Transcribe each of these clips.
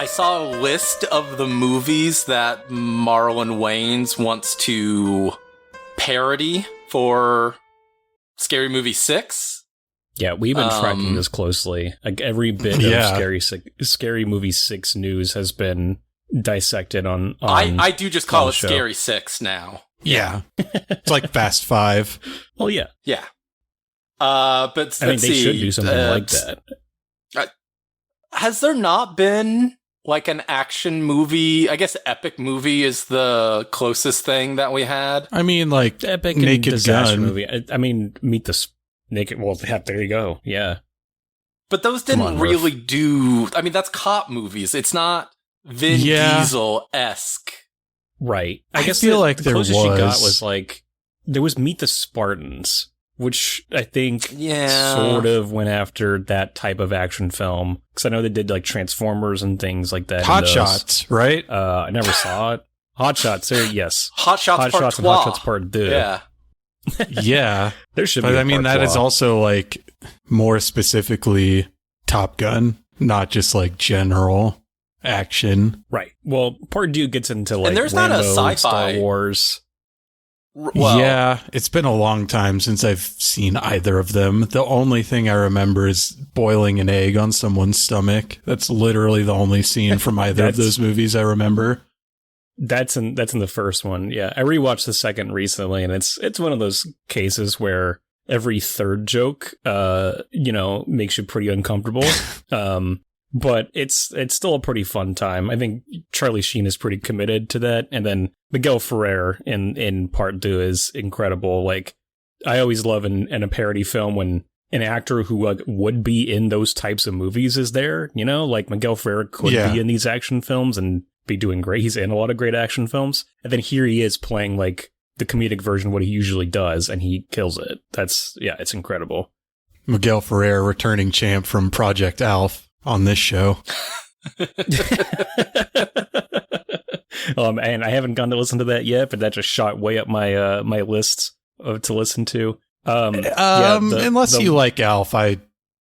I saw a list of the movies that Marlon Wayans wants to parody for Scary Movie 6. Yeah, we've been tracking this closely. Like every bit of Scary Movie 6 news has been dissected on I do just call it Scary 6 now. Yeah. It's like Fast 5. Well, yeah. Yeah. But I think they should do something like that. Has there not been like an action movie? I guess Epic Movie is the closest thing that we had. I mean, like Epic Naked and disaster Gun movie. I mean, Meet the Naked. Well, there you go. Yeah. But those didn't really do. I mean, that's cop movies. It's not Vin Diesel-esque. Right. I guess feel like the there closest she got was like there was Meet the Spartans, which I think sort of went after that type of action film. Because I know they did like Transformers and things like that. Hot Shots, right? I never saw it. Hot Shots, yes. Hot Shots Part 2. And Hot Shots Part 2. Yeah. Yeah. There should be But I mean, that is also like more specifically Top Gun, not just like general action. Right. Well, Part 2 gets into like and there's Rambo, not a sci-fi. Star Wars. Well, yeah, it's been a long time since I've seen either of them. The only thing I remember is boiling an egg on someone's stomach. That's literally the only scene from either of those movies I remember. That's in the first one. Yeah, I rewatched the second recently, and it's one of those cases where every third joke, makes you pretty uncomfortable. But it's still a pretty fun time. I think Charlie Sheen is pretty committed to that, and then Miguel Ferrer in Part 2 is incredible. Like, I always love in a parody film when an actor who would be in those types of movies is there. You know, like Miguel Ferrer could be in these action films and be doing great. He's in a lot of great action films, and then here he is playing like the comedic version of what he usually does, and he kills it. It's incredible. Miguel Ferrer, returning champ from Project Alf. On this show. And I haven't gone to listen to that yet, but that just shot way up my my list to listen to. Unless you like Alf, I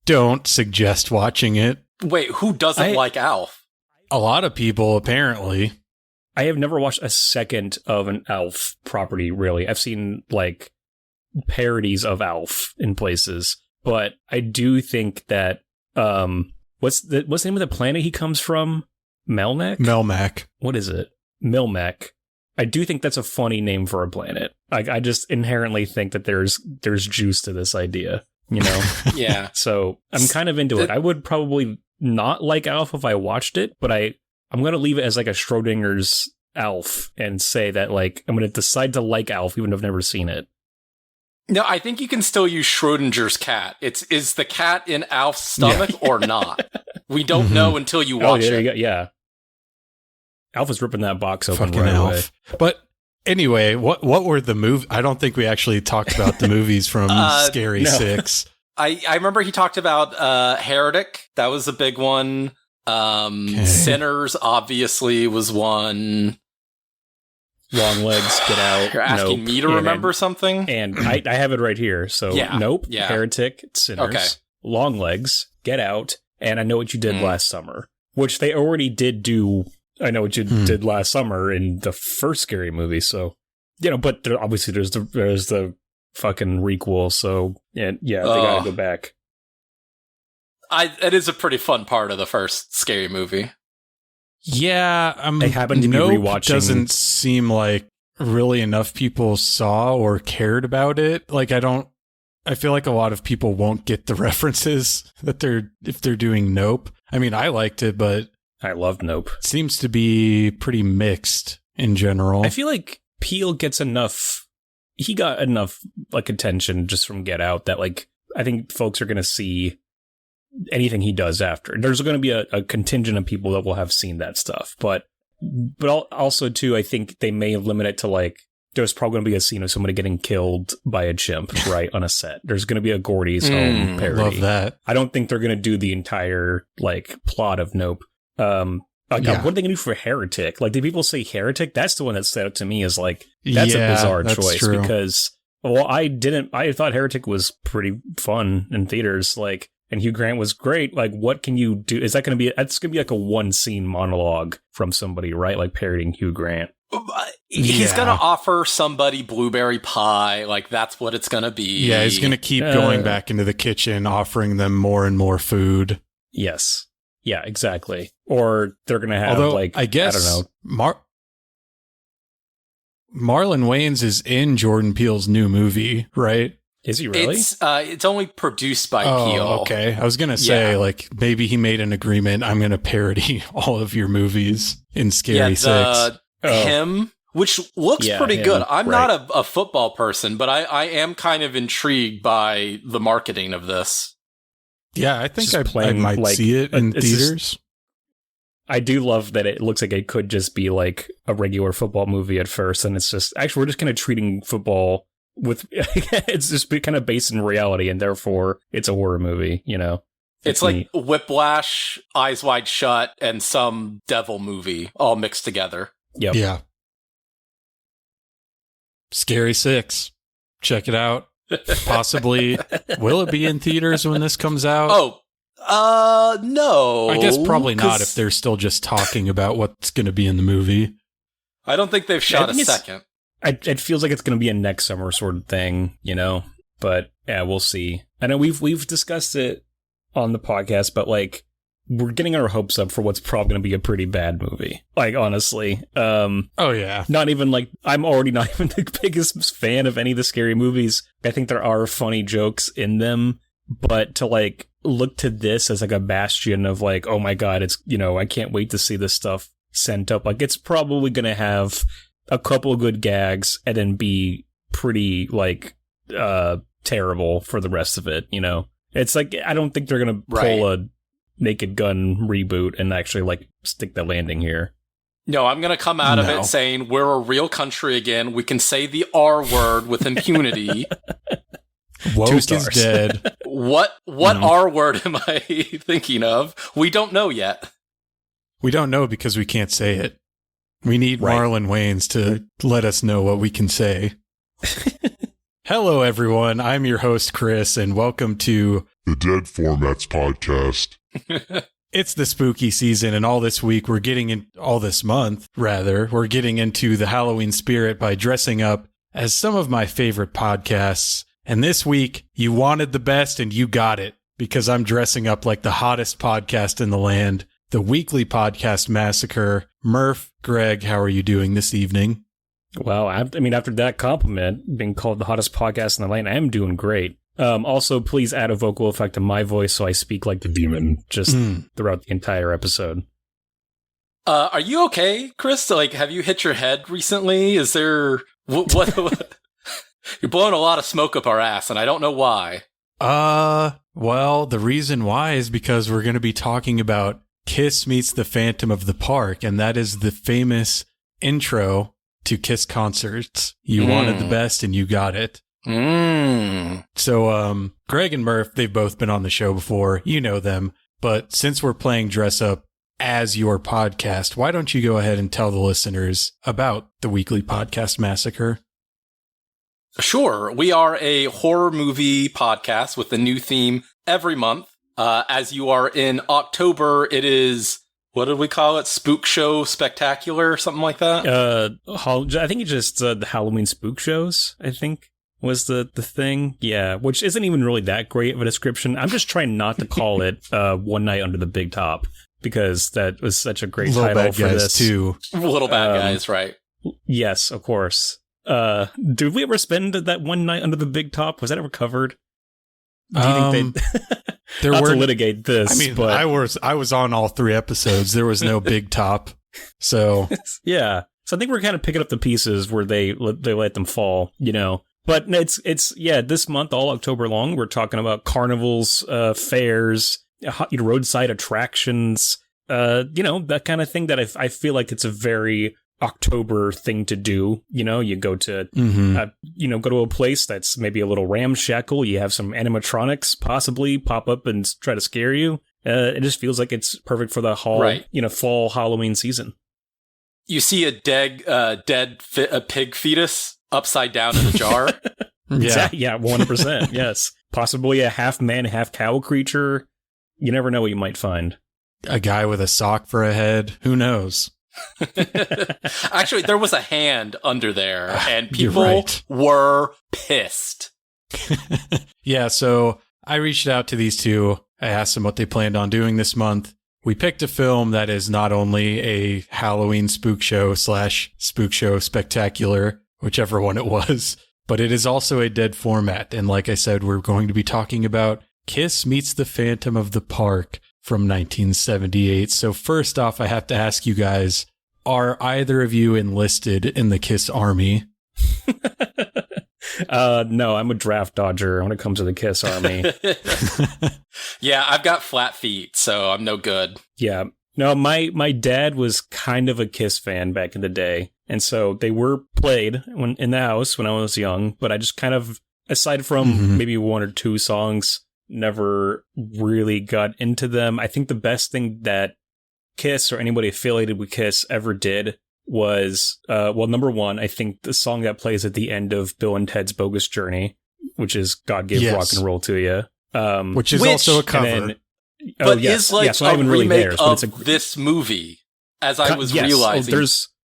don't suggest watching it. Wait, who doesn't like Alf? A lot of people, apparently. I have never watched a second of an Alf property, really. I've seen like parodies of Alf in places, but I do think that What's the name of the planet he comes from? Melmac. What is it? Melmac. I do think that's a funny name for a planet. I just inherently think that there's juice to this idea, you know? Yeah. So I'm kind of into it. I would probably not like Alf if I watched it, but I'm going to leave it as like a Schrodinger's Alf and say that like I'm going to decide to like Alf even if I've never seen it. No, I think you can still use Schrodinger's cat. Is the cat in Alf's stomach or not? We don't know until you watch it. You go. Yeah. Alf is ripping that box open Fucking right away. Alf. But anyway, what were the movies? I don't think we actually talked about the movies from Scary 6. I remember he talked about Heretic. That was a big one. Sinners obviously was one. Long Legs, Get Out. You're asking me to remember something? And I have it right here. So, Nope, Heretic, Sinners, Long Legs, Get Out, and I Know What You Did Last Summer, which they already did do I Know What You Did Last Summer in the first Scary Movie. So, but obviously there's the fucking requel. So, they gotta go back. It is a pretty fun part of the first Scary Movie. Yeah, I happen to be rewatching. Doesn't seem like really enough people saw or cared about it. Like I feel like a lot of people won't get the references if they're doing Nope. I mean, I liked it, but I loved Nope. It seems to be pretty mixed in general. I feel like Peele gets enough. He got enough like attention just from Get Out that like I think folks are going to see anything he does after. There's going to be a contingent of people that will have seen that stuff, but also too, I think they may limit it to like there's probably going to be a scene of somebody getting killed by a chimp right on a set. There's going to be a Gordy's Home parody. Love that. I don't think they're going to do the entire like plot of Nope. What are they going to do for Heretic? Like, did people say Heretic? That's the one that stood out to me as like that's a bizarre choice because I thought Heretic was pretty fun in theaters. Like, and Hugh Grant was great. Like, what can you do? Is that going to be? That's going to be like a one scene monologue from somebody, right? Like parodying Hugh Grant. He's going to offer somebody blueberry pie. Like, that's what it's going to be. Yeah, he's going to keep going back into the kitchen, offering them more and more food. Yes. Yeah, exactly. Or they're going to have, I guess, I don't know. Marlon Wayans is in Jordan Peele's new movie, right? Is he really? It's only produced by Peele. Okay. I was going to say, maybe he made an agreement. I'm going to parody all of your movies in Scary 6. Him, which looks pretty good. I'm not a football person, but I am kind of intrigued by the marketing of this. Yeah, I think I might see it in theaters. I do love that it looks like it could just be like a regular football movie at first, and it's just, actually, we're just kind of treating football with, it's just kind of based in reality, and therefore it's a horror movie, you know? It's like Whiplash, Eyes Wide Shut, and some devil movie all mixed together. Yep. Yeah. Scary 6. Check it out. Possibly. Will it be in theaters when this comes out? No. I guess probably not if they're still just talking about what's going to be in the movie. I don't think they've shot a second. It feels like it's going to be a next summer sort of thing, you know? But yeah, we'll see. I know we've discussed it on the podcast, but like, we're getting our hopes up for what's probably going to be a pretty bad movie. Like, honestly. Oh, yeah. Not even like, I'm already not even the biggest fan of any of the scary movies. I think there are funny jokes in them, but to like look to this as like a bastion of like, oh my God, it's, you know, I can't wait to see this stuff sent up. Like, it's probably going to have a couple of good gags and then be pretty like, terrible for the rest of it, you know? It's like, I don't think they're going to pull a Naked Gun reboot and actually like stick the landing here. No, I'm going to come out of it saying we're a real country again. We can say the R word with impunity. Woke is dead. What R word am I thinking of? We don't know yet. We don't know because we can't say it. We need Marlon Wayans to let us know what we can say. Hello, everyone. I'm your host, Chris, and welcome to the Dead Formats Podcast. It's the spooky season, and all this month, we're getting into the Halloween spirit by dressing up as some of my favorite podcasts. And this week, you wanted the best, and you got it, because I'm dressing up like the hottest podcast in the land, the weekly podcast Massacre. Murph, Greg, how are you doing this evening? Well, I mean, after that compliment, being called the hottest podcast in the land, I am doing great. Also, please add a vocal effect to my voice so I speak like the demon just throughout the entire episode. Are you okay, Chris? Like, have you hit your head recently? Is there... What You're blowing a lot of smoke up our ass, and I don't know why. Well, the reason why is because we're going to be talking about Kiss Meets the Phantom of the Park, and that is the famous intro to Kiss concerts. You wanted the best, and you got it. So, Greg and Murph, they've both been on the show before. You know them. But since we're playing dress up as your podcast, why don't you go ahead and tell the listeners about the weekly podcast Massacre? Sure. We are a horror movie podcast with a new theme every month. As you are in October, it is, what did we call it? Spook Show Spectacular, something like that? I think it's just the Halloween spook shows, I think, was the thing. Yeah, which isn't even really that great of a description. I'm just trying not to call it One Night Under the Big Top, because that was such a great title for this. Too. Little Bad Guys, right? Yes, of course. Did we ever spend that One Night Under the Big Top? Was that ever covered? Do you think they not to litigate this? I mean, but I was on all 3 episodes. There was no Big Top, so yeah. So I think we're kind of picking up the pieces where they let them fall, you know. But it's this month, all October long, we're talking about carnivals, fairs, roadside attractions, that kind of thing that I feel like it's a very October thing to do. You know, you go to, go to a place that's maybe a little ramshackle. You have some animatronics possibly pop up and try to scare you. It just feels like it's perfect for the fall Halloween season. You see a dead pig fetus upside down in a jar. Yeah. Yeah, 100%. Yes. Possibly a half man, half cow creature. You never know what you might find. A guy with a sock for a head. Who knows? Actually, there was a hand under there, and You're people right. were pissed. Yeah, so I reached out to these two. I asked them what they planned on doing this month. We picked a film that is not only a Halloween spook show / spook show spectacular, whichever one it was, but it is also a dead format. And like I said, we're going to be talking about Kiss Meets the Phantom of the Park from 1978. So first off, I have to ask you guys, are either of you enlisted in the Kiss Army? No, I'm a draft dodger when it comes to the Kiss Army. Yeah, I've got flat feet, so I'm no good. Yeah. No, my dad was kind of a Kiss fan back in the day. And so they were played in the house when I was young, but I just kind of, aside from maybe one or two songs, never really got into them. I think the best thing that Kiss or anybody affiliated with Kiss ever did was, number one, I think the song that plays at the end of Bill and Ted's Bogus Journey, which is God Gave Yes. Rock and Roll to You. Which is also a cover. And then, But yes, is like it's not a even really remake theirs, but of this movie, as I was yes. realizing.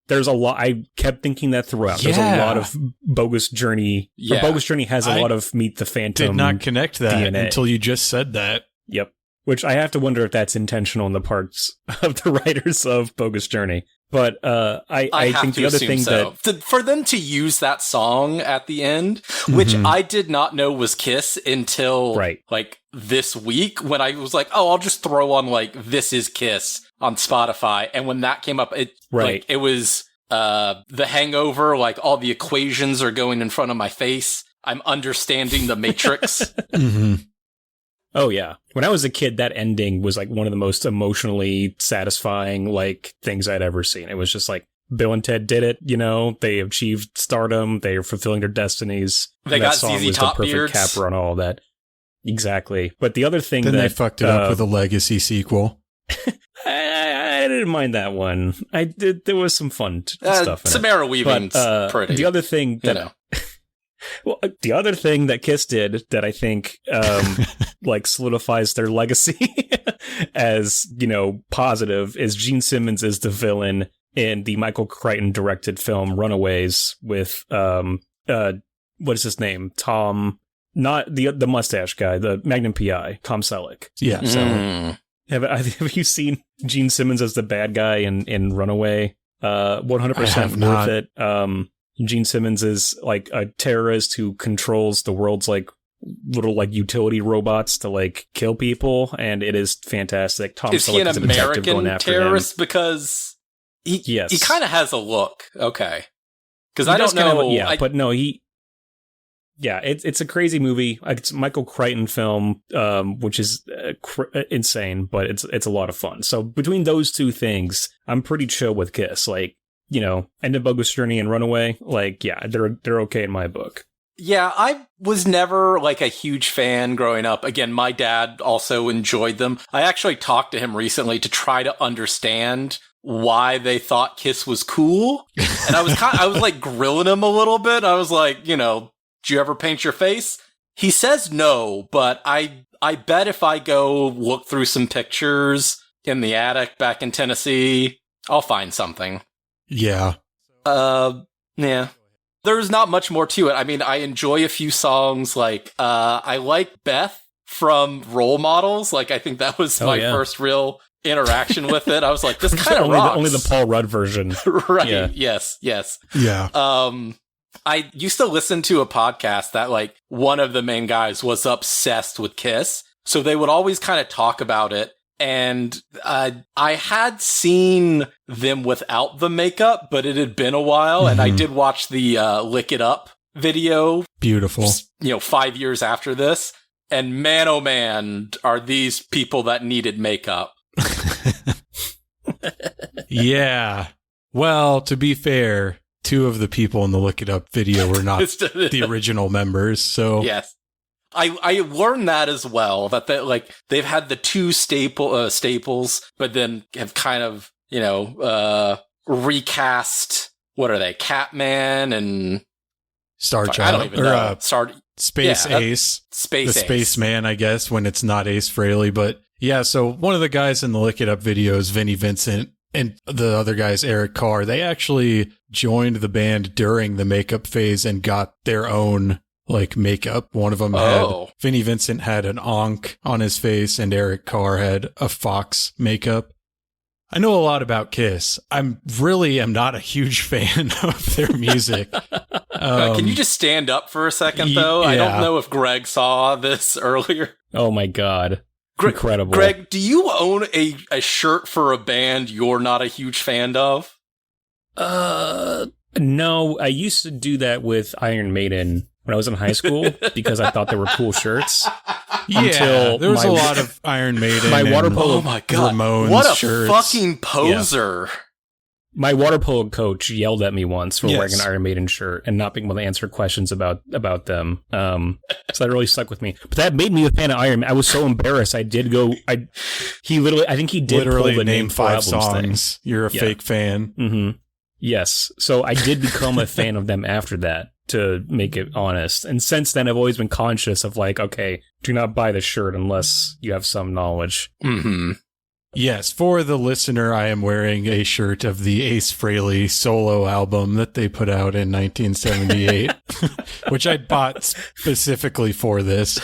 There's a lot. I kept thinking that throughout. There's a lot of Bogus Journey. Yeah. Bogus Journey has a lot of Meet the Phantom. Did not connect that DNA. until you just said that. Yep. Which I have to wonder if that's intentional on the parts of the writers of Bogus Journey. But I have think to the other assume thing so. For them to use that song at the end, which I did not know was Kiss until like this week, when I was like, oh, I'll just throw on like This Is Kiss on Spotify, and when that came up, like it was The Hangover, like all the equations are going in front of my face. I'm understanding the Matrix. Oh, yeah. When I was a kid, that ending was like one of the most emotionally satisfying like things I'd ever seen. It was just like Bill and Ted did it, you know, they achieved stardom, they are fulfilling their destinies. They got ZZ Top the perfect beards. capper on all of that. Exactly. But the other thing Then that they fucked it up with a Legacy sequel. I didn't mind that one. I did. There was some fun stuff in Samara it. Weaving's pretty. The other thing that, you know. Well, the other thing that Kiss did that I think like solidifies their legacy as, you know, positive is Gene Simmons is the villain in the Michael Crichton directed film Runaways with what is his name? Tom, not the mustache guy, the Magnum PI, Tom Selleck. Yeah. So have you seen Gene Simmons as the bad guy in Runaway? 100% worth it. Gene Simmons is like a terrorist who controls the world's like little like utility robots to like kill people, and it is fantastic. Tom Is he Selleck an is a detective going American after terrorist? him. Because he Yes. kind of has a look. Okay. Because He I does don't kind of- know. but no, it's a crazy movie. It's a Michael Crichton film, which is insane, but it's a lot of fun. So between those two things, I'm pretty chill with Kiss. Like, you know, End of Bogus Journey and Runaway, like, yeah, they're okay in my book. Yeah, I was never like a huge fan growing up. Again, my dad also enjoyed them. I actually talked to him recently to try to understand why they thought Kiss was cool. And I was like grilling him a little bit. I was like, you know, do you ever paint your face? He says no, but I bet if I go look through some pictures in the attic back in Tennessee, I'll find something. Yeah. Yeah. There's not much more to it. I mean, I enjoy a few songs. Like, I like Beth from Role Models. Like, I think that was my first real interaction with it. I was like, this kind of rocks. Only the Paul Rudd version. Right. Yeah. Yes. Yeah. I used to listen to a podcast that like one of the main guys was obsessed with Kiss. So they would always kind of talk about it. And I had seen them without the makeup, but it had been a while. And I did watch the Lick It Up video. Beautiful. 5 years after this. And man, oh man, are these people that needed makeup. Yeah. Well, to be fair, two of the people in the Lick It Up video were not the original members. So yes. I learned that as well, that they've had the two staples, but then have kind of, recast, what are they, Catman and Star I Child. don't even know. Space Ace. Space the Ace. Spaceman, I guess, when it's not Ace Frehley. But yeah, so one of the guys in the Lick It Up video is Vinnie Vincent, and the other guy's Eric Carr. They actually joined the band during the makeup phase and got their own makeup. One of them Vinnie Vincent had an Ankh on his face, and Eric Carr had a fox makeup. I know a lot about Kiss. I'm not a huge fan of their music. Can you just stand up for a second, though? Yeah. I don't know if Greg saw this earlier. Oh my God. Incredible. Greg, do you own a shirt for a band you're not a huge fan of? No, I used to do that with Iron Maiden when I was in high school because I thought they were cool shirts. Yeah, there was a lot of Iron Maiden. My water polo. Oh my God. Ramones what a shirts. fucking poser. Yeah. My water polo coach yelled at me once for Yes. wearing an Iron Maiden shirt and not being able to answer questions about them. So that really stuck with me. But that made me a fan of Iron Maiden. I was so embarrassed. I think he did Literally pull the name 5 4 albums thing. songs. You're a Yeah. fake fan. Mm-hmm. Yes. So I did become a fan of them after that, to make it honest. And since then, I've always been conscious of okay, do not buy the shirt unless you have some knowledge. Mm-hmm. Yes, for the listener, I am wearing a shirt of the Ace Frehley solo album that they put out in 1978, which I bought specifically for this.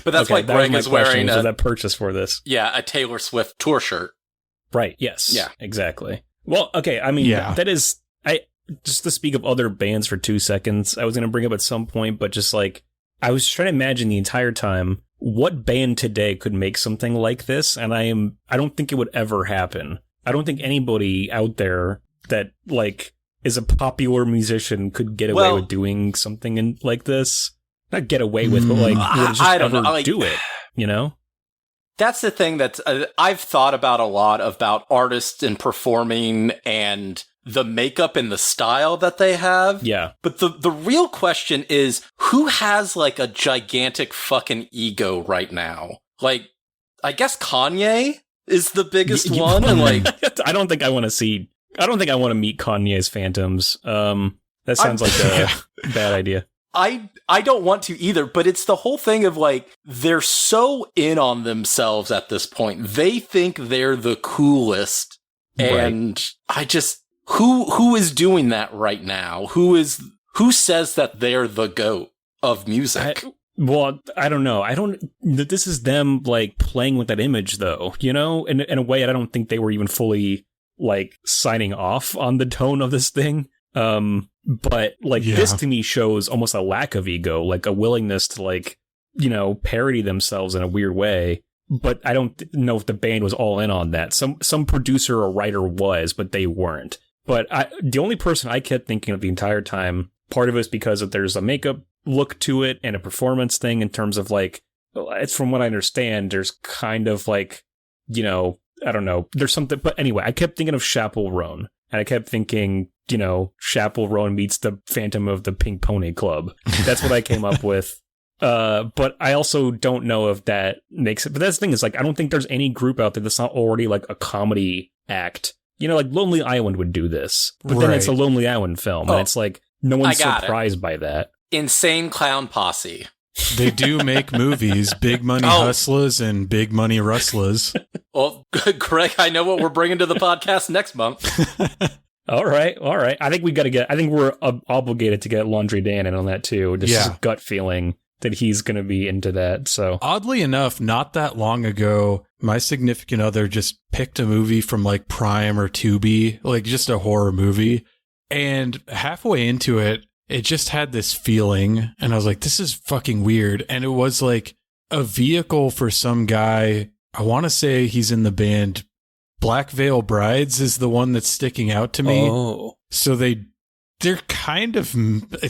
But that's why that was Greg my is question, wearing was that purchase for this. a Taylor Swift tour shirt. Right. Yes. Yeah. Exactly. Well, okay. I mean, Yeah. that is, just to speak of other bands for 2 seconds, I was going to bring up at some point, but just I was trying to imagine the entire time what band today could make something like this. And I don't think it would ever happen. I don't think anybody out there that is a popular musician could get away with doing something like this. Not get away with, but would just I don't ever know. do it, you know? That's the thing that I've thought about a lot about artists and performing and the makeup and the style that they have. Yeah. But the real question is, who has a gigantic fucking ego right now? I guess Kanye is the biggest one. And I don't think I want to meet Kanye's phantoms. That sounds like a bad idea. I don't want to either, but it's the whole thing of they're so in on themselves at this point. They think they're the coolest. And I just, who is doing that right now? Who says that they're the GOAT of music? I don't know. This is them playing with that image though, in a way I don't think they were even fully signing off on the tone of this thing. But this to me shows almost a lack of ego, a willingness to parody themselves in a weird way. But I don't know if the band was all in on that. Some producer or writer was, but they weren't. But the only person I kept thinking of the entire time, part of it is because there's a makeup look to it and a performance thing in terms of it's from what I understand, there's kind of I don't know, there's something. But anyway, I kept thinking of Chappell Roan. And I kept thinking, Chappell Roan meets the Phantom of the Pink Pony Club. That's what I came up with. But I also don't know if that makes it. But that's the thing is, I don't think there's any group out there that's not already a comedy act. Lonely Island would do this. But then it's a Lonely Island film. And it's no one's surprised by that. Insane Clown Posse. They do make movies, Big Money Hustlers and Big Money Rustlers. Well, Greg, I know what we're bringing to the podcast next month. All right. I think we're obligated to get Laundry Dan in on that too. Just a gut feeling that he's going to be into that. So oddly enough, not that long ago, my significant other just picked a movie from Prime or Tubi, just a horror movie. And halfway into it, it just had this feeling, and I was like, this is fucking weird. And it was a vehicle for some guy. I want to say he's in the band Black Veil Brides is the one that's sticking out to me. Oh. So they're kind of,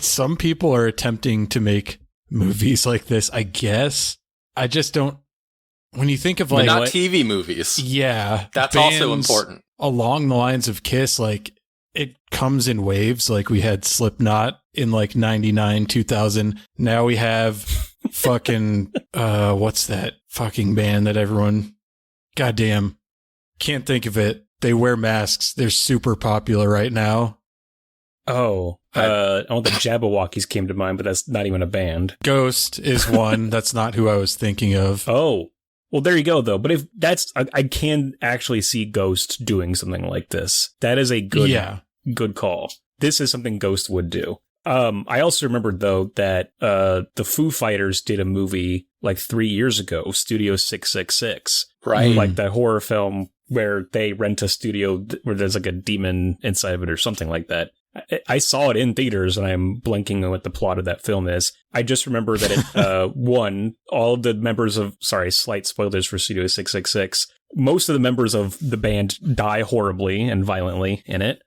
some people are attempting to make movies like this, I guess. I just don't, when you think of but not TV movies. Yeah. That's also important. Along the lines of Kiss, it comes in waves. We had Slipknot in 99, 2000. Now we have fucking, what's that fucking band that everyone, goddamn, can't think of it. They wear masks. They're super popular right now. Oh, the Jabberwockies came to mind, but that's not even a band. Ghost is one. That's not who I was thinking of. Oh, well, there you go, though. But if that's, I can actually see Ghost doing something like this. That is a good call. This is something Ghost would do. I also remembered, though, that the Foo Fighters did a movie like 3 years ago, Studio 666. Right. Like that horror film where they rent a studio where there's like a demon inside of it or something like that. I saw it in theaters, and I'm blanking on what the plot of that film is. I just remember that it, all of the members of, slight spoilers for Studio 666, most of the members of the band die horribly and violently in it.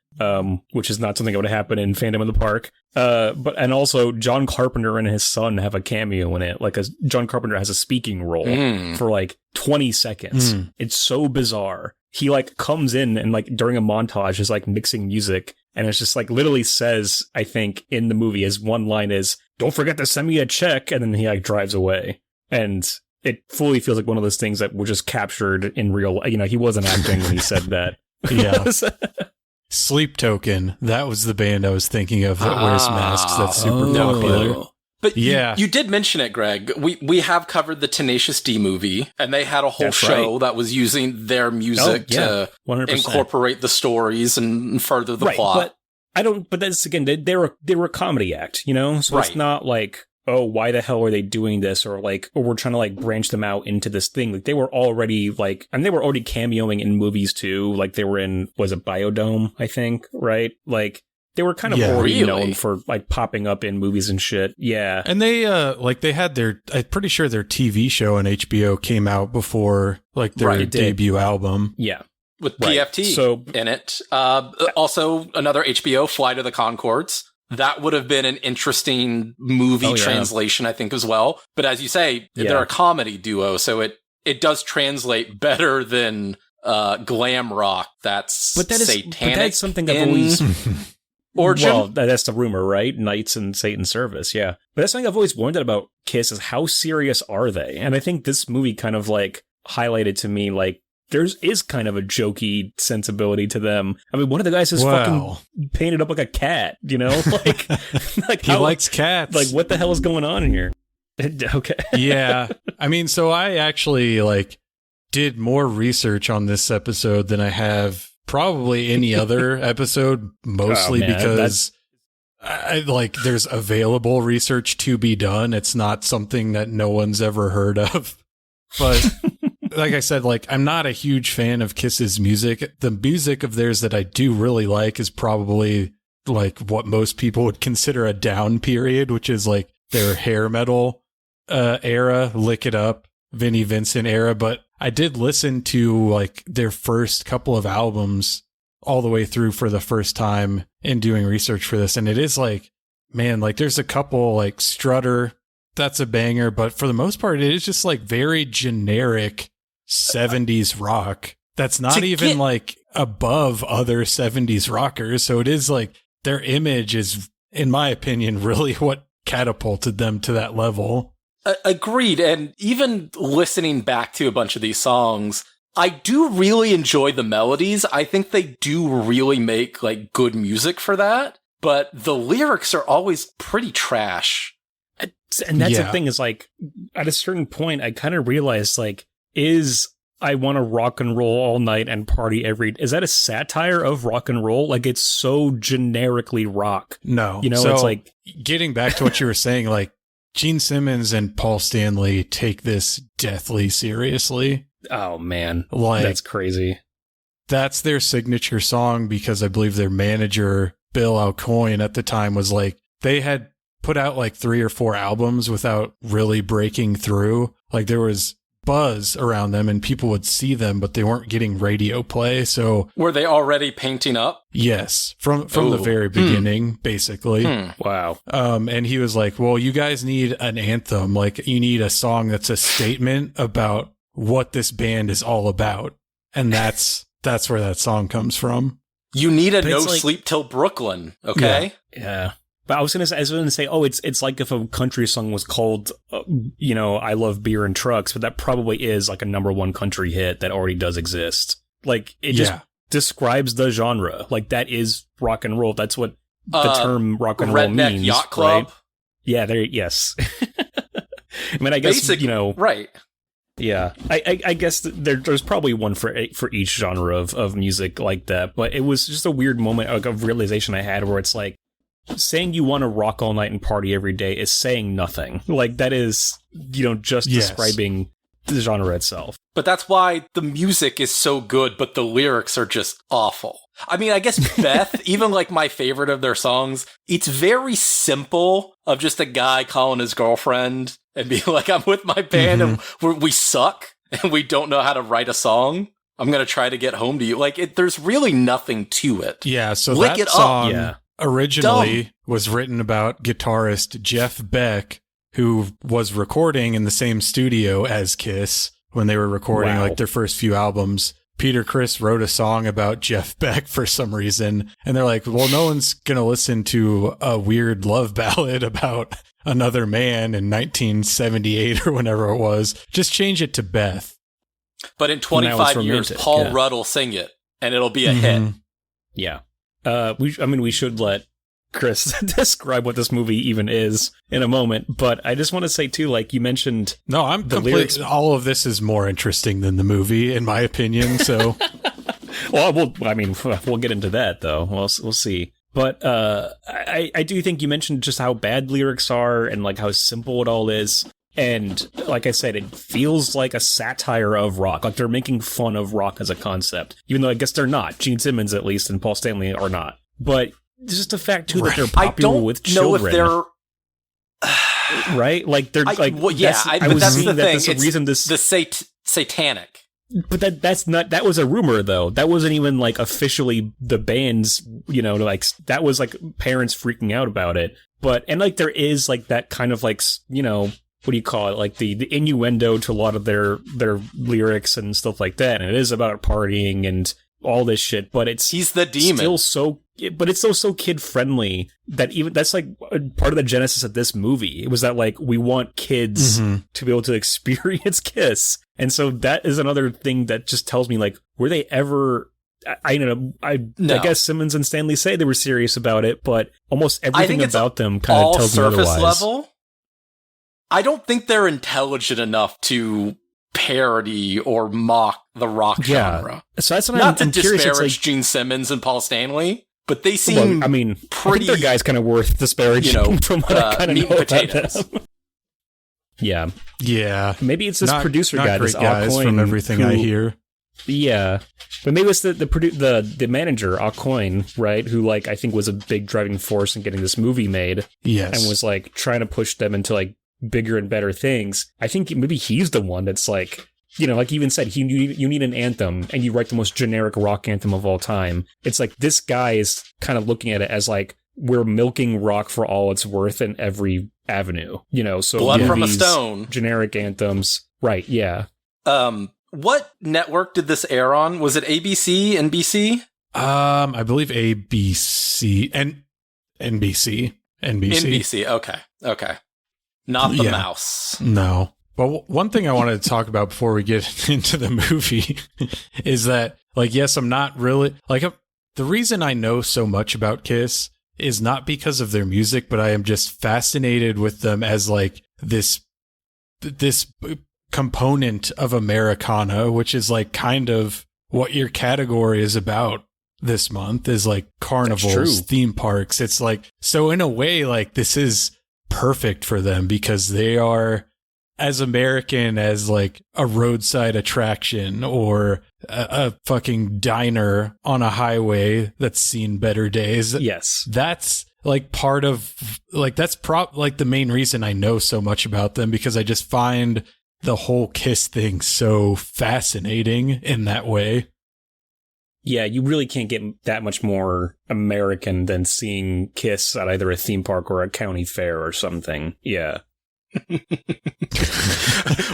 Which is not something that would happen in Phantom of the Park. And also John Carpenter and his son have a cameo in it. John Carpenter has a speaking role for like 20 seconds. It's so bizarre. He like comes in and like during a montage is like mixing music, and it's just like literally says, I think in the movie, his one line is, "Don't forget to send me a check," and then he like drives away. And it fully feels like one of those things that were just captured in real. He wasn't acting when he said that. Yeah. Sleep Token, that was the band I was thinking of that wears masks. That's super popular. But you did mention it, Greg. We have covered the Tenacious D movie, and they had a whole show that was using their music to 100%. Incorporate the stories and further the plot. But that's, again, they were a comedy act, so it's not like, oh, why the hell are they doing this? Or we're trying to like branch them out into this thing. Like they were already they were already cameoing in movies too. Like they were in, was it Biodome, I think, right? Like they were kind of already known for like popping up in movies and shit. Yeah. And they, they had I'm pretty sure their TV show on HBO came out before like their debut album. Yeah. With PFT in it. Also another HBO, Flight of the Conchords. That would have been an interesting movie translation, I think, as well. But as you say, they're a comedy duo, so it does translate better than glam rock. That's satanic. But that's something I've always... Origin? Well, that's the rumor, right? Knights in Satan's service, yeah. But that's something I've always wondered about Kiss, is how serious are they? And I think this movie kind of like highlighted to me like is kind of a jokey sensibility to them. I mean, one of the guys is fucking painted up like a cat, like he likes cats. Like, what the hell is going on in here? Okay. Yeah. I mean, so I actually did more research on this episode than I have probably any other episode, mostly because there's available research to be done. It's not something that no one's ever heard of. But like I said, I'm not a huge fan of Kiss's music. The music of theirs that I do really like is probably what most people would consider a down period, which is their hair metal era, Lick It Up, Vinnie Vincent era. But I did listen to their first couple of albums all the way through for the first time in doing research for this. And it is there's a couple Strutter, that's a banger. But for the most part, it is just very generic 70s rock that's not even above other 70s rockers. So it is their image is, in my opinion, really what catapulted them to that level. Agreed. And even listening back to a bunch of these songs, I do really enjoy the melodies. I think they do really make good music for that, but the lyrics are always pretty trash. And that's the thing is at a certain point, I kind of realized is I want to rock and roll all night and party is that a satire of rock and roll? It's so generically rock. No. So, it's getting back to what you were saying, Gene Simmons and Paul Stanley take this deathly seriously. Oh man. That's crazy. That's their signature song because I believe their manager, Bill Alcoyne, at the time was they had put out 3 or 4 albums without really breaking through. There was buzz around them and people would see them, but they weren't getting radio play. So were they already painting up? Yes, from the very beginning, basically. Wow. And he was well, you guys need an anthem. You need a song that's a statement about what this band is all about. And that's where that song comes from. You need a No Sleep Till Brooklyn, okay? Yeah. But I was gonna say, oh, it's like if a country song was called, I Love Beer and Trucks, but that probably is a number 1 country hit that already does exist. It just describes the genre. That is rock and roll. That's what the term rock and roll Redneck means. Yacht Club. Right? Yeah, yes. I mean, I guess, right. Yeah, I guess there's probably one for each genre of music like that, but it was just a weird moment of realization I had where it's like, saying you want to rock all night and party every day is saying nothing. Like, that is, just describing the genre itself. But that's why the music is so good, but the lyrics are just awful. I mean, I guess Beth, even like my favorite of their songs, it's very simple of just a guy calling his girlfriend and being like, I'm with my band and we suck and we don't know how to write a song. I'm going to try to get home to you. Like, there's really nothing to it. Yeah, so Lick that it song up. originally was written about guitarist Jeff Beck, who was recording in the same studio as Kiss when they were recording like their first few albums. Peter Criss wrote a song about Jeff Beck for some reason, and they're like, well, no one's going to listen to a weird love ballad about another man in 1978 or whenever it was. Just change it to Beth. But in 25 years, Paul Rudd will sing it, and it'll be a hit. Yeah. We should let Chris describe what this movie even is in a moment, but I just want to say too, like you mentioned, no, I'm lyrics. All of this is more interesting than the movie, in my opinion. So, we'll get into that though. We'll see. But I do think you mentioned just how bad lyrics are and like how simple it all is. And like I said, it feels like a satire of rock. Like they're making fun of rock as a concept, even though I guess they're not. Gene Simmons, at least, and Paul Stanley are not. But it's just a fact too that they're popular with children. I don't know if they're right. Like they're like, well, yeah. But that's the thing. It's the satanic. But that was a rumor though. That wasn't even like officially the band's. Like that was like parents freaking out about it. But and like there is like that kind of like what do you call it? Like the innuendo to a lot of their lyrics and stuff like that. And it is about partying and all this shit, but he's the demon. It's still so kid friendly that even that's like part of the genesis of this movie. It was that like we want kids to be able to experience Kiss, and so that is another thing that just tells me like were they ever? I guess Simmons and Stanley say they were serious about it, but almost everything about them kind of tells me otherwise. Surface level. I don't think they're intelligent enough to parody or mock the rock genre. So that's what not I'm to curious. disparage like, Gene Simmons and Paul Stanley, but they seem pretty. I think their guy's kind of worth disparaging from what I kind of know potatoes. About them. Yeah. Maybe it's this producer guy, this guys Aucoin, from everything I hear. Yeah, but maybe it's the manager Aucoin, right? Who like I think was a big driving force in getting this movie made. Yes, and was like trying to push them into like bigger and better things. I think maybe he's the one that's like, like you even said, you need an anthem and you write the most generic rock anthem of all time. It's like this guy is kind of looking at it as like, we're milking rock for all it's worth in every avenue, so Blood from a Stone, generic anthems. Right. Yeah. What network did this air on? Was it ABC, NBC? I believe ABC and NBC. NBC. Okay. Not the mouse. No. But one thing I wanted to talk about before we get into the movie is that, like, yes, I'm not really like the reason I know so much about Kiss is not because of their music, but I am just fascinated with them as like this component of Americana, which is like kind of what your category is about this month is like carnivals, theme parks. It's like, so in a way, like this is perfect for them because they are as American as like a roadside attraction or a fucking diner on a highway that's seen better days. Yes. That's like part of like, that's like the main reason I know so much about them, because I just find the whole Kiss thing so fascinating in that way. Yeah, you really can't get that much more American than seeing Kiss at either a theme park or a county fair or something. Yeah.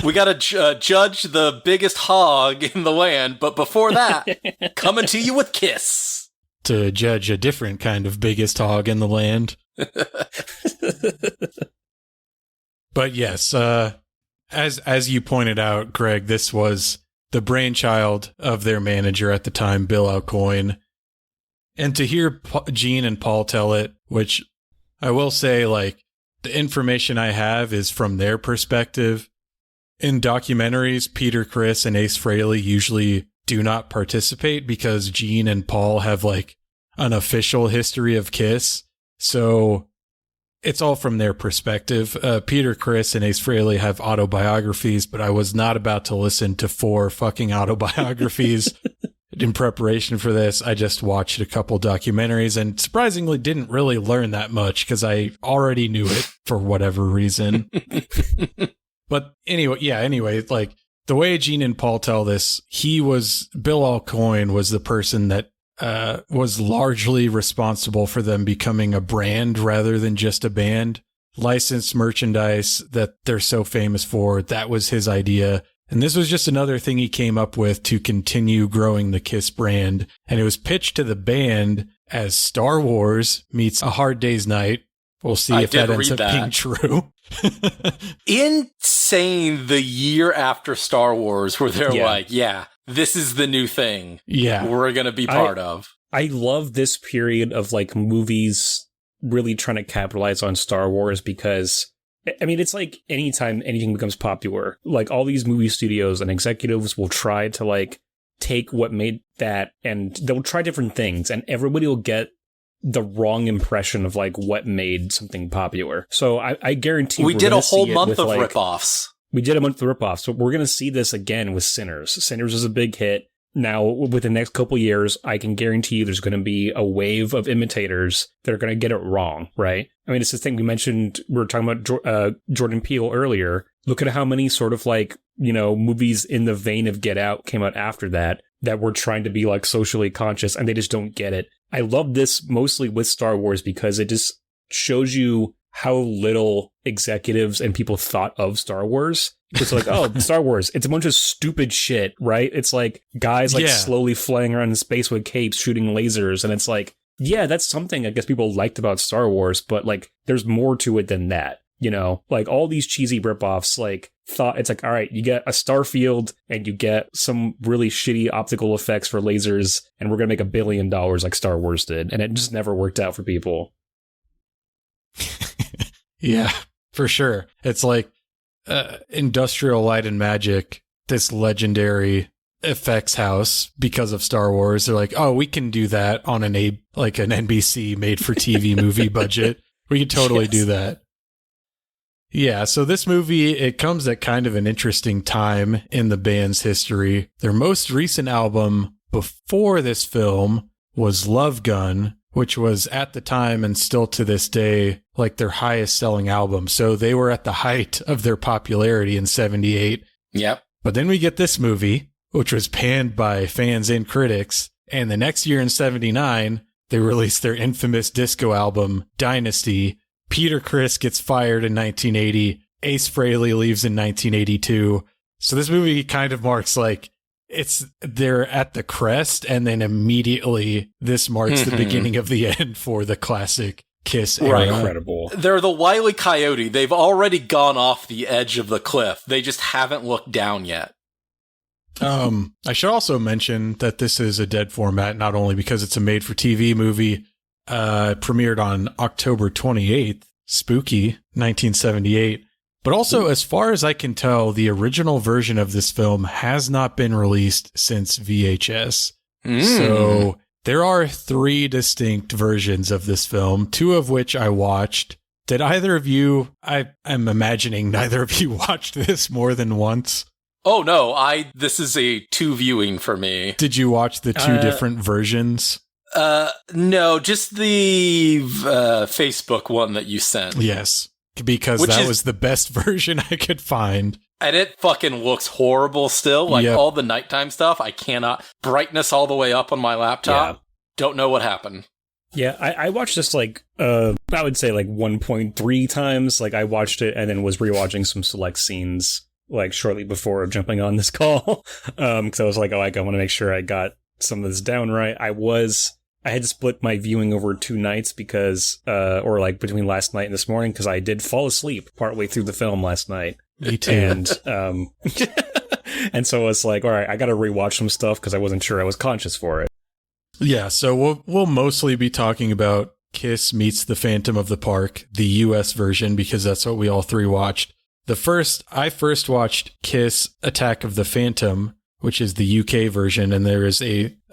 We got to judge the biggest hog in the land, but before that, coming to you with Kiss. To judge a different kind of biggest hog in the land. But yes, as you pointed out, Greg, this was the brainchild of their manager at the time, Bill Aucoin. And to hear Gene and Paul tell it, which I will say, like, the information I have is from their perspective. In documentaries, Peter Criss and Ace Frehley usually do not participate because Gene and Paul have, like, an official history of Kiss. So it's all from their perspective. Peter Criss and Ace Frehley have autobiographies, but I was not about to listen to 4 fucking autobiographies in preparation for this. I just watched a couple documentaries and surprisingly didn't really learn that much because I already knew it for whatever reason. But anyway, like, the way Gene and Paul tell this, Bill Alcoin was the person that was largely responsible for them becoming a brand rather than just a band. Licensed merchandise that they're so famous for, that was his idea. And this was just another thing he came up with to continue growing the Kiss brand. And it was pitched to the band as Star Wars meets A Hard Day's Night. We'll see if that ends up being true. Insane, the year after Star Wars, where they're like, yeah, this is the new thing. Yeah, we're going to be part of. I love this period of, like, movies really trying to capitalize on Star Wars because, I mean, it's like anytime anything becomes popular, like, all these movie studios and executives will try to, like, take what made that, and they'll try different things, and everybody will get the wrong impression of, like, what made something popular. So I guarantee we did a whole month of ripoffs. We did a month of ripoffs. So we're going to see this again with Sinners. Sinners is a big hit. Now, with the next couple years, I can guarantee you there's going to be a wave of imitators that are going to get it wrong, right? I mean, it's the thing we mentioned. We were talking about Jordan Peele earlier. Look at how many sort of, like, you know, movies in the vein of Get Out came out after that were trying to be, like, socially conscious, and they just don't get it. I love this mostly with Star Wars because it just shows you how little executives and people thought of Star Wars. It's like, oh, Star Wars, it's a bunch of stupid shit, right? It's like guys, like, slowly flying around in space with capes, shooting lasers. And it's like, yeah, that's something I guess people liked about Star Wars, but, like, there's more to it than that. You know, like, all these cheesy ripoffs, like, it's like, all right, you get a starfield and you get some really shitty optical effects for lasers, and we're going to make $1 billion like Star Wars did. And it just never worked out for people. Yeah, for sure. It's like Industrial Light and Magic, this legendary effects house because of Star Wars. They're like, oh, we can do that on an NBC made for TV movie budget. We could totally do that. Yeah, so this movie, it comes at kind of an interesting time in the band's history. Their most recent album before this film was Love Gun, which was at the time and still to this day, like, their highest selling album. So they were at the height of their popularity in 78. Yep. But then we get this movie, which was panned by fans and critics. And the next year in 79, they released their infamous disco album, Dynasty. Peter Criss gets fired in 1980. Ace Frehley leaves in 1982. So this movie kind of marks, like, they're at the crest, and then immediately this marks the beginning of the end for the classic Kiss era. Right, incredible. They're the Wile E. Coyote. They've already gone off the edge of the cliff. They just haven't looked down yet. I should also mention that this is a dead format, not only because it's a made-for-TV movie, premiered on October 28th, spooky, 1978. But also, as far as I can tell, the original version of this film has not been released since VHS. So there are 3 distinct versions of this film, 2 of which I watched. Did either of you, I'm imagining neither of you watched this more than once. Oh, no, this is a 2 viewing for me. Did you watch the 2 different versions? No, just the Facebook one that you sent. Yes, because that was the best version I could find. And it fucking looks horrible still. Like, all the nighttime stuff, I cannot. Brightness all the way up on my laptop. Yeah. Don't know what happened. Yeah, I watched this, like, I would say, like, 1.3 times. Like, I watched it and then was rewatching some select scenes, like, shortly before jumping on this call. Because I was like, oh, I want to make sure I got some of this down right. I had to split my viewing over 2 nights because, or like between last night and this morning, because I did fall asleep partway through the film last night. Me too. And, and so it's like, all right, I got to rewatch some stuff because I wasn't sure I was conscious for it. Yeah, so we'll mostly be talking about Kiss Meets the Phantom of the Park, the US version, because that's what we all three watched. I first watched Kiss Attack of the Phantom, which is the UK version, and there is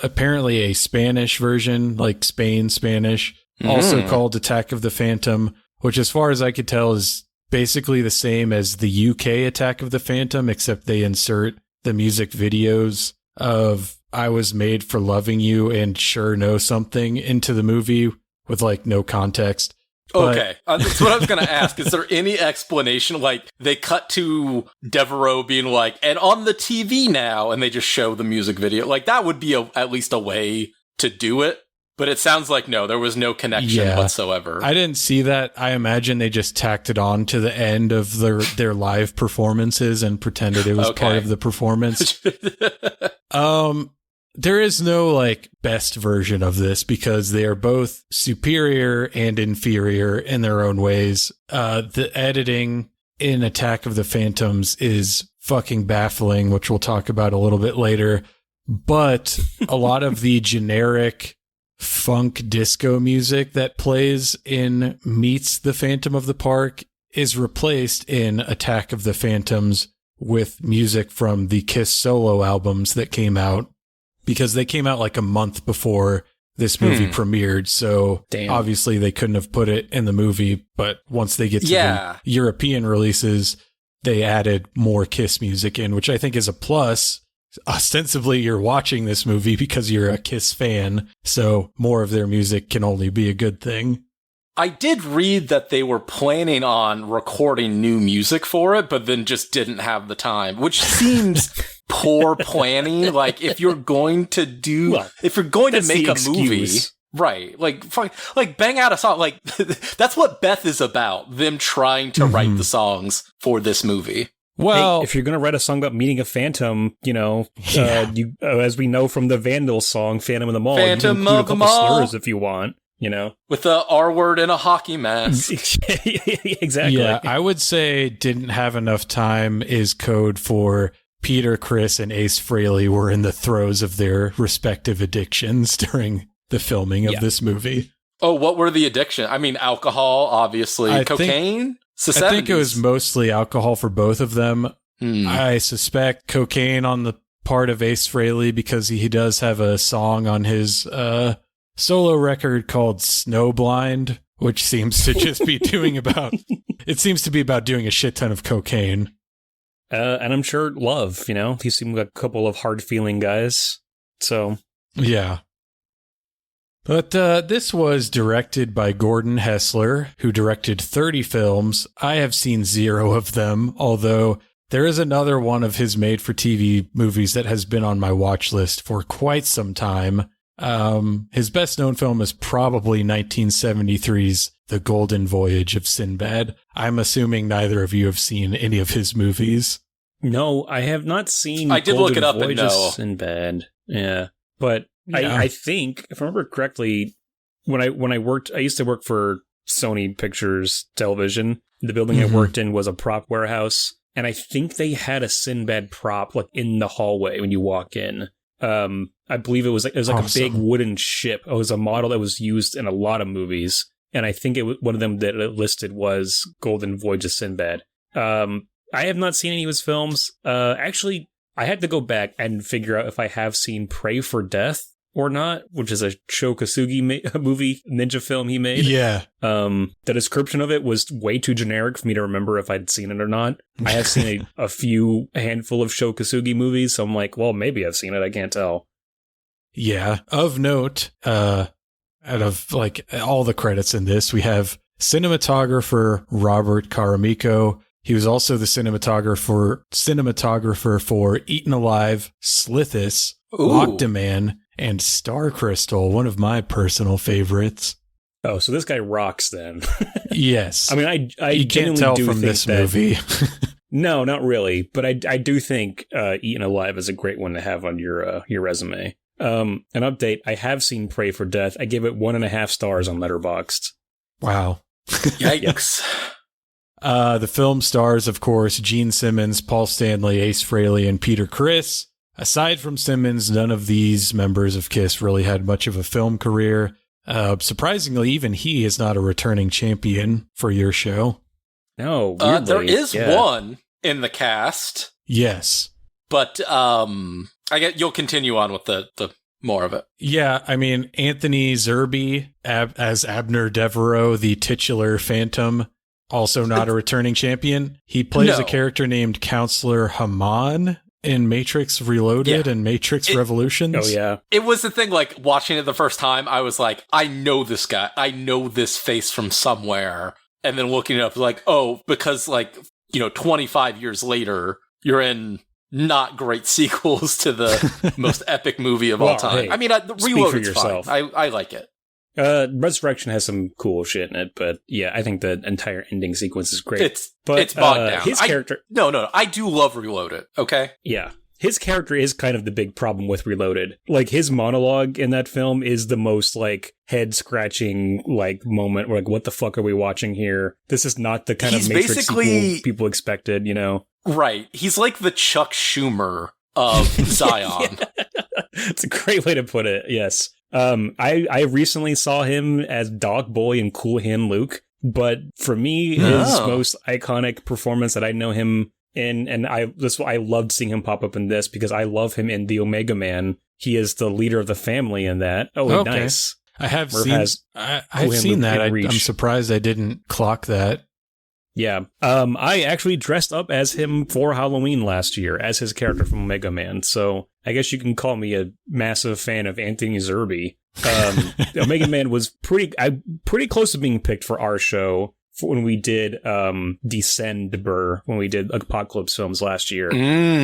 apparently a Spanish version, like Spain Spanish, also called Attack of the Phantom, which as far as I could tell is basically the same as the UK Attack of the Phantom, except they insert the music videos of I Was Made for Loving You and Sure Know Something into the movie with like no context. Okay, that's what I was going to ask. Is there any explanation? Like, they cut to Devereaux being like, and on the TV now, and they just show the music video. Like, that would be at least a way to do it. But it sounds like, no, there was no connection whatsoever. I didn't see that. I imagine they just tacked it on to the end of their live performances and pretended it was part of the performance. There is no like best version of this because they are both superior and inferior in their own ways. The editing in Attack of the Phantoms is fucking baffling, which we'll talk about a little bit later. But a lot of the generic funk disco music that plays in Meets the Phantom of the Park is replaced in Attack of the Phantoms with music from the Kiss solo albums that came out, because they came out like a month before this movie premiered. So obviously they couldn't have put it in the movie, but once they get to the European releases, they added more Kiss music in, which I think is a plus. Ostensibly, you're watching this movie because you're a Kiss fan, so more of their music can only be a good thing. I did read that they were planning on recording new music for it, but then just didn't have the time, which seems poor planning. Like, if you're going to make a movie, right? Like bang out a song. Like, that's what Beth is about. Them trying to write the songs for this movie. Well, hey, if you're going to write a song about meeting a phantom, as we know from the Vandals song, Phantom of the Mall, you can include a couple slurs if you want, With the R word and a hockey mask. Exactly. Yeah, I would say didn't have enough time is code for Peter, Chris, and Ace Frehley were in the throes of their respective addictions during the filming of this movie. Oh, what were the addictions? I mean, alcohol, obviously. Cocaine? I think it was mostly alcohol for both of them. I suspect cocaine on the part of Ace Frehley because he does have a song on his solo record called Snowblind, which seems to just be about doing a shit ton of cocaine. And I'm sure love, he seemed like a couple of hard-feeling guys. So yeah. But this was directed by Gordon Hessler, who directed 30 films. I have seen 0 of them, although there is another one of his made-for-TV movies that has been on my watch list for quite some time. His best-known film is probably 1973's The Golden Voyage of Sinbad. I'm assuming neither of you have seen any of his movies. No, I have not seen I did Golden look it up Voyage and of no. Sinbad. Yeah, but... Yeah. I think, if I remember correctly, when I used to work for Sony Pictures Television. The building I worked in was a prop warehouse, and I think they had a Sinbad prop like in the hallway when you walk in. I believe it was like awesome. A big wooden ship. It was a model that was used in a lot of movies, and I think it was one of them that it listed was Golden Voyage of Sinbad. I have not seen any of his films. Actually, I had to go back and figure out if I have seen Pray for Death or not, which is a Sho Kosugi movie, ninja film he made. Yeah. The description of it was way too generic for me to remember if I'd seen it or not. I have seen a handful of Sho Kosugi movies, so I'm like, well, maybe I've seen it. I can't tell. Yeah. Of note, out of like all the credits in this, we have cinematographer Robert Caramico. He was also the cinematographer for Eaten Alive, Slithis, Octoman, and Star Crystal, one of my personal favorites. Oh, so this guy rocks then. Yes. I mean, I you can't tell from this movie. No, not really. But I do think Eaten Alive is a great one to have on your resume. An update, I have seen Pray for Death. I gave it 1.5 stars on Letterboxd. Wow. Yikes. The film stars, of course, Gene Simmons, Paul Stanley, Ace Frehley, and Peter Criss. Aside from Simmons, none of these members of Kiss really had much of a film career. Surprisingly, even he is not a returning champion for your show. No, there is one in the cast. Yes. But I get you'll continue on with the more of it. Yeah, I mean, Anthony Zerbe as Abner Devereaux, the titular Phantom, also not a returning champion. He plays a character named Counselor Haman in Matrix Reloaded and Matrix Revolutions. Oh, yeah. It was the thing, like, watching it the first time, I was like, I know this guy. I know this face from somewhere. And then looking it up, like, oh, because, like, 25 years later, you're in not great sequels to the most epic movie of all time. Hey, I mean, Reloaded's fine. I like it. Resurrection has some cool shit in it, but yeah, I think the entire ending sequence is great. It's bogged down. His character... No. I do love Reloaded, okay? Yeah. His character is kind of the big problem with Reloaded. Like, his monologue in that film is the most, like, head-scratching, like, moment where, like, what the fuck are we watching here? This is not the kind of Matrix sequel people expected, Right. He's like the Chuck Schumer of Zion. It's a great way to put it, yes. I recently saw him as Dog Boy in Cool Hand Luke, but for me, his most iconic performance that I know him in, and I loved seeing him pop up in this because I love him in The Omega Man. He is the leader of the family in that. Oh, okay. Nice. I have seen I've seen that. I'm surprised I didn't clock that. Yeah. I actually dressed up as him for Halloween last year as his character from Omega Man. So I guess you can call me a massive fan of Anthony Zerbe. Omega Man was pretty close to being picked for our show when we did Descend when we did Apocalypse films last year.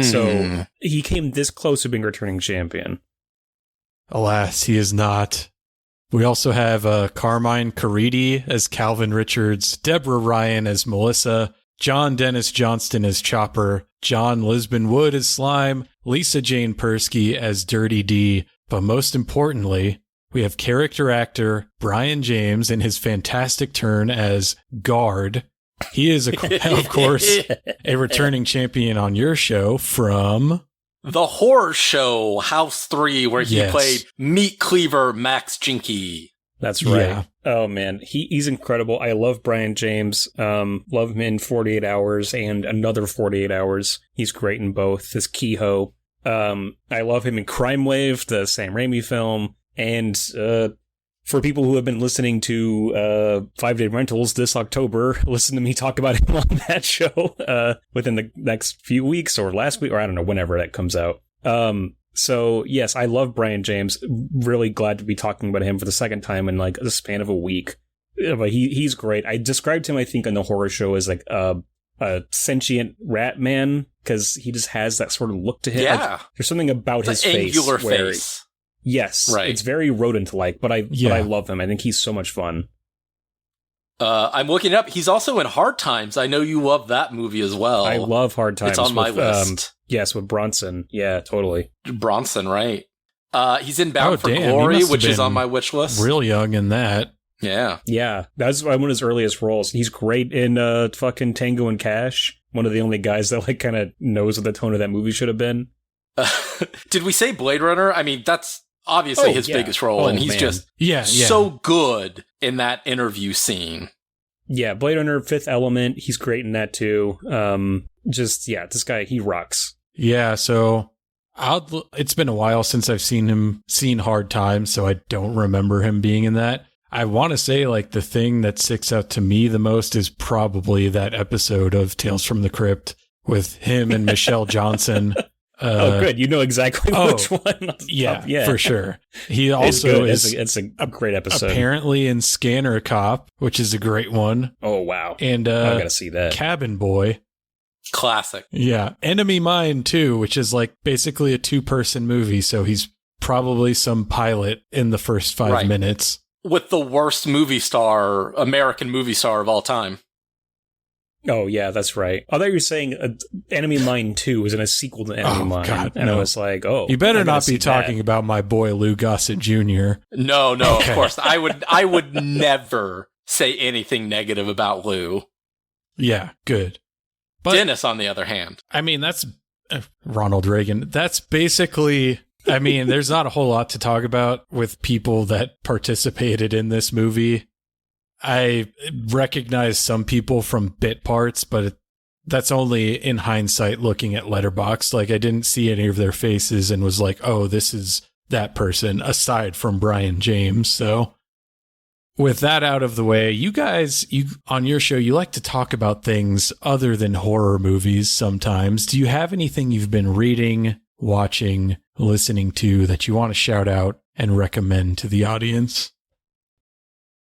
So he came this close to being returning champion. Alas, he is not. We also have Carmine Caridi as Calvin Richards, Deborah Ryan as Melissa, John Dennis Johnston as Chopper, John Lisbon Wood as Slime, Lisa Jane Persky as Dirty D, but most importantly, we have character actor Brian James in his fantastic turn as Guard. He is, of course, a returning champion on your show from... The horror show House 3, where he played Meat Cleaver Max Jinky. That's right. Yeah. Oh, man. He's incredible. I love Brian James. Love him in 48 Hours and Another 48 Hours. He's great in both. His Kehoe. I love him in Crime Wave, the Sam Raimi film. And for people who have been listening to 5 Day Rentals this October, listen to me talk about him on that show within the next few weeks or last week, or I don't know, whenever that comes out. So, yes, I love Brian James. Really glad to be talking about him for the second time in like the span of a week. But he's great. I described him, I think, on the horror show as like a sentient rat man because he just has that sort of look to him. Yeah. Like, there's something about his face. Angular face. Yes, right. It's very rodent-like, but I love him. I think he's so much fun. I'm looking it up. He's also in Hard Times. I know you love that movie as well. I love Hard Times. It's on my list. Yes, with Bronson. Yeah, totally. Bronson, right. He's in Bound for Glory, which is on my wish list. Real young in that. Yeah. Yeah, that's one of his earliest roles. He's great in fucking Tango and Cash. One of the only guys that like kind of knows what the tone of that movie should have been. Did we say Blade Runner? I mean, that's obviously his biggest role, and he's just so good in that interview scene. Yeah, Blade Runner, Fifth Element, he's great in that too. This guy, he rocks. Yeah, so it's been a while since I've seen Hard Times, so I don't remember him being in that. I want to say like the thing that sticks out to me the most is probably that episode of Tales from the Crypt with him and Michelle Johnson. Good. You know exactly which one. Yeah, for sure. He also is. It's a great episode. Apparently in Scanner Cop, which is a great one. Oh, wow. And I gotta see that. Cabin Boy. Classic. Yeah. Enemy Mine, too, which is like basically a 2-person movie. So he's probably some pilot in the first 5 minutes. With the worst American movie star of all time. Oh, yeah, that's right. I thought you were saying Enemy Mine 2 was in a sequel to Enemy Mine. God, and I was like, you better not be talking about my boy Lou Gossett Jr. No, of course. I would never say anything negative about Lou. Yeah, good. But Dennis, on the other hand. I mean, that's Ronald Reagan. That's basically I mean, there's not a whole lot to talk about with people that participated in this movie. I recognize some people from bit parts, but that's only in hindsight looking at Letterboxd. Like, I didn't see any of their faces and was like, oh, this is that person, aside from Brian James. So with that out of the way, you guys, on your show, you like to talk about things other than horror movies sometimes. Do you have anything you've been reading, watching, listening to that you want to shout out and recommend to the audience?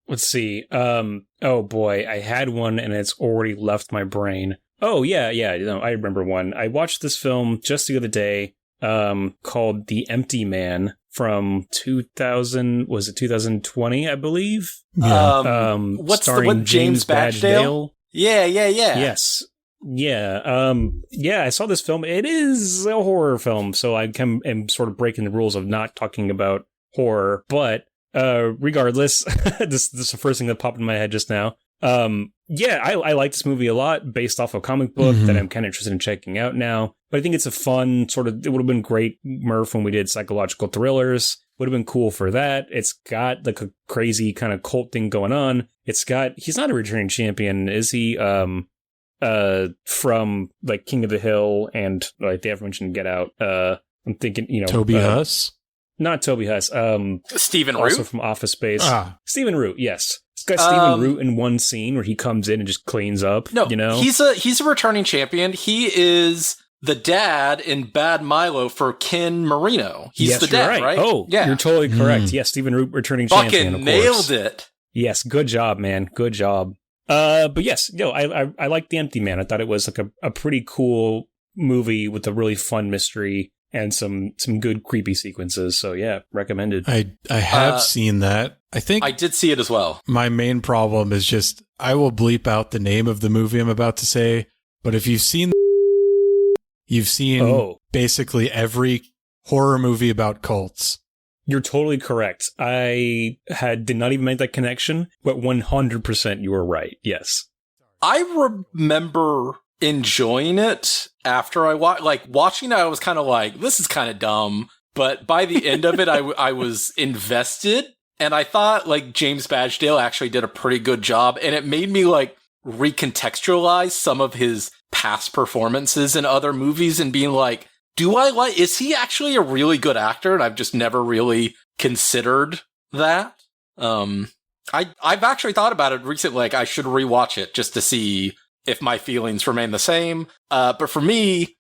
Let's see. Oh boy, I had one and it's already left my brain. Oh yeah. I remember one. I watched this film just the other day, called The Empty Man from 2000. Was it 2020? I believe. Yeah. What's the one? James Badgedale? Yeah. Yes. Yeah. I saw this film. It is a horror film, so I am sort of breaking the rules of not talking about horror, but regardless, this is the first thing that popped in my head just now. I like this movie a lot based off a comic book that I'm kind of interested in checking out now. But I think it's a fun sort of, it would have been great, Murph, when we did psychological thrillers. Would have been cool for that. It's got like a crazy kind of cult thing going on. He's not a returning champion, is he? From like King of the Hill and like the aforementioned Get Out. I'm thinking, Toby Huss? Not Toby Huss. Stephen also Root? from Office Space. Stephen Root, yes. It's got Stephen Root in one scene where he comes in and just cleans up. No, he's a returning champion. He is the dad in Bad Milo for Ken Marino. He's the dad, right? Oh, yeah. You're totally correct. Yes, Stephen Root, returning champion, of course. Nailed it. Yes, good job, man. Good job. But yes, I like The Empty Man. I thought it was like a pretty cool movie with a really fun mystery and some good creepy sequences. So yeah, recommended. I have seen that. I think I did see it as well. My main problem is just I will bleep out the name of the movie I'm about to say, but if you've seen basically every horror movie about cults. You're totally correct. I did not even make that connection, but 100% you were right. Yes. I remember enjoying it after I watching it. I was kind of like, this is kind of dumb, but by the end of it, I was invested, and I thought like James Badgedale actually did a pretty good job, and it made me like recontextualize some of his past performances in other movies and being like, is he actually a really good actor? And I've just never really considered that. I've actually thought about it recently, like I should rewatch it just to see if my feelings remain the same. But for me,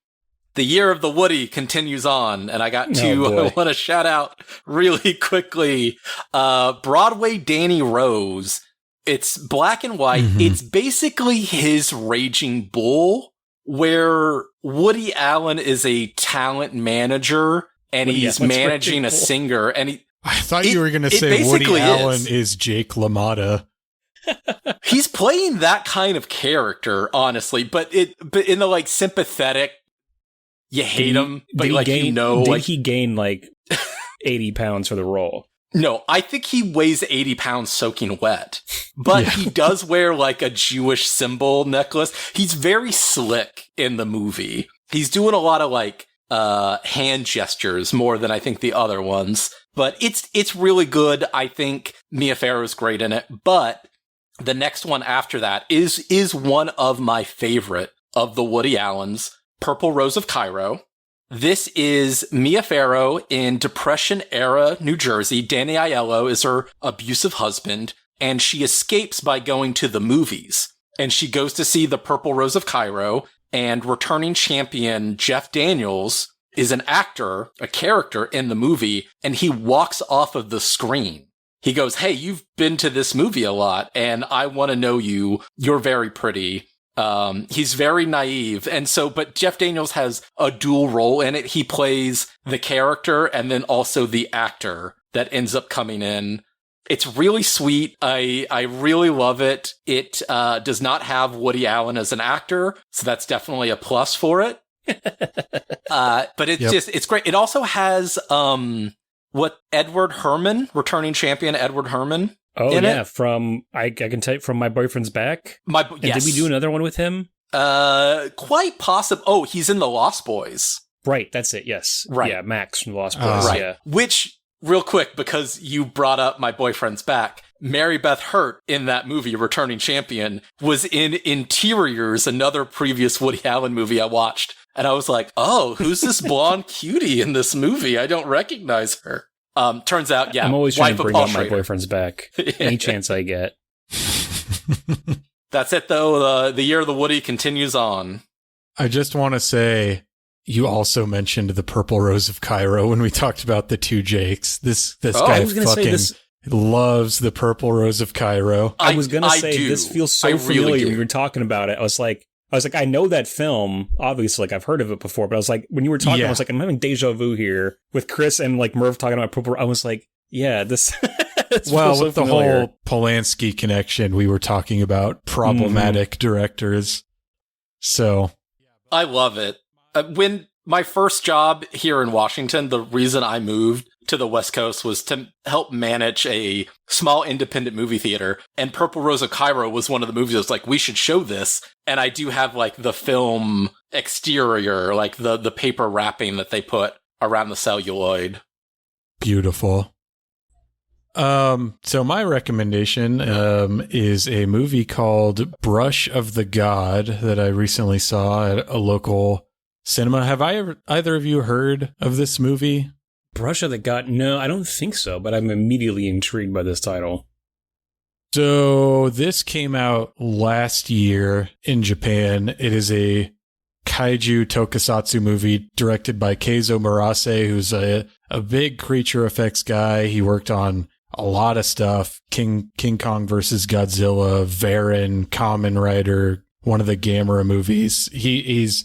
the year of the Woody continues on, and I got I want to shout out really quickly, Broadway Danny Rose. It's black and white. Mm-hmm. It's basically his Raging Bull, where Woody Allen is a talent manager and he's managing a singer. And I thought you were going to say Woody Allen is Jake LaMotta. He's playing that kind of character, honestly, but in the like sympathetic, you hate him, but like did he gain like 80 pounds for the role? No, I think he weighs 80 pounds soaking wet, but he does wear like a Jewish symbol necklace. He's very slick in the movie. He's doing a lot of like hand gestures more than I think the other ones, but it's really good. I think Mia Farrow's great in it, but the next one after that is one of my favorite of the Woody Allens, Purple Rose of Cairo. This is Mia Farrow in Depression-era New Jersey. Danny Aiello is her abusive husband, and she escapes by going to the movies. And she goes to see The Purple Rose of Cairo, and returning champion Jeff Daniels is an actor, a character in the movie, and he walks off of the screen. He goes, "Hey, you've been to this movie a lot, and I want to know you. You're very pretty." He's very naive. And so, but Jeff Daniels has a dual role in it. He plays the character and then also the actor that ends up coming in. It's really sweet. I really love it. It, does not have Woody Allen as an actor. So that's definitely a plus for it. But it's it's great. It also has, Edward Herrmann, returning champion Edward Herrmann. Oh yeah, from I can tell you from My Boyfriend's Back. Yes. Did we do another one with him? Quite possible. Oh, he's in The Lost Boys. Right, that's it, yes. Right. Yeah, Max from The Lost Boys, yeah. Which, real quick, because you brought up My Boyfriend's Back, Mary Beth Hurt in that movie, Returning Champion, was in Interiors, another previous Woody Allen movie I watched. And I was like, oh, who's this blonde cutie in this movie? I don't recognize her. Turns out, yeah. I'm always trying to bring Paul up My Schrader. Boyfriend's Back. Any chance I get. That's it, though. The year of the Woody continues on. I just want to say, you also mentioned the Purple Rose of Cairo when we talked about the two Jakes. This guy I was gonna say fucking loves the Purple Rose of Cairo. I was gonna say do. this feels so I familiar really do. when you were talking about it. I was like, I know that film. Obviously, like I've heard of it before, but I was like, when you were talking, I was like, I'm having deja vu here with Chris and like Merv talking about Purple. I was like, yeah, this. this Well, feels so with the familiar. whole Polanski connection, we were talking about problematic directors. So I love it. When my first job here in Washington, the reason I moved to the West Coast was to help manage a small independent movie theater. And Purple Rose of Cairo was one of the movies I was like, we should show this. And I do have like the film exterior, like the paper wrapping that they put around the celluloid. beautiful. So my recommendation is a movie called Brush of the God that I recently saw at a local cinema. Have either of you heard of this movie? Brush of the God. No, I don't think so. But I'm immediately intrigued by this title. So this came out last year in Japan. It is a kaiju tokusatsu movie directed by Keizo Murase, who's a big creature effects guy. He worked on a lot of stuff. King Kong versus Godzilla, Varan, Kamen Rider, one of the Gamera movies. He's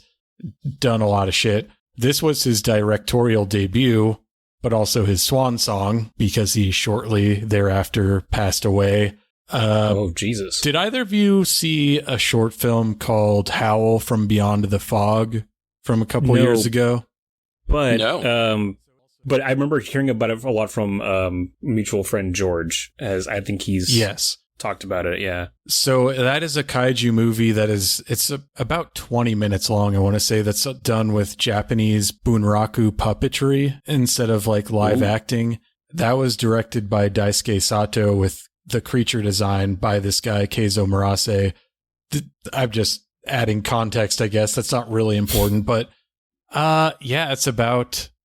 done a lot of shit. This was his directorial debut, but also his swan song because he shortly thereafter passed away. Oh, Jesus. Did either of you see a short film called Howl from Beyond the Fog from a couple No. years ago? But No. but I remember hearing about it a lot from mutual friend George, as I think he's Yes. talked about it. Yeah. So that is a kaiju movie it's about 20 minutes long. I want to say that's done with Japanese bunraku puppetry instead of like live acting. That was directed by Daisuke Sato with the creature design by this guy, Keizo Murase. I'm just adding context, I guess. That's not really important, but yeah,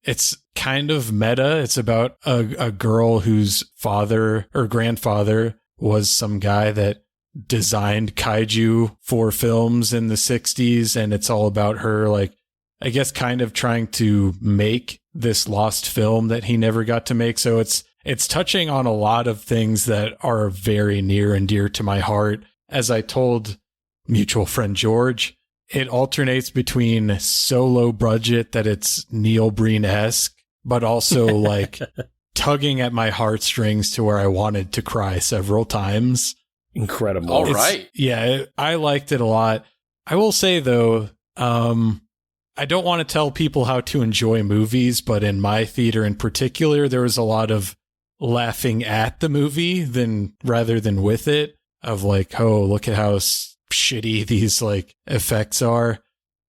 it's kind of meta. It's about a girl whose father or grandfather was some guy that designed kaiju for films in the 60s, and it's all about her, like, I guess kind of trying to make this lost film that he never got to make. So it's touching on a lot of things that are very near and dear to my heart. As I told mutual friend George, it alternates between so low budget that it's Neil Breen-esque, but also like tugging at my heartstrings to where I wanted to cry several times. Incredible. All right. Yeah, I liked it a lot. I will say, though, I don't want to tell people how to enjoy movies, but in my theater in particular, there was a lot of laughing at the movie rather than with it, of like, oh, look at how shitty these like effects are.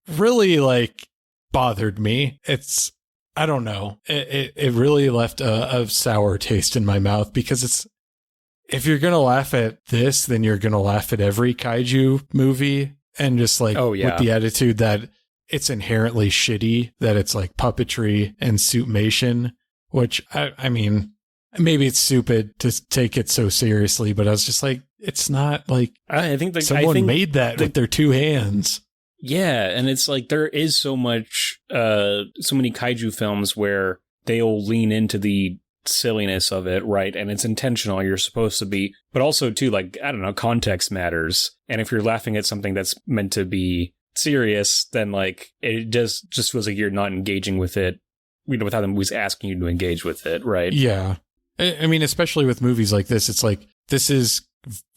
Really like bothered me. I don't know. It really left a sour taste in my mouth because if you're going to laugh at this, then you're going to laugh at every kaiju movie, and just like with the attitude that it's inherently shitty, that it's like puppetry and suitmation, which I mean, maybe it's stupid to take it so seriously, but I was just like, it's not like I think someone made that with their two hands. Yeah, and it's like there is so many kaiju films where they'll lean into the silliness of it, right? And it's intentional, you're supposed to be, but also too, like, I don't know, context matters. And if you're laughing at something that's meant to be serious, then like it just feels like you're not engaging with it, without the movies asking you to engage with it, right? Yeah. I mean, especially with movies like this, it's like, this is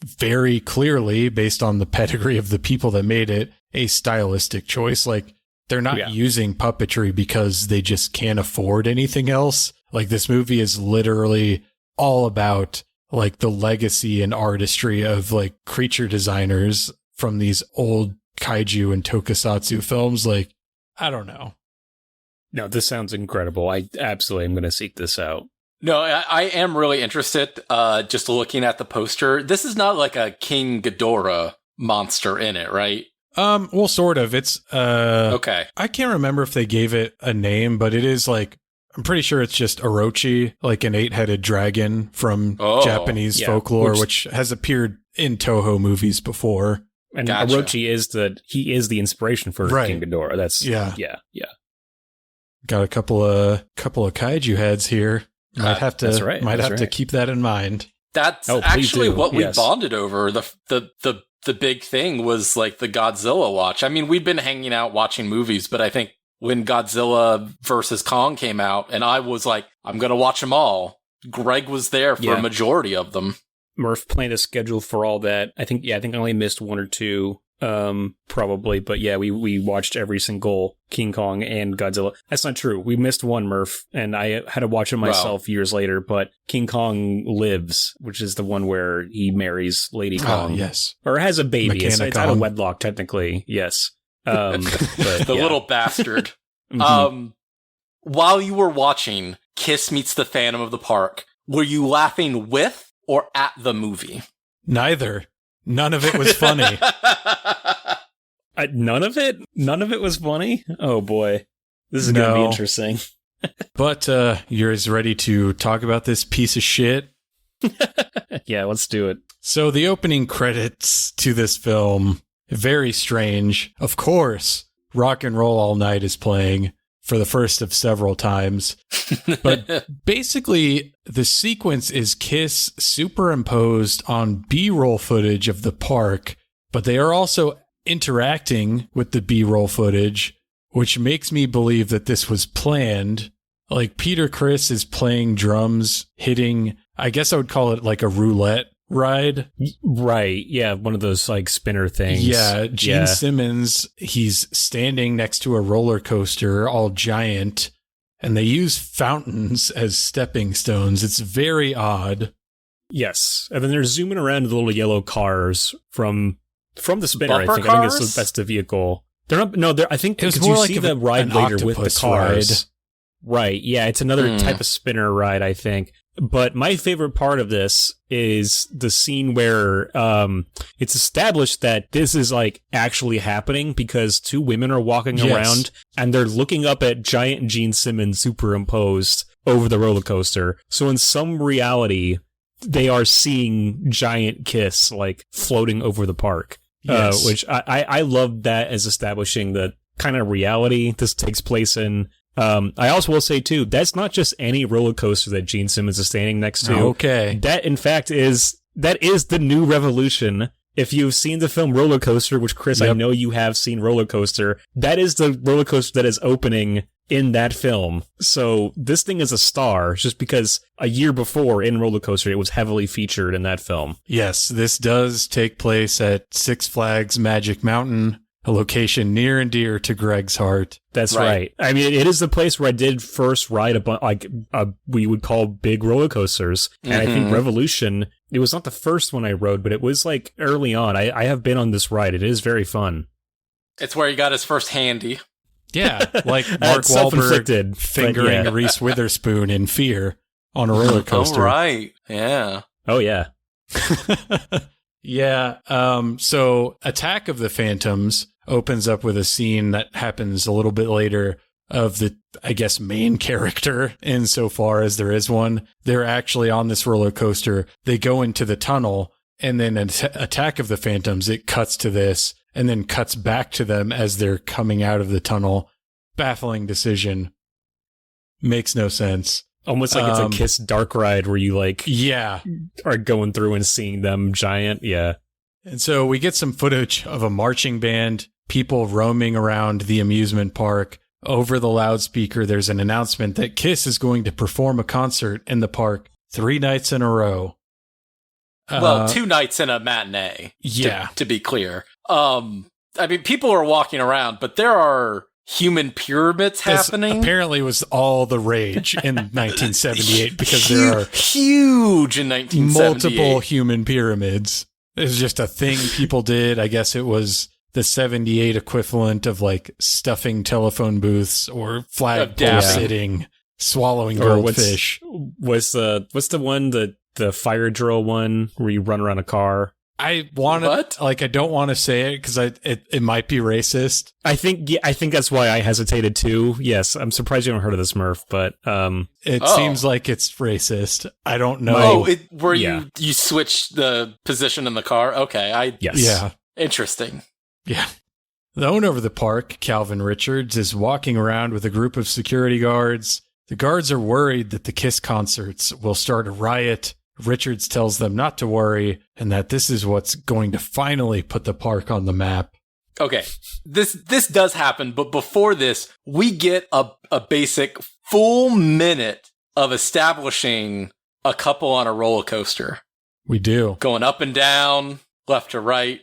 very clearly, based on the pedigree of the people that made it, a stylistic choice. Like, they're not using puppetry because they just can't afford anything else. Like, this movie is literally all about like the legacy and artistry of like creature designers from these old kaiju and tokusatsu films. Like, I don't know. No, this sounds incredible. I absolutely am going to seek this out. No, I am really interested, just looking at the poster. This is not like a King Ghidorah monster in it, right? Well, sort of. It's, Okay. I can't remember if they gave it a name, but it is like, I'm pretty sure it's just Orochi, like an 8-headed dragon from Japanese folklore, which has appeared in Toho movies before. And Gotcha. Orochi is the inspiration for King Ghidorah. That's yeah. Got a couple of kaiju heads here. Might have to to keep that in mind. That's actually what we bonded over. The big thing was like the Godzilla watch. I mean, we'd been hanging out watching movies, but I think when Godzilla versus Kong came out, and I was like, I'm going to watch them all. Greg was there for a majority of them. Murph planned a schedule for all that. I think I only missed one or two, probably. But yeah, we watched every single King Kong and Godzilla. That's not true. We missed one, Murph, and I had to watch it myself years later. But King Kong Lives, which is the one where he marries Lady Kong. Yes. Or has a baby. It's out of wedlock, technically. Yes. But, the little bastard. While you were watching Kiss Meets the Phantom of the Park, were you laughing with or at the movie? Neither. None of it was funny. None of it? None of it was funny? Oh boy. This is going to be interesting. But you're as ready to talk about this piece of shit? Yeah, let's do it. So the opening credits to this film, very strange. Of course, Rock and Roll All Night is playing for the first of several times. But basically, the sequence is Kiss superimposed on B-roll footage of the park, but they are also interacting with the B-roll footage, which makes me believe that this was planned. Like, Peter Criss is playing drums, hitting, I guess I would call it like a roulette ride. Right. Yeah. One of those like spinner things. Yeah. Gene Simmons, he's standing next to a roller coaster, all giant, and they use fountains as stepping stones. It's very odd. Yes. And then they're zooming around the little yellow cars from the spinner. Bumper I think cars? that's the vehicle. They're not. No, I think it's because more you like see the ride later with the cars. Ride. Right. Yeah. It's another type of spinner ride, I think. But my favorite part of this is the scene where it's established that this is like actually happening because two women are walking around and they're looking up at giant Gene Simmons superimposed over the roller coaster. So in some reality, they are seeing giant Kiss like floating over the park, which I love that as establishing the kind of reality this takes place in. I also will say, too, that's not just any roller coaster that Gene Simmons is standing next to. Okay. That, in fact, is the new revolution. If you've seen the film Roller Coaster, which, Chris, I know you have seen Roller Coaster, that is the roller coaster that is opening in that film. So this thing is a star just because a year before in Roller Coaster, it was heavily featured in that film. Yes, this does take place at Six Flags Magic Mountain, a location near and dear to Greg's heart. That's right. I mean, it is the place where I did first ride we would call big roller coasters. And I think Revolution, it was not the first one I rode, but it was like early on. I have been on this ride. It is very fun. It's where he got his first handy. Yeah, like Mark Wahlberg fingering Reese Witherspoon in Fear on a roller coaster. Oh, right. Yeah. Oh, yeah. Yeah, so Attack of the Phantoms opens up with a scene that happens a little bit later of the, I guess, main character, insofar as there is one. They're actually on this roller coaster. They go into the tunnel, and then Attack of the Phantoms, it cuts to this, and then cuts back to them as they're coming out of the tunnel. Baffling decision. Makes no sense. Almost like it's a Kiss dark ride where you are going through and seeing them giant. Yeah. And so we get some footage of a marching band, people roaming around the amusement park. Over the loudspeaker, there's an announcement that Kiss is going to perform a concert in the park 3 nights in a row. Well, 2 nights in a matinee. Yeah. To be clear. I mean, people are walking around, but there are human pyramids happening. Apparently was all the rage in 1978 because there are huge in 1978. Multiple human pyramids. It was just a thing people did. I guess it was the 78 equivalent of like stuffing telephone booths or flagpole sitting, swallowing goldfish. What's the one, the fire drill one where you run around a car? I want to, like, I don't want to say it because it might be racist. I think that's why I hesitated too. Yes, I'm surprised you haven't heard of this, Murph, but it seems like it's racist. I don't know. You switch the position in the car? Okay, yes. Yeah. Interesting. Yeah. The owner of the park, Calvin Richards, is walking around with a group of security guards. The guards are worried that the Kiss concerts will start a riot. Richards tells them not to worry and that this is what's going to finally put the park on the map. Okay, this does happen, but before this, we get a basic full minute of establishing a couple on a roller coaster. We do. Going up and down, left to right.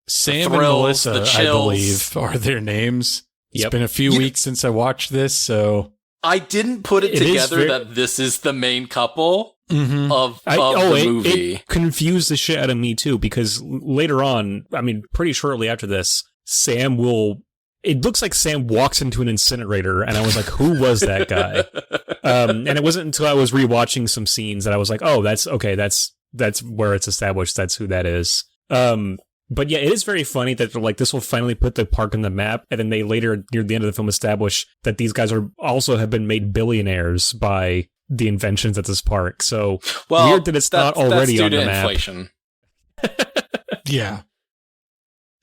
Sam and Melissa, I believe, are their names. It's been a few weeks since I watched this, so... I didn't put it together that this is the main couple of the movie. It confused the shit out of me, too, because later on, I mean, pretty shortly after this, Sam will... It looks like Sam walks into an incinerator, and I was like, who was that guy? And it wasn't until I was rewatching some scenes that I was like, oh, that's where it's established. That's who that is. But yeah, it is very funny that they're like, this will finally put the park on the map. And then they later, near the end of the film, establish that these guys have been made billionaires by the inventions at this park. So weird that it's not already on the map. Inflation. Yeah.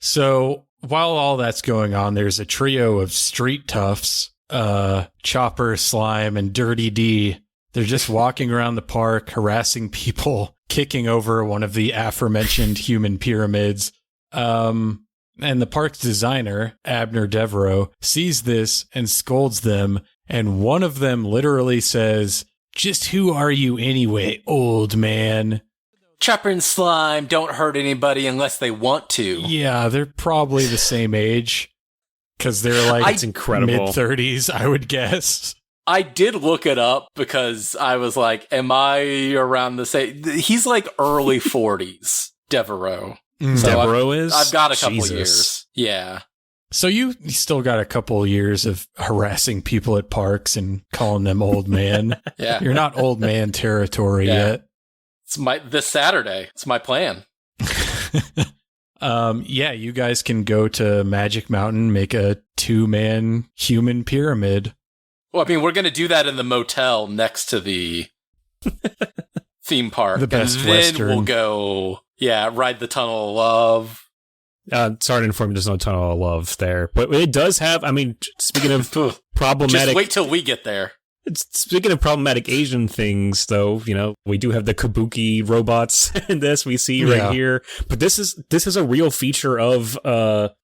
So while all that's going on, there's a trio of street toughs, Chopper, Slime, and Dirty D. They're just walking around the park, harassing people, kicking over one of the aforementioned human pyramids. And the park's designer, Abner Devereaux, sees this and scolds them. And one of them literally says, "Just who are you anyway, old man?" Chopper and Slime don't hurt anybody unless they want to. Yeah, they're probably the same age. Because they're like mid-30s, I would guess. I did look it up because I was like, am I around the same? He's like early 40s, Devereaux. So Devereaux is? I've got a couple years. Yeah. So you still got a couple years of harassing people at parks and calling them old man. Yeah. You're not old man territory yet. It's this Saturday. It's my plan. Yeah, you guys can go to Magic Mountain, make a 2-man human pyramid. Well, I mean, we're going to do that in the motel next to the theme park. The Best and Western. Then we'll go, ride the Tunnel of Love. Sorry to inform you, there's no Tunnel of Love there. But it does have, I mean, speaking of problematic... Just wait till we get there. Speaking of problematic Asian things, though, we do have the kabuki robots in this we see right here. But this is a real feature of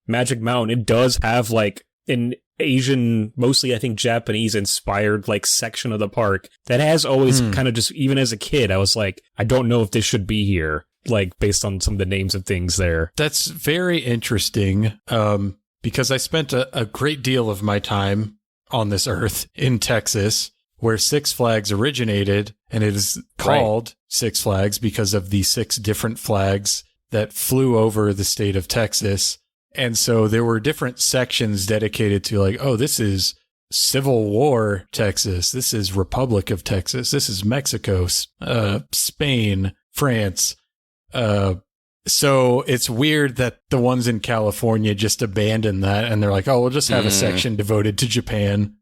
Magic Mountain. It does have like an Asian, mostly I think Japanese inspired like section of the park that has always kind of just, even as a kid, I was like, I don't know if this should be here, like based on some of the names of things there. That's very interesting because I spent a great deal of my time on this earth in Texas, where Six Flags originated, and it is called Six Flags because of the 6 different flags that flew over the state of Texas. And so there were different sections dedicated to like, oh, this is Civil War Texas, this is Republic of Texas, this is Mexico, Spain, France. So it's weird that the ones in California just abandoned that and they're like, oh, we'll just have a section devoted to Japan.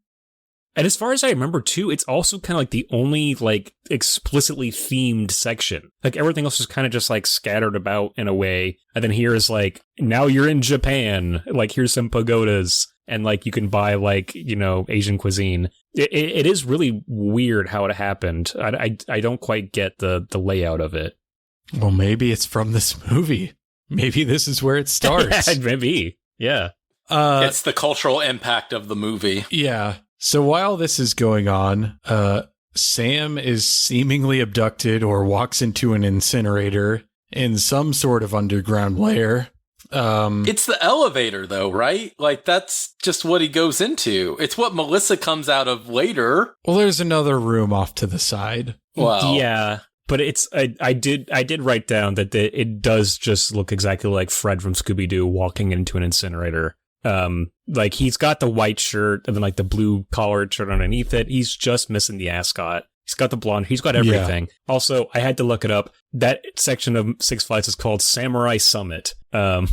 And as far as I remember, too, it's also kind of like the only like explicitly themed section. Like everything else is kind of just like scattered about in a way. And then here is like, now you're in Japan. Like here's some pagodas and like you can buy like, Asian cuisine. It is really weird how it happened. I don't quite get the layout of it. Well, maybe it's from this movie. Maybe this is where it starts. Maybe. Yeah. It's the cultural impact of the movie. Yeah. So while this is going on, Sam is seemingly abducted or walks into an incinerator in some sort of underground lair. It's the elevator, though, right? Like, that's just what he goes into. It's what Melissa comes out of later. Well, there's another room off to the side. Well, yeah. But I did write down that it does just look exactly like Fred from Scooby-Doo walking into an incinerator. Like he's got the white shirt and then like the blue collared shirt underneath it. He's just missing the ascot. He's got the blonde. He's got everything. Yeah. Also, I had to look it up. That section of Six Flags is called Samurai Summit. Yeah.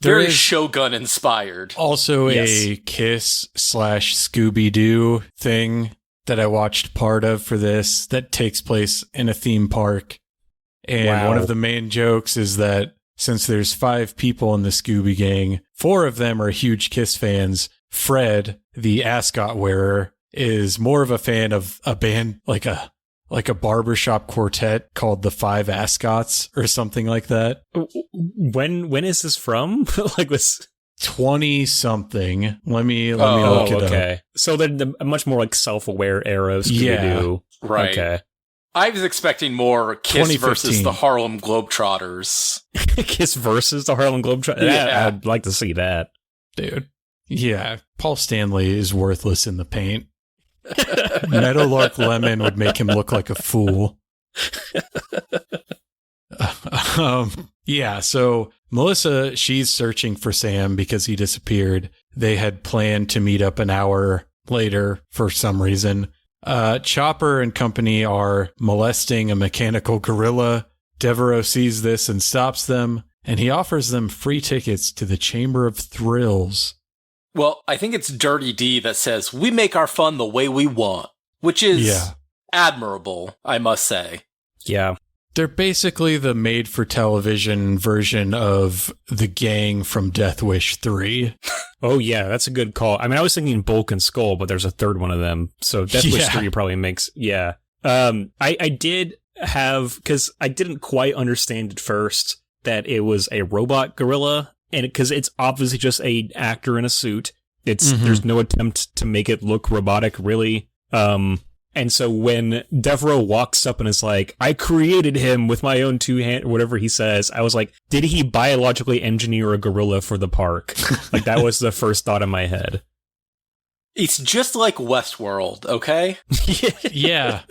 Very Shogun inspired. Also a Kiss/Scooby-Doo thing that I watched part of for this that takes place in a theme park. And one of the main jokes is that since there's 5 people in the Scooby gang, 4 of them are huge Kiss fans. Fred, the ascot wearer, is more of a fan of a band like a barbershop quartet called the Five Ascots or something like that. When is this from? Like this 20 something. Let me look it up. So they're a much more like self-aware era of Scooby-Doo. Yeah, right. Okay. I was expecting more Kiss versus the Harlem Globetrotters. Kiss versus the Harlem Globetrotters? Yeah, I'd like to see that. Dude. Yeah, Paul Stanley is worthless in the paint. Meadowlark Lemon would make him look like a fool. So Melissa, she's searching for Sam because he disappeared. They had planned to meet up an hour later for some reason. Chopper and company are molesting a mechanical gorilla. Devereaux sees this and stops them, and he offers them free tickets to the Chamber of Thrills. Well, I think it's Dirty D that says, we make our fun the way we want, which is admirable, I must say. Yeah. They're basically the made-for-television version of the gang from Death Wish 3. Oh, yeah, that's a good call. I mean, I was thinking Bulk and Skull, but there's a third one of them. So Death Wish 3 probably makes, I did have, because I didn't quite understand at first that it was a robot gorilla. And because it's obviously just an actor in a suit, there's no attempt to make it look robotic, really. And so when Devereaux walks up and is like, "I created him with my own 2 hands," or whatever he says, I was like, did he biologically engineer a gorilla for the park? Like that was the first thought in my head. It's just like Westworld, okay? Yeah.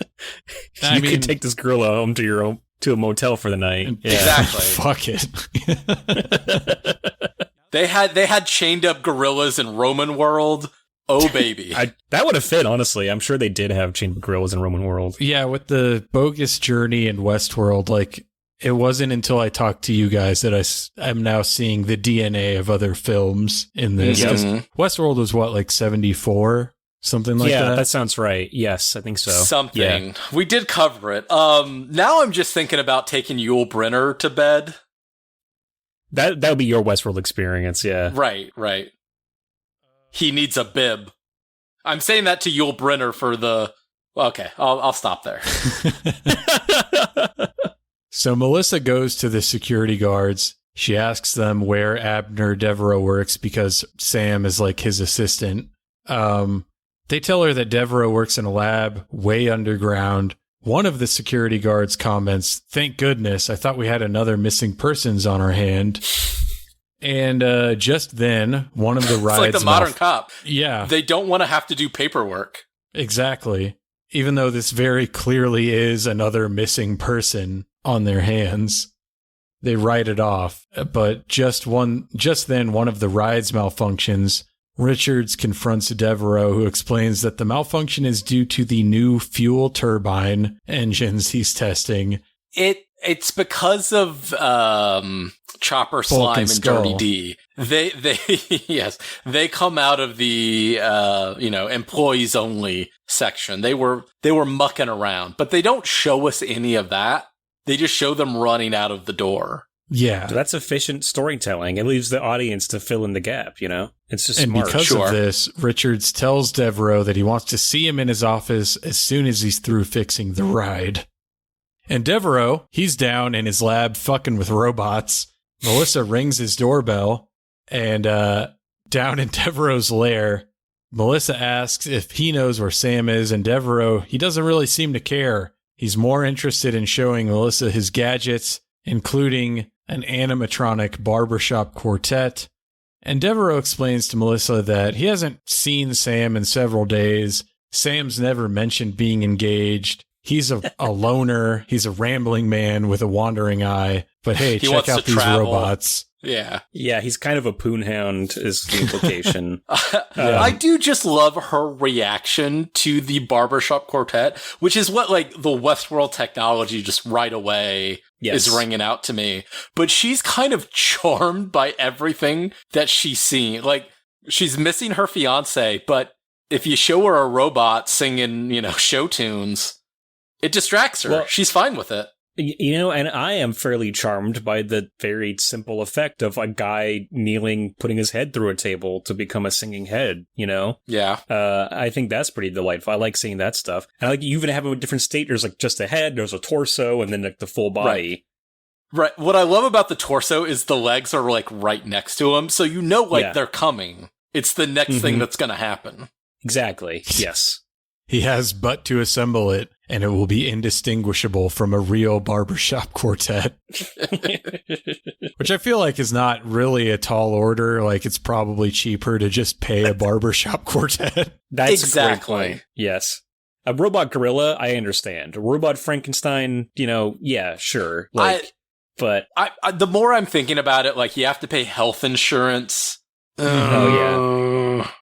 You could take this gorilla home to a motel for the night. Yeah. Exactly. Fuck it. They had chained up gorillas in Roman World. Oh, baby. That would have fit, honestly. I'm sure they did have chained up gorillas in Roman World. Yeah, with the bogus journey in Westworld, like, it wasn't until I talked to you guys that I'm now seeing the DNA of other films in this. Mm-hmm. Westworld was what, like 74? Something like that? Yeah, that sounds right. Yes, I think so. Something. Yeah. We did cover it. Now I'm just thinking about taking Yul Brynner to bed. That would be your Westworld experience, yeah. Right. He needs a bib. I'm saying that to Yul Brynner for the... Okay, I'll stop there. So Melissa goes to the security guards. She asks them where Abner Devereaux works because Sam is like his assistant. They tell her that Devereaux works in a lab way underground. One of the security guards comments, "Thank goodness, I thought we had another missing persons on our hand." And just then, one of the rides... It's like the modern cop. Yeah. They don't want to have to do paperwork. Exactly. Even though this very clearly is another missing person on their hands. They write it off. But just then, one of the rides malfunctions. Richards confronts Devereaux, who explains that the malfunction is due to the new fuel turbine engines he's testing. It's because of Chopper, Slime, and Dirty D. They come out of the employees only section. They were mucking around, but they don't show us any of that. They just show them running out of the door. Yeah. So that's efficient storytelling. It leaves the audience to fill in the gap, you know? It's just smart. And because of this, Richards tells Devereaux that he wants to see him in his office as soon as he's through fixing the ride. And Devereaux, he's down in his lab fucking with robots. Melissa rings his doorbell, and down in Devereaux's lair, Melissa asks if he knows where Sam is, and Devereaux, he doesn't really seem to care. He's more interested in showing Melissa his gadgets, including an animatronic barbershop quartet. And Devereaux explains to Melissa that he hasn't seen Sam in several days, Sam's never mentioned being engaged. He's a loner. He's a rambling man with a wandering eye. But hey, He check wants out to these travel. robots. Yeah. Yeah, he's kind of a poonhound is the implication. I do just love her reaction to the barbershop quartet, which is what, like, the Westworld technology just right away is ringing out to me. But she's kind of charmed by everything that she's seen. Like, she's missing her fiance, but if you show her a robot singing, show tunes, it distracts her. Well, she's fine with it. And I am fairly charmed by the very simple effect of a guy kneeling, putting his head through a table to become a singing head, Yeah. I think that's pretty delightful. I like seeing that stuff. And I like you even have a different state. There's like just a head, there's a torso, and then like the full body. Right. What I love about the torso is the legs are like right next to him. So they're coming. It's the next thing that's going to happen. Exactly. Yes. He has but to assemble it, and it will be indistinguishable from a real barbershop quartet. Which I feel like is not really a tall order. Like, it's probably cheaper to just pay a barbershop quartet. That's exactly. A great point. Yes. A robot gorilla, I understand. A robot Frankenstein, yeah, sure. But I the more I'm thinking about it, like, you have to pay health insurance. They're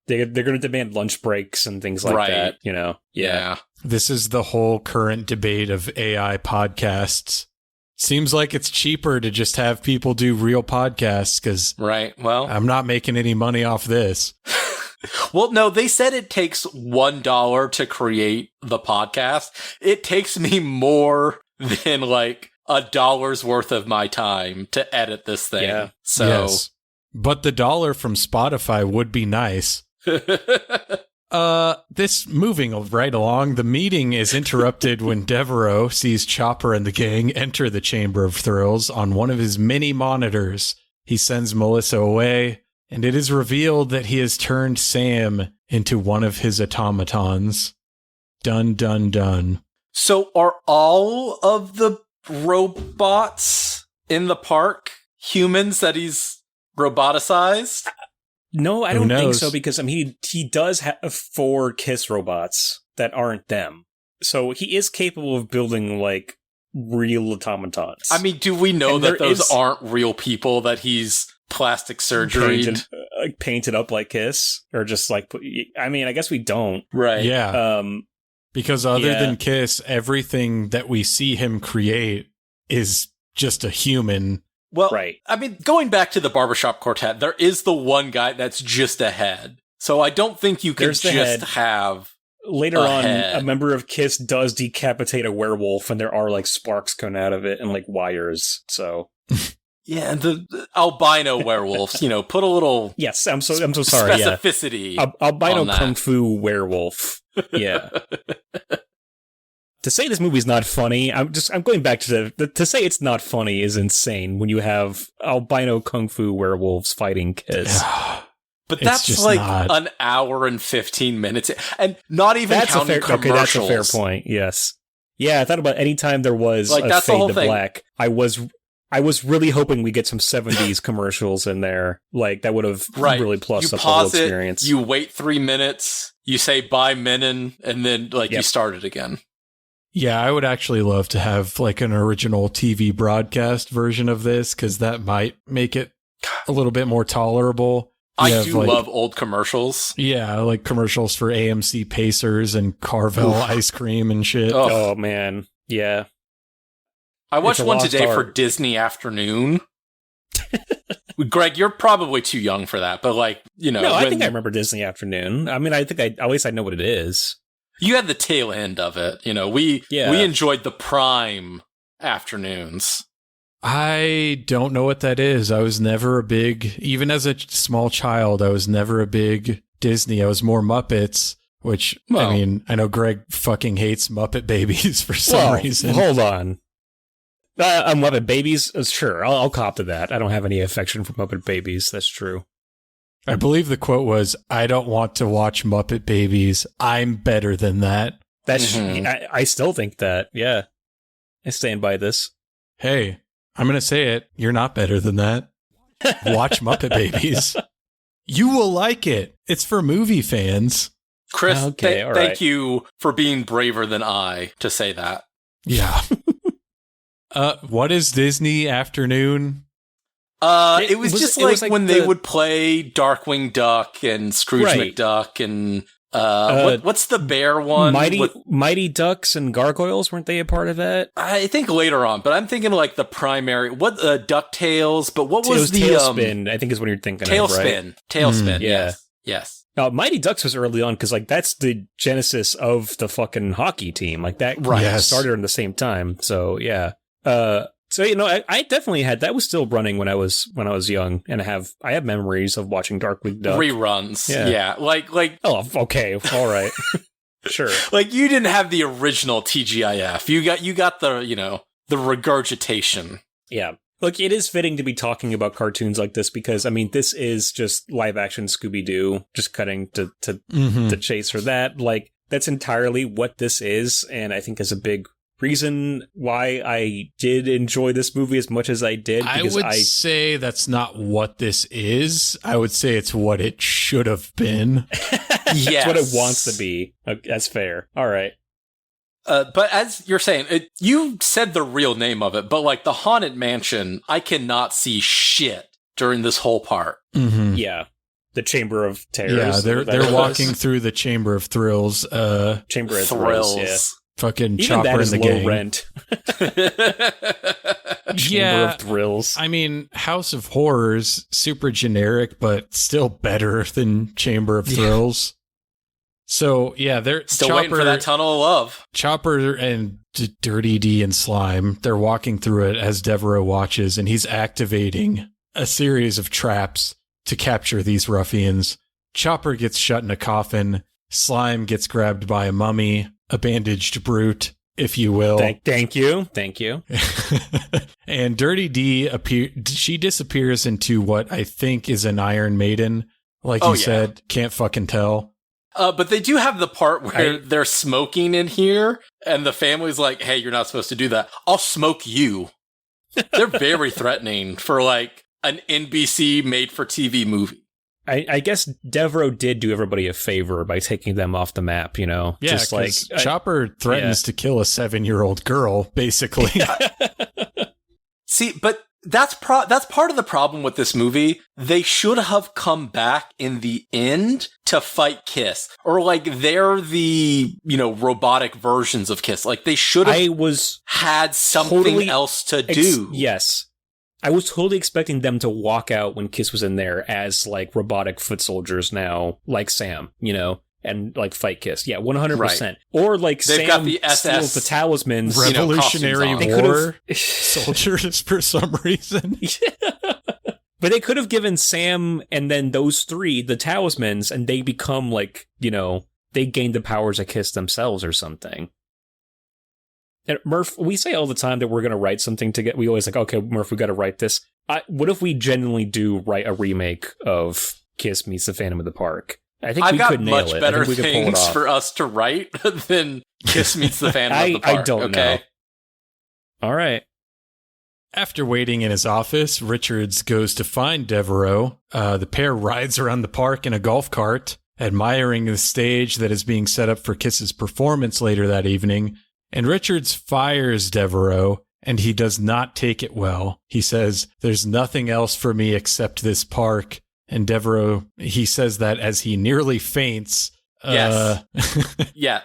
going to demand lunch breaks and things like that, Yeah. This is the whole current debate of AI podcasts. Seems like it's cheaper to just have people do real podcasts because I'm not making any money off this. Well, no, they said it takes $1 to create the podcast. It takes me more than like $1's worth of my time to edit this thing. Yeah. So, yes. But the dollar from Spotify would be nice. This moving right along, the meeting is interrupted when Devereaux sees Chopper and the gang enter the Chamber of Thrills on one of his many monitors. He sends Melissa away, and it is revealed that he has turned Sam into one of his automatons. Dun, dun, dun. So are all of the robots in the park humans that he's roboticized? No, I don't think so, because he does have 4 Kiss robots that aren't them. So he is capable of building like real automatons. I mean, do we know that those aren't real people that he's plastic surgery painted up like Kiss, or just like? I mean, I guess we don't. Right? Yeah. Because other than Kiss, everything that we see him create is just a human. Well, right. I mean, going back to the barbershop quartet, there is the one guy that's just a head. So I don't think you can just have later on a member of Kiss does decapitate a werewolf, and there are like sparks coming out of it and like wires. So yeah, and the albino werewolves, put a little I'm so sorry. Specificity. Yeah. Albino kung fu werewolf. Yeah. To say this movie's not funny, I'm going back to to say it's not funny is insane when you have albino kung fu werewolves fighting Kiss. But that's like an hour and 15 minutes, and not even counting commercials. Okay, that's a fair point. Yes, yeah. I thought about any time there was like, a fade to black. I was really hoping we get some 70s commercials in there. Like that would have really plussed up the whole experience. You wait 3 minutes, you say bye Menon, and then you start it again. Yeah, I would actually love to have like an original TV broadcast version of this, because that might make it a little bit more tolerable. I do love old commercials. Yeah, like commercials for AMC Pacers and Carvel ice cream and shit. Oh man, yeah. I watched one today for Disney Afternoon. Greg, you're probably too young for that, but No, I think I remember Disney Afternoon. I mean, I think at least I know what it is. You had the tail end of it. We enjoyed the prime afternoons. I don't know what that is. I was never a big, even as a small child, I was never a big Disney. I was more Muppets, which, I mean, I know Greg fucking hates Muppet Babies for some reason. Hold on. Muppet Babies? Sure, I'll cop to that. I don't have any affection for Muppet Babies. That's true. I believe the quote was, "I don't want to watch Muppet Babies. I'm better than that." That's I still think that. Yeah. I stand by this. Hey, I'm going to say it. You're not better than that. Watch Muppet Babies. You will like it. It's for movie fans. Chris, Okay, all thank right. you for being braver than I to say that. Yeah. What is Disney Afternoon? It was just it was like when they the- would play Darkwing Duck and Scrooge Right. McDuck and what's the bear one? Mighty Ducks and Gargoyles, weren't they a part of that? I think later on, but I'm thinking like the primary DuckTales. But what It was was the Tailspin, I think is what you're thinking of, right? Tailspin. Yeah. Yes. Now, Mighty Ducks was early on because, like, that's the genesis of the fucking hockey team. Like, that Right. Yes. started around the same time. So, yeah. So, you know, I definitely had, that was still running when I was young, and I have memories of watching Darkwing Duck. Reruns. Yeah. Yeah. Like Oh, okay. All right. Sure. like you didn't have the original TGIF. You got the, you know, the regurgitation. Yeah. Look, it is fitting to be talking about cartoons like this because, I mean, this is just live action Scooby-Doo, just cutting to the chase for that. Like, that's entirely what this is, and I think is a big reason why I did enjoy this movie as much as I did. I Because would say that's not what this is. I would say it's what it should have been. Yes. It's what it wants to be. Okay, that's fair. All right. But as you're saying, you said the real name of it, but like the Haunted Mansion, I cannot see shit during this whole part. Mm-hmm. Yeah. The Chamber of Terrors. Yeah, they're That walking was. through the Chamber of Thrills. Chamber of Thrills. Yeah. Fucking Even Chopper that and is the low gang. rent. Chamber Yeah, of Thrills. I mean, House of Horrors, super generic, but still better than Chamber of Thrills. So yeah, they're Still waiting for that tunnel of love. Chopper and Dirty D and Slime, they're walking through it as Devereaux watches, and he's activating a series of traps to capture these ruffians. Chopper gets shut in a coffin. Slime gets grabbed by a mummy, a bandaged brute, if you will. Thank you. Thank you. And Dirty D she disappears into what I think is an Iron Maiden. Like you said, can't fucking tell. But they do have the part where they're smoking in here, and the family's like, hey, you're not supposed to do that. I'll smoke you. They're very threatening for like an NBC made-for-TV movie. I guess Devereaux did do everybody a favor by taking them off the map, you know? Yeah, just like Chopper threatens to kill a 7-year-old girl, basically. See, but that's part of the problem with this movie. They should have come back in the end to fight Kiss, or like they're the, you know, robotic versions of Kiss. Like they should have had something else to do. Yes. I was totally expecting them to walk out when Kiss was in there as like robotic foot soldiers now, like Sam, you know, and like fight Kiss. Yeah, 100%. Right. Or like they've Sam got the steals the talismans. Revolutionary War soldiers for some reason. Yeah. But they could have given Sam and then those three the talismans, and they become like, you know, they gain the powers of Kiss themselves or something. And Murph, we say all the time that we're going to write something to get. We always like, okay, Murph, we got to write this. what if we genuinely do write a remake of Kiss Meets the Phantom of the Park? I think we could nail it. I've got much better I think we could pull it things off. for us to write than Kiss Meets the Phantom of the Park. I don't know. All right. After waiting in his office, Richards goes to find Devereaux. The pair rides around the park in a golf cart, admiring the stage that is being set up for Kiss's performance later that evening. And Richards fires Devereaux, and he does not take it well. He says, "There's nothing else for me except this park." And Devereaux, he says that as he nearly faints. Yes. Yeah,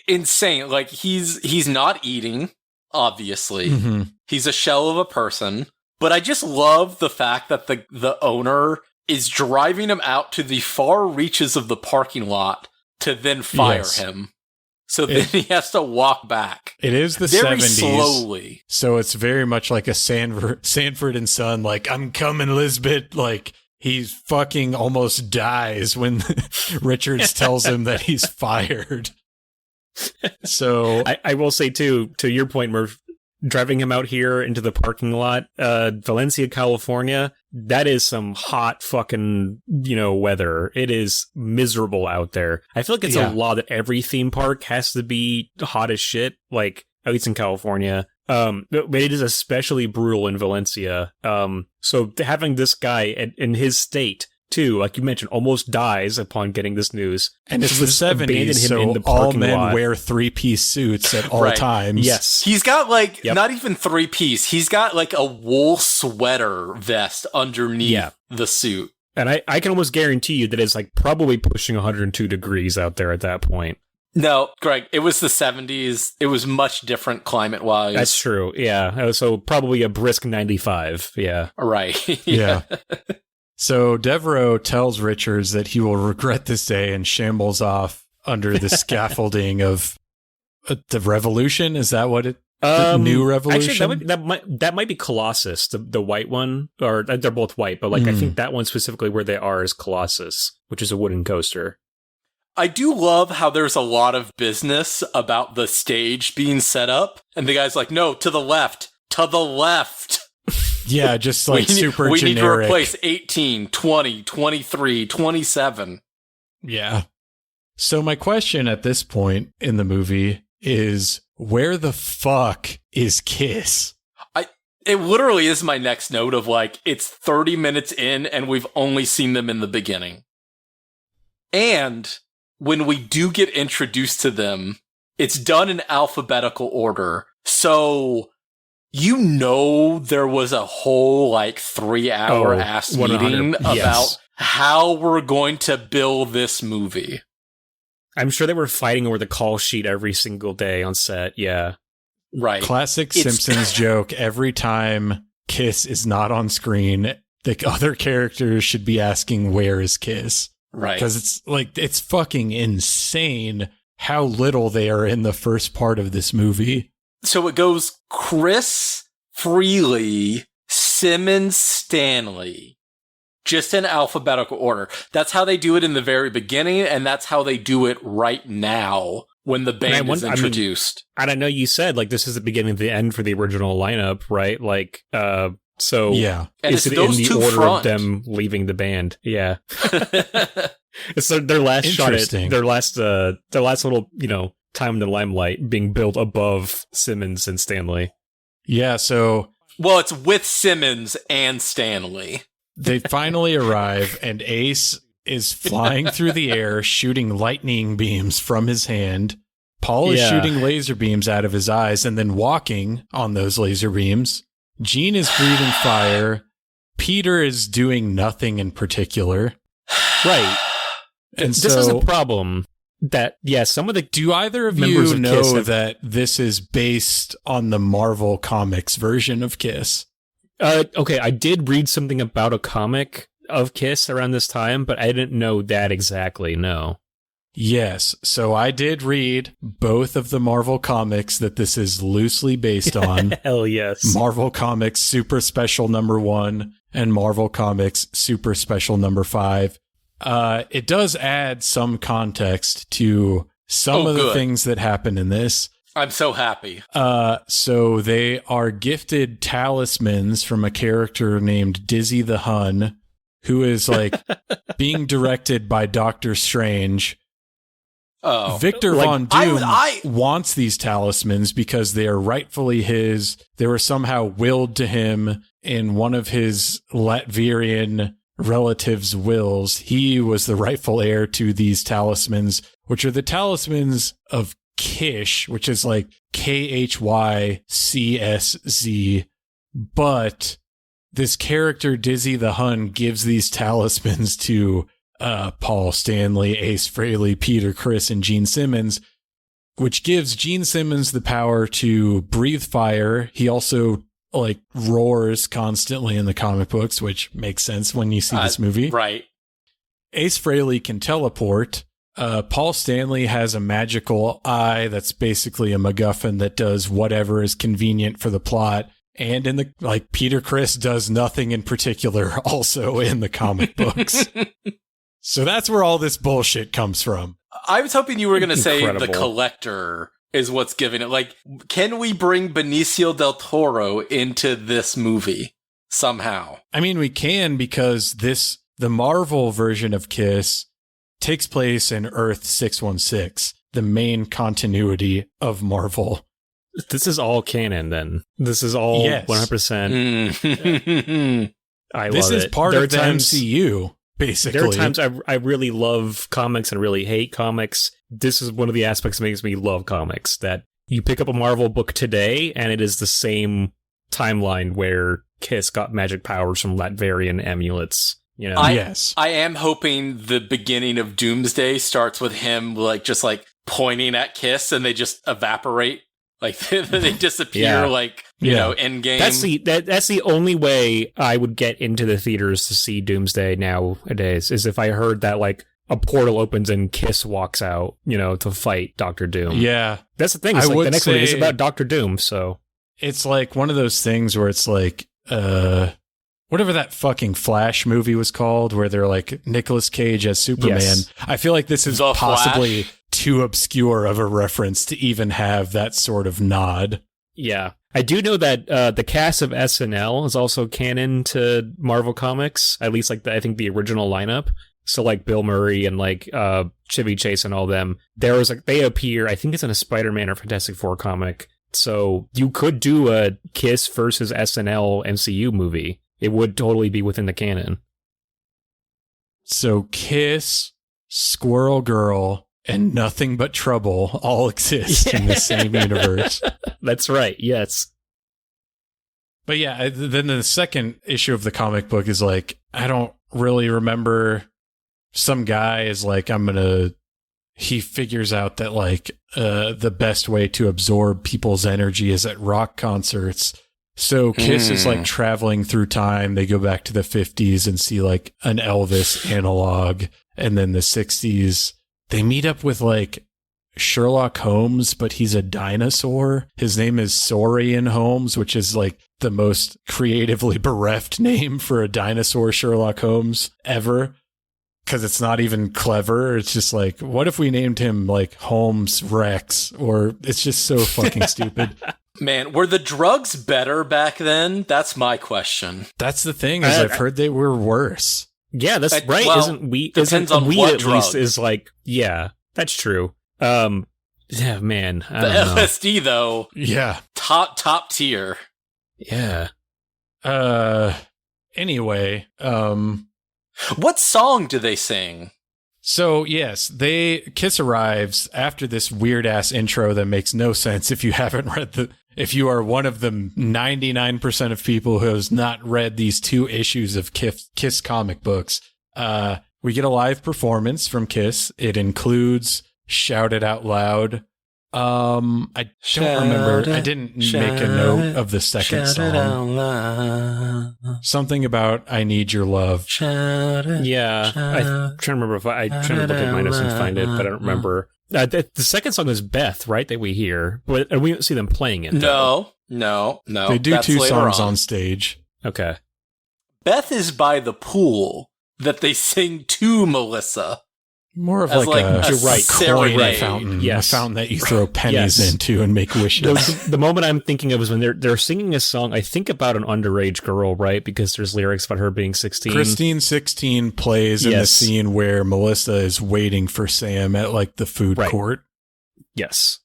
insane. Like, he's not eating, obviously. Mm-hmm. He's a shell of a person. But I just love the fact that the owner is driving him out to the far reaches of the parking lot to then fire him. So then he has to walk back. It is the very 70s. Slowly. So it's very much like a Sanford and Son, like, "I'm coming, Lisbeth." Like, he fucking almost dies when Richards tells him that he's fired. So I will say, too, to your point, Murph, driving him out here into the parking lot, Valencia, California, that is some hot fucking, weather. It is miserable out there. I feel like it's a law that every theme park has to be hot as shit, like, at least in California. But it is especially brutal in Valencia. So having this guy in his state too, like you mentioned, almost dies upon getting this news. And it's the Just abandon 70s, him in so the all parking men lot. wear 3-piece suits at all Right. times. Yes. He's got like Yep. not even 3-piece. He's got like a wool sweater vest underneath Yeah. the suit. And I can almost guarantee you that it's like probably pushing 102 degrees out there at that point. No, Greg, it was the 70s. It was much different climate-wise. That's true. Yeah. So probably a brisk 95. Yeah. Right. Yeah. So Devereaux tells Richards that he will regret this day and shambles off under the scaffolding of the Revolution. Is that what it? The New Revolution? Actually, that might be Colossus, the white one, or they're both white, but like I think that one specifically where they are is Colossus, which is a wooden coaster. I do love how there's a lot of business about the stage being set up, and the guy's like, no, to the left, to the left. Yeah, just like super we need to generic. replace 18, 20, 23, 27. Yeah. So my question at this point in the movie is, where the fuck is Kiss? It literally is my next note of like, it's 30 minutes in and we've only seen them in the beginning. And when we do get introduced to them, it's done in alphabetical order. So, you know, there was a whole like 3-hour ass 100, meeting about yes. how we're going to bill this movie. I'm sure they were fighting over the call sheet every single day on set. Yeah. Right. Classic It's- Simpsons joke. Every time Kiss is not on screen, the other characters should be asking, where is Kiss? Right. Because it's like, it's fucking insane how little they are in the first part of this movie. So it goes Chris, Freely, Simmons, Stanley. Just in alphabetical order. That's how they do it in the very beginning, and that's how they do it right now when the band is introduced. And I know you said like this is the beginning of the end for the original lineup, right? Like, so Yeah. And is it's it in those the two order front. of them leaving the band? Yeah. It's their last shot at Interesting. their last little, time in the limelight being built above Simmons and Stanley. Yeah, so Well, it's with Simmons and Stanley. they finally arrive, and Ace is flying through the air, shooting lightning beams from his hand. Paul is Yeah. shooting laser beams out of his eyes and then walking on those laser beams. Gene is breathing fire. Peter is doing nothing in particular. Right. And This is a problem that, some of the do either of members you of know Kiss have- that this is based on the Marvel Comics version of Kiss? okay, I did read something about a comic of Kiss around this time, but I didn't know that exactly, no. Yes, so I did read both of the Marvel Comics that this is loosely based on. Hell yes. Marvel Comics Super Special number 1 and Marvel Comics Super Special number 5. It does add some context to some of the good. things that happen in this. I'm so happy. So they are gifted talismans from a character named Dizzy the Hun, who is like being directed by Doctor Strange. Oh. Victor Like, Von Doom I- wants these talismans because they are rightfully his. They were somehow willed to him in one of his Latvian relatives' wills. He was the rightful heir to these talismans, which are the talismans of Kish, which is like KHYCSZ. But this character, Dizzy the Hun, gives these talismans to Paul Stanley, Ace Frehley, Peter Criss, and Gene Simmons, which gives Gene Simmons the power to breathe fire. He also like roars constantly in the comic books, which makes sense when you see this movie. Right. Ace Frehley can teleport. Paul Stanley has a magical eye that's basically a MacGuffin that does whatever is convenient for the plot. And in the Peter Criss does nothing in particular also in the comic books. So that's where all this bullshit comes from. I was hoping you were going to say the Incredible. collector is what's giving it. Like, can we bring Benicio del Toro into this movie somehow? I mean, we can because the Marvel version of Kiss takes place in Earth 616, the main continuity of Marvel. This is all canon then. This is all Yes. 100%. Mm. I This love is it. part There of the are times- MCU. basically. There are times I really love comics and really hate comics. This is one of the aspects that makes me love comics, that you pick up a Marvel book today and it is the same timeline where Kiss got magic powers from Latverian amulets. You know? Yes. I am hoping the beginning of Doomsday starts with him just pointing at Kiss and they just evaporate. Like they disappear in game. That's the only way I would get into the theaters to see Doomsday nowadays, is if I heard that like a portal opens and Kiss walks out, to fight Doctor Doom. Yeah. That's the thing. It's the next one is about Doctor Doom, so it's like one of those things where it's like whatever that fucking Flash movie was called, where they're like Nicolas Cage as Superman. Yes. I feel like this is possibly too obscure of a reference to even have that sort of nod. Yeah. I do know that the cast of SNL is also canon to Marvel Comics, at least I think the original lineup. So like Bill Murray and like Chevy Chase and all them, they appear, I think it's in a Spider-Man or Fantastic Four comic. So you could do a Kiss versus SNL MCU movie. It would totally be within the canon. So Kiss, Squirrel Girl, and Nothing But Trouble all exist in the same universe. That's right, yes. But yeah, then the second issue of the comic book is like, I don't really remember. Some guy is like, he figures out that like the best way to absorb people's energy is at rock concerts. So Kiss is like traveling through time. They go back to the 50s and see like an Elvis analog. And then the 60s, they meet up with like Sherlock Holmes, but he's a dinosaur. His name is Saurian Holmes, which is like the most creatively bereft name for a dinosaur Sherlock Holmes ever. Because it's not even clever. It's just like, what if we named him like Holmes Rex? Or it's just so fucking stupid. Man, were the drugs better back then? That's my question. That's the thing, is I've heard they were worse. Yeah, that's right. Well, Isn't weed? depends Isn't on weed what at drug. least is like, yeah, that's true. Yeah, man, I The don't know. LSD though, Yeah. top tier. Yeah. Anyway, What song do they sing? so yes, Kiss arrives after this weird ass intro that makes no sense if you haven't if you are one of the 99% of people who has not read these 2 issues of Kiss comic books. We get a live performance from Kiss. It includes Shout It Out Loud. I don't remember. I didn't make a note of the second song. Something about I Need Your Love. Yeah, I'm trying to remember I'm trying to look at my notes and find it, but I don't remember. The second song is Beth, right? That we hear, but we don't see them playing it. No. They do That's 2 later songs on stage. Okay. Beth is by the pool that they sing to Melissa. More of As like a You're right. coin serenade. fountain. Yes. A fountain that you throw pennies Yes. into and make wishes. The moment I'm thinking of is when they're singing a song, I think about an underage girl, right? Because there's lyrics about her being 16. Christine 16 plays in the Yes. scene where Melissa is waiting for Sam at like the food Right. court. Yes.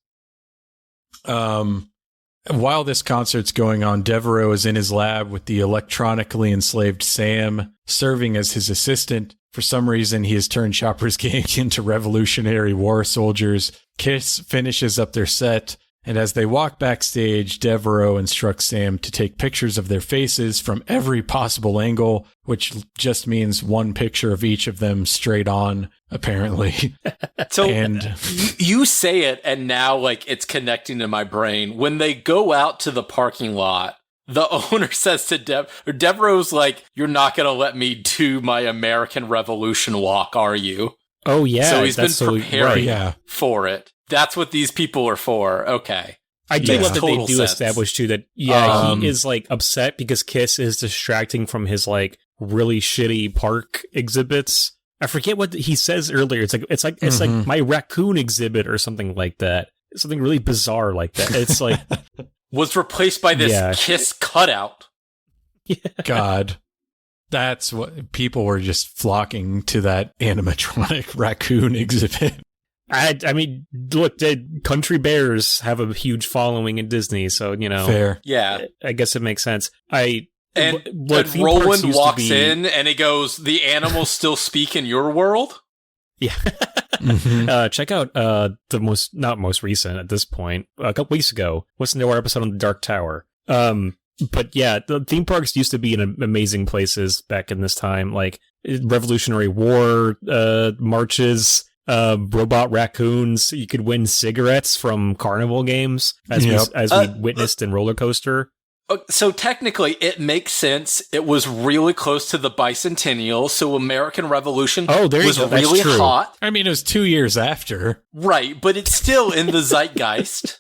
While this concert's going on, Devereaux is in his lab with the electronically enslaved Sam, serving as his assistant. For some reason, he has turned Chopper's gang into Revolutionary War soldiers. Kiss finishes up their set, and as they walk backstage, Devereaux instructs Sam to take pictures of their faces from every possible angle, which just means one picture of each of them straight on, apparently. So And you say it, and now like it's connecting to my brain. When they go out to the parking lot, the owner says to Devereaux's like, "You're not going to let me do my American Revolution walk, are you?" Oh yeah. So he's been that's so- preparing right. yeah, for it. That's what these people are for. Okay. I do Yeah. love that they Total do sense. establish too that Um, he is like upset because Kiss is distracting from his like really shitty park exhibits. I forget what he says earlier. It's like my raccoon exhibit or something like that. Something really bizarre like that. It's like Was replaced by this Yeah. Kiss cutout. God. That's what people were just flocking to, that animatronic raccoon exhibit. I mean, look, country bears have a huge following in Disney, so Fair. Yeah. I guess it makes sense. I And, what and theme parks Roland used to walks be- in and he goes, "The animals still speak in your world?" Yeah. Check out not most recent at this point, a couple weeks ago. Listen to our episode on the Dark Tower. But yeah, the theme parks used to be in amazing places back in this time, like Revolutionary War marches, robot raccoons. You could win cigarettes from carnival games, as we witnessed in Roller Coaster. So technically, it makes sense. It was really close to the bicentennial, so American Revolution was really hot. I mean, it was 2 years after. Right, but it's still in the zeitgeist.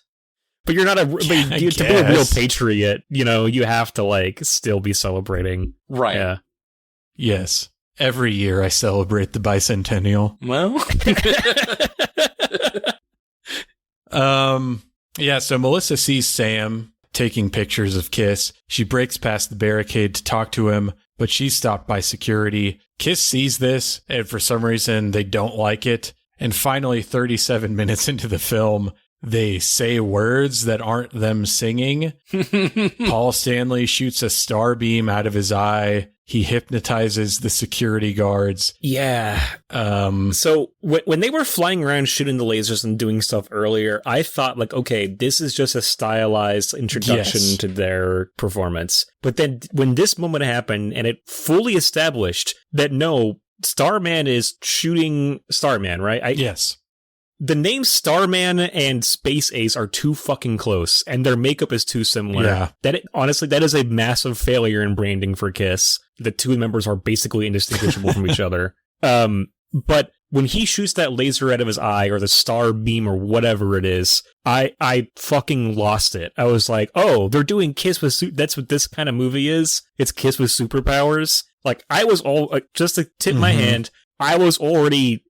But you're not to be a real patriot, you have to still be celebrating. Right. Yeah. Yes. Every year I celebrate the bicentennial. Well. Yeah, so Melissa sees Sam taking pictures of Kiss. She breaks past the barricade to talk to him, but she's stopped by security. Kiss sees this, and for some reason they don't like it. And finally, 37 minutes into the film, they say words that aren't them singing. Paul Stanley shoots a star beam out of his eye. He hypnotizes the security guards. Yeah. So when they were flying around shooting the lasers and doing stuff earlier, I thought okay, this is just a stylized introduction to their performance. But then when this moment happened and it fully established that no, Starman is shooting Starman, right? Yes. The names Starman and Space Ace are too fucking close, and their makeup is too similar. Yeah. Honestly, that is a massive failure in branding for Kiss. The two members are basically indistinguishable from each other. But when he shoots that laser out of his eye, or the star beam, or whatever it is, I fucking lost it. I was like, oh, they're doing Kiss with that's what this kind of movie is. It's Kiss with superpowers. I was just to tip my hand, I was already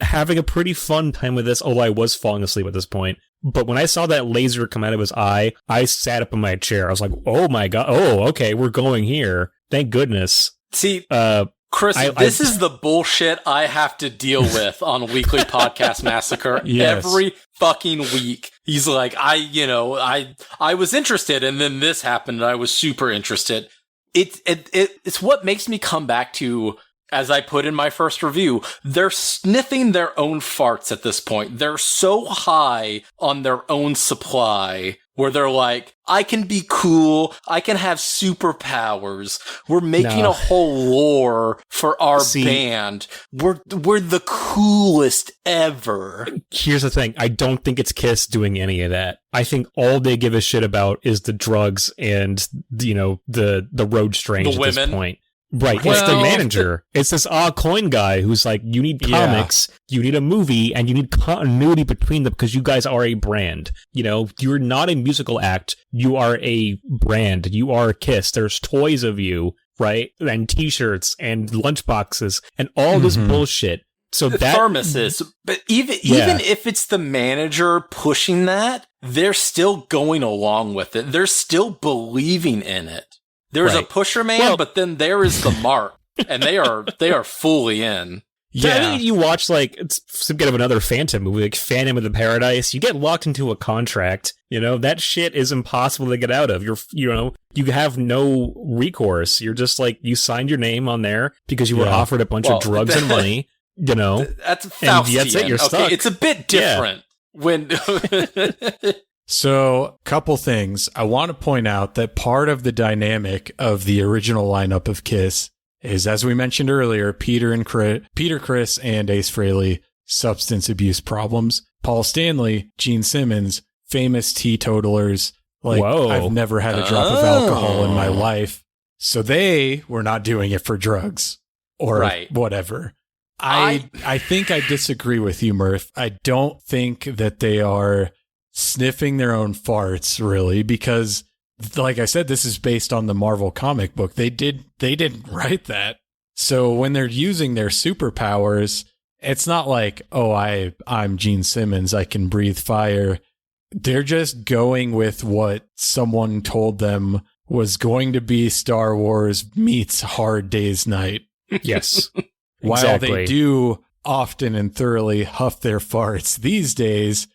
having a pretty fun time with this, although I was falling asleep at this point. But when I saw that laser come out of his eye, I sat up in my chair. I was like, oh my god, oh, okay, we're going here. Thank goodness. See, Chris, this is the bullshit I have to deal with on Weekly Podcast Massacre every fucking week. He's like, I was interested, and then this happened, and I was super interested. It's what makes me come back to, as I put in my first review, they're sniffing their own farts at this point. They're so high on their own supply where they're like, I can be cool. I can have superpowers. We're making a whole lore for our band. We're the coolest ever. Here's the thing. I don't think it's Kiss doing any of that. I think all they give a shit about is the drugs and, the road strange at this point. Right, it's the manager. It's this coin guy who's like, you need comics, you need a movie, and you need continuity between them because you guys are a brand. You're not a musical act. You are a brand. You are Kiss. There's toys of you, right? And t-shirts and lunchboxes and all this bullshit. So the that thermoses, but even if it's the manager pushing that, they're still going along with it. They're still believing in it. There's a pusher man, but then there is the mark, and they are fully in. Yeah, I mean, you watch it's some kind of another Phantom movie, like Phantom of the Paradise. You get locked into a contract. That shit is impossible to get out of. You have no recourse. You're just you signed your name on there because you were offered a bunch of drugs and money. That's Faustian. That's it. You're stuck. It's a bit different when. So, couple things. I want to point out that part of the dynamic of the original lineup of Kiss is, as we mentioned earlier, Peter, Criss, and Ace Frehley, substance abuse problems. Paul Stanley, Gene Simmons, famous teetotalers. I've never had a drop of alcohol in my life. So they were not doing it for drugs or whatever. I think I disagree with you, Murph. I don't think that they are sniffing their own farts, really, because like I said, this is based on the Marvel comic book. They didn't write that. So when they're using their superpowers, it's not like, oh, I'm Gene Simmons, I can breathe fire. They're just going with what someone told them was going to be Star Wars meets Hard Day's Night. Yes. While they do often and thoroughly huff their farts these days,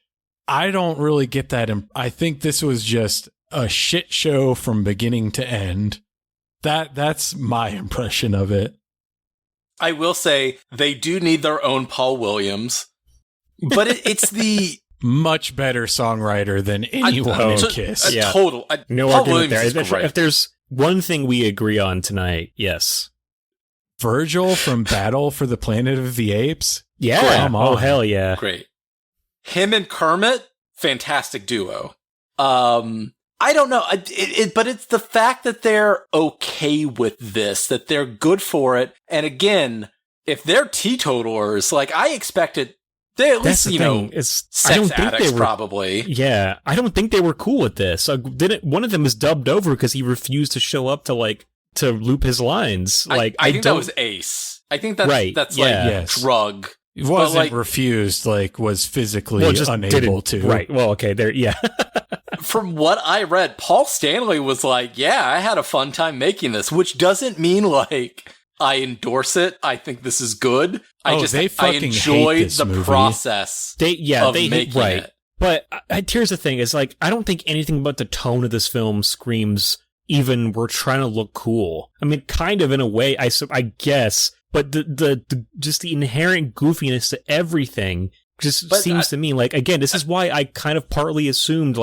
I don't really get that. I think this was just a shit show from beginning to end. That's my impression of it. I will say they do need their own Paul Williams, but it's the much better songwriter than anyone in Kiss. Total. No Paul argument Williams there. is great. If there's one thing we agree on tonight, yes. Virgil from Battle for the Planet of the Apes? Yeah. Come on. Oh, hell yeah. Great. Him and Kermit, fantastic duo. I don't know, but it's the fact that they're okay with this, that they're good for it. And again, if they're teetotalers, like I expected, they at least, sex addicts probably. Yeah, I don't think they were cool with this. One of them is dubbed over because he refused to show up to loop his lines. I think that was Ace. I think that's right. That's drug. It wasn't refused, was physically unable to. Right. Well, okay, there. Yeah. From what I read, Paul Stanley was like, "Yeah, I had a fun time making this," which doesn't mean I endorse it. I think this is good. I enjoyed the movie. Process. They making it. But here's the thing: is I don't think anything about the tone of this film screams even we're trying to look cool. I mean, kind of in a way, I guess. But the just the inherent goofiness to everything seems to me again, this is why I kind of partly assumed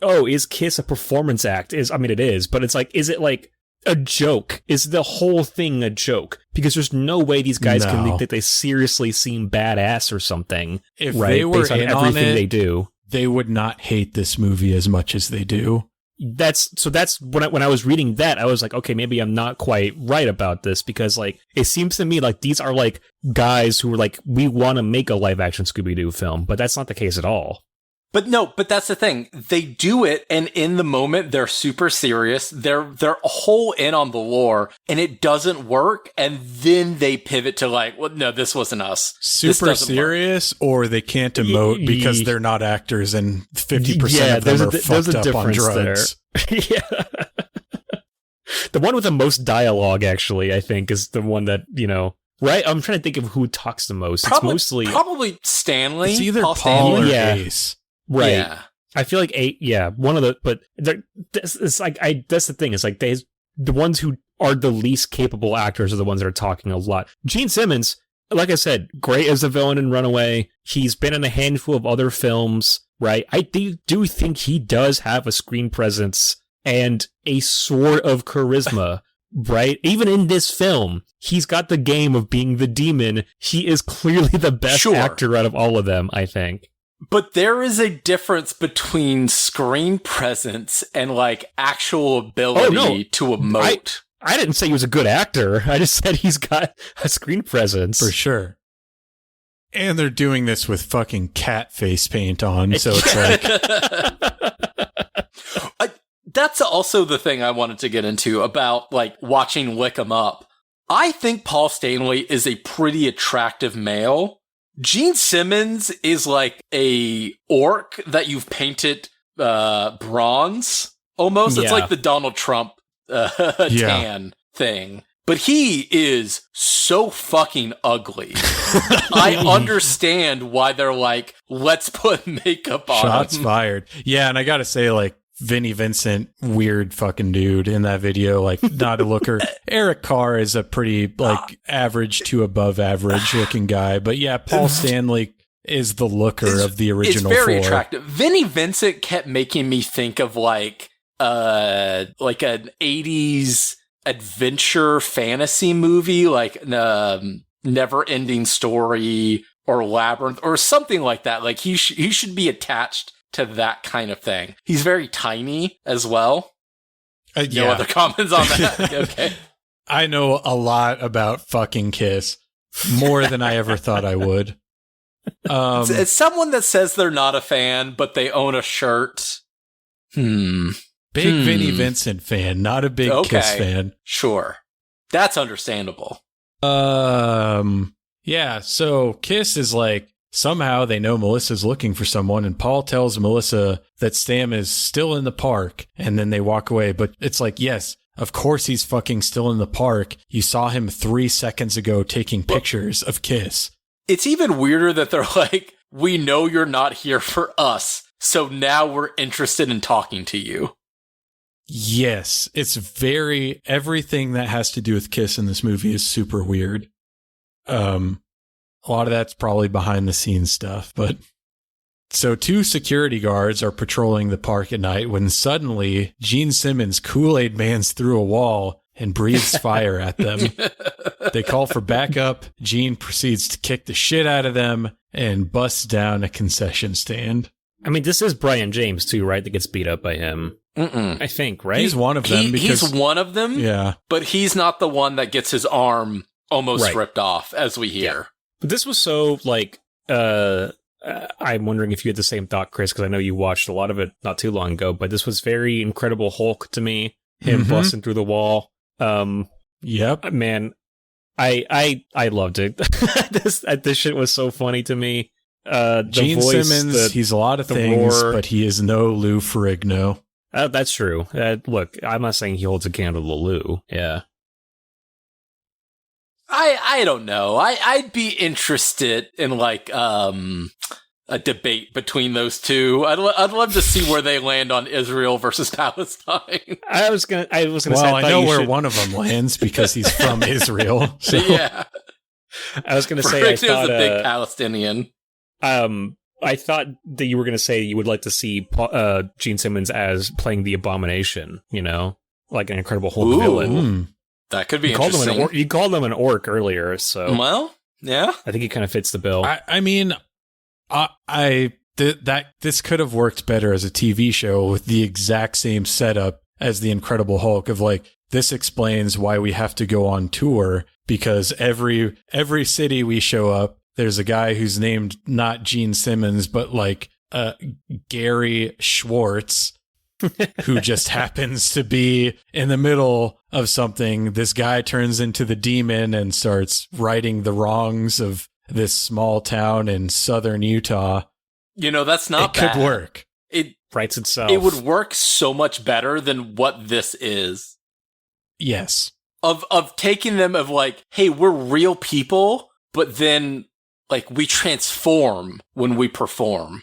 oh, is Kiss a performance act? It is, but it's is it a joke? Is the whole thing a joke? Because there's no way these guys can think that they seriously seem badass or something. If they were based on everything they do, they would not hate this movie as much as they do. That's when I was reading that, I was like, okay, maybe I'm not quite right about this because it seems to me these are guys who are we want to make a live action Scooby-Doo film, but that's not the case at all. But that's the thing. They do it, and in the moment, they're super serious. They're whole in on the lore, and it doesn't work. And then they pivot to well, no, this wasn't us. Super serious, or they can't emote because they're not actors, and 50% of them are fucked up on drugs. Yeah. The one with the most dialogue, actually, I think, is the one that right. I'm trying to think of who talks the most. It's mostly probably Stanley. It's either Paul or Ace. Right. Yeah. I feel one of the, but it's that's the thing. It's the ones who are the least capable actors are the ones that are talking a lot. Gene Simmons, like I said, great as the villain in Runaway. He's been in a handful of other films, right? I do think he does have a screen presence and a sort of charisma, right? Even in this film, he's got the game of being the demon. He is clearly the best actor out of all of them, I think. But there is a difference between screen presence and actual ability to emote. I didn't say he was a good actor. I just said he's got a screen presence. For sure. And they're doing this with fucking cat face paint on, so it's That's also the thing I wanted to get into about watching Lick 'Em Up. I think Paul Stanley is a pretty attractive male. Gene Simmons is a orc that you've painted bronze, almost. It's like the Donald Trump tan thing. But he is so fucking ugly. I understand why they're let's put makeup on Shots him. fired. Yeah, and I gotta say, Vinnie Vincent, weird fucking dude in that video, not a looker. Eric Carr is a pretty, average to above average looking guy. But yeah, Paul Stanley is the looker of the original It's very four. attractive. Vinnie Vincent kept making me think of an 80s adventure fantasy movie, Never Ending Story or Labyrinth or something like that. He should be attached to that kind of thing. He's very tiny as well. No other comments on that? Okay. I know a lot about fucking Kiss. More than I ever thought I would. It's someone that says they're not a fan, but they own a shirt. Big Vinnie Vincent fan, not a big Kiss fan. Sure. That's understandable. Yeah, so Kiss is somehow they know Melissa's looking for someone, and Paul tells Melissa that Sam is still in the park, and then they walk away. But it's yes, of course he's fucking still in the park. You saw him 3 seconds ago taking pictures of Kiss. It's even weirder that they're we know you're not here for us, so now we're interested in talking to you. Yes, it's everything that has to do with Kiss in this movie is super weird. A lot of that's probably behind the scenes stuff, but so 2 security guards are patrolling the park at night when suddenly Gene Simmons Kool-Aid Man's through a wall and breathes fire at them. They call for backup. Gene proceeds to kick the shit out of them and busts down a concession stand. I mean, this is Brian James too, right? That gets beat up by him. I think, right? He's one of them. He's one of them. Yeah. But he's not the one that gets his arm almost ripped off, as we hear. Yeah. But this was so, like, I'm wondering if you had the same thought, Chris, because I know you watched a lot of it not too long ago, but this was very Incredible Hulk to me. Him busting through the wall. Yep. Man, I loved it. This shit was so funny to me. Gene Simmons, he's a lot of things, but he is no Lou Ferrigno. That's true. Look, I'm not saying he holds a candle to Lou. Yeah. I don't know. I'd be interested in like a debate between those two. I'd love to see where they land on Israel versus Palestine. I was gonna Well, say, I know where one of them lands because he's from Israel. So. Yeah. I was gonna say, I thought a big Palestinian. I thought that you were going to say you would like to see Gene Simmons as playing the Abomination, you know, like an Incredible Hulk villain. That could be interesting. You called him an orc earlier, so well, yeah. I think he kind of fits the bill. I mean, this could have worked better as a TV show with the exact same setup as the Incredible Hulk of like, this explains why we have to go on tour because every city we show up, there's a guy who's named not Gene Simmons, but like Gary Schwartz, who just happens to be in the middle of something. This guy turns into the demon and starts righting the wrongs of this small town in southern Utah. You know, that's not bad. It could work. It writes itself. It would work so much better than what this is. Yes. Of taking them of like, hey, we're real people, but then like we transform when we perform.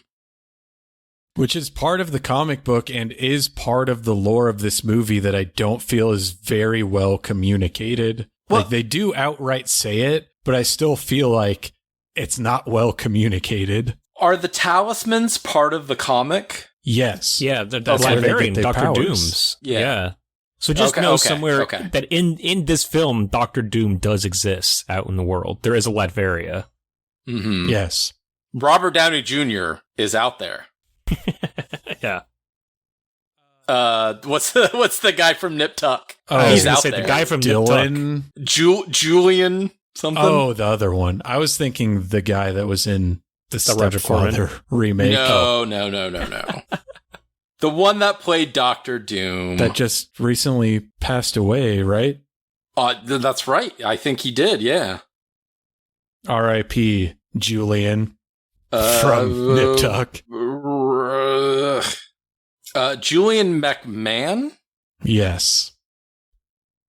Which is part of the comic book and is part of the lore of this movie that I don't feel is very well communicated. Well, like they do outright say it, but I still feel like it's not well communicated. Are the talismans part of the comic? Yes. Yeah, that's where they Laverian, get their Dr. powers. Doom's. Yeah. So just know somewhere that in this film, Dr. Doom does exist out in the world. There is a Latveria. Mm-hmm. Yes. Robert Downey Jr. is out there. Yeah. What's the guy from Nip Tuck? Oh, he's out there. The guy from Dylan. Nip Tuck. Julian something? Oh, the other one. I was thinking the guy that was in the Stepfather remake. No. The one that played Dr. Doom. That just recently passed away, right? That's right. I think he did, yeah. R.I.P. Julian from Nip Tuck. Julian McMahon? Yes.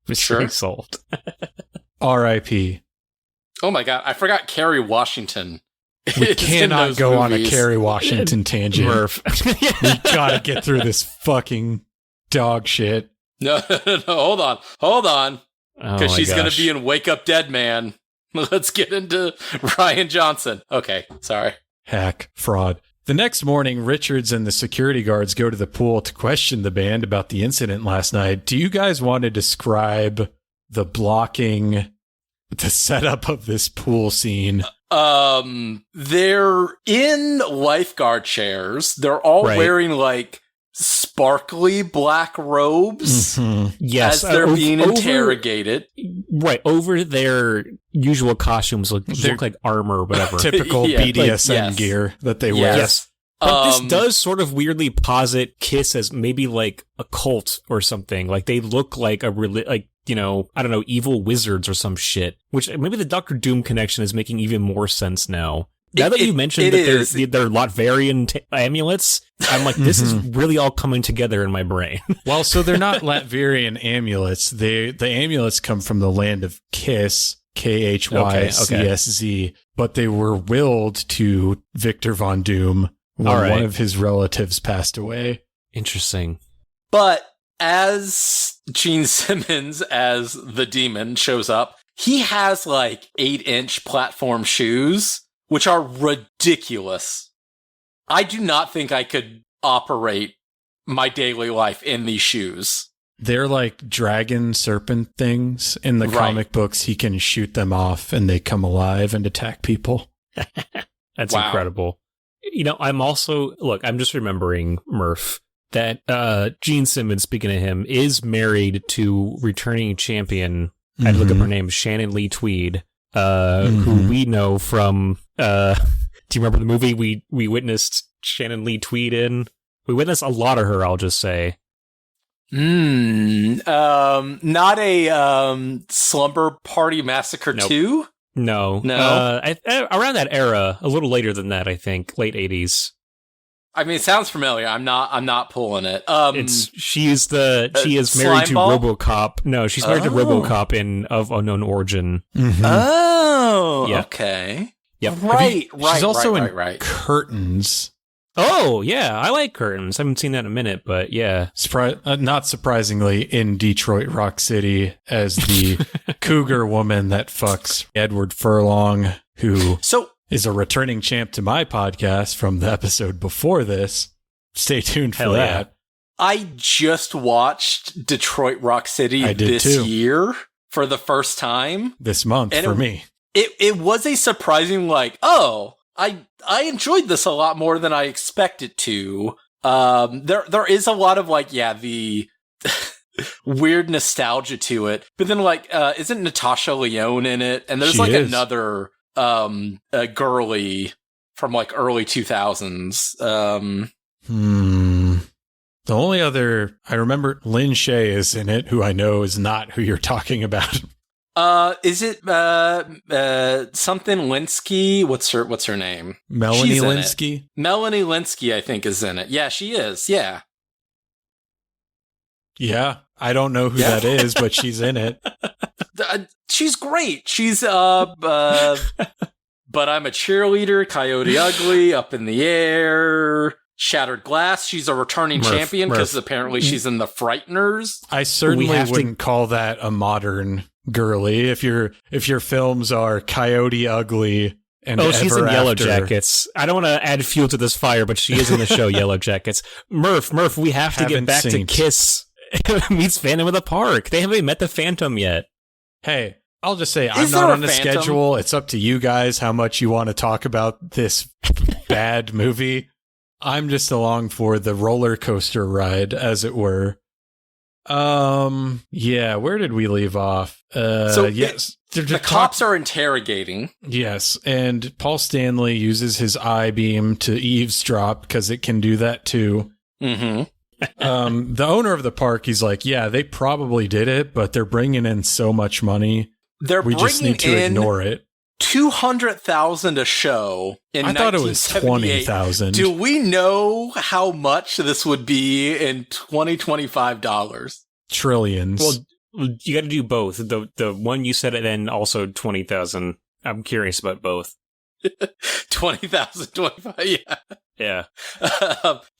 Mystery solved. R.I.P. Oh my god, I forgot Kerry Washington. We cannot go on a Kerry Washington tangent. Murph. We gotta get through this fucking dog shit. No, hold on. Because she's going to be in Wake Up Dead Man. Let's get into Ryan Johnson. Okay, sorry. Hack, fraud. The next morning, Richards and the security guards go to the pool to question the band about the incident last night. Do you guys want to describe the blocking, the setup of this pool scene? They're in lifeguard chairs. They're all wearing like sparkly black robes yes, as they're being interrogated. Right, over their usual costumes look like armor or whatever. Typical BDSM gear that they wear. Yes. But this does sort of weirdly posit Kiss as maybe like a cult or something. Like they look like I don't know, evil wizards or some shit. Which maybe the Dr. Doom connection is making even more sense now. Now that you mentioned that they're Latvian amulets, I'm like, this is really all coming together in my brain. Well, so they're not Latvian amulets. The amulets come from the land of Kiss, KHYCSZ, but they were willed to Victor Von Doom when one of his relatives passed away. Interesting. But as Gene Simmons as the demon shows up, he has like 8-inch platform shoes, which are ridiculous. I do not think I could operate my daily life in these shoes. They're like dragon serpent things. In the comic books, he can shoot them off and they come alive and attack people. That's incredible. You know, I'm just remembering, Murph, that Gene Simmons, speaking of him, is married to returning champion. I had to look up her name, Shannon Lee Tweed, who we know from, do you remember the movie we witnessed Shannon Lee Tweed in? We witnessed a lot of her, I'll just say. Not a Slumber Party Massacre 2? No. Around that era, a little later than that, I think, late 80s. I mean, it sounds familiar. I'm not pulling it. She is married to RoboCop. No, she's married to RoboCop in Of Unknown Origin. Mm-hmm. Oh, yeah. Okay. Yep. Right. She's also in Curtains. Oh, yeah, I like Curtains. I haven't seen that in a minute, but yeah. Not surprisingly, in Detroit Rock City as the cougar woman that fucks Edward Furlong, who is a returning champ to my podcast from the episode before this. Stay tuned for that. Yeah. I just watched Detroit Rock City this year for the first time. This month for me. It was a surprising, I enjoyed this a lot more than I expected to. There is a lot of the weird nostalgia to it, but then isn't Natasha Lyonne in it? And there's another girly from early 2000s. The only other I remember, Lynn Shay is in it, who I know is not who you're talking about. Is it something Linsky? What's her name? Melanie Linsky? Melanie Linsky, I think, is in it. Yeah, she is. Yeah. Yeah, I don't know who that is, but she's in it. She's great. She's but I'm a Cheerleader, Coyote Ugly, Up in the Air, Shattered Glass. She's a returning champion because apparently she's in The Frighteners. I certainly wouldn't call that a modern girly. If your films are Coyote Ugly and she's in Yellow Jackets. I don't want to add fuel to this fire, but she is in the show Yellow Jackets. Murph, we have to get back to Kiss meets Phantom of the Park. They haven't met the Phantom yet. Hey, I'll just say I'm not on the schedule. It's up to you guys how much you want to talk about this bad movie. I'm just along for the roller coaster ride, as it were. Yeah, where did we leave off? Yes. The cops are interrogating. Yes, and Paul Stanley uses his I-beam to eavesdrop because it can do that too. Mm-hmm. The owner of the park, he's like, yeah, they probably did it, but they're bringing in so much money. We just need to ignore it. 200,000 a show in 1978. I thought it was 20,000. Do we know how much this would be in $25? Trillions. Well, you got to do both. The one you said, and then also 20,000. I'm curious about both. 20,000, 25, yeah. Yeah.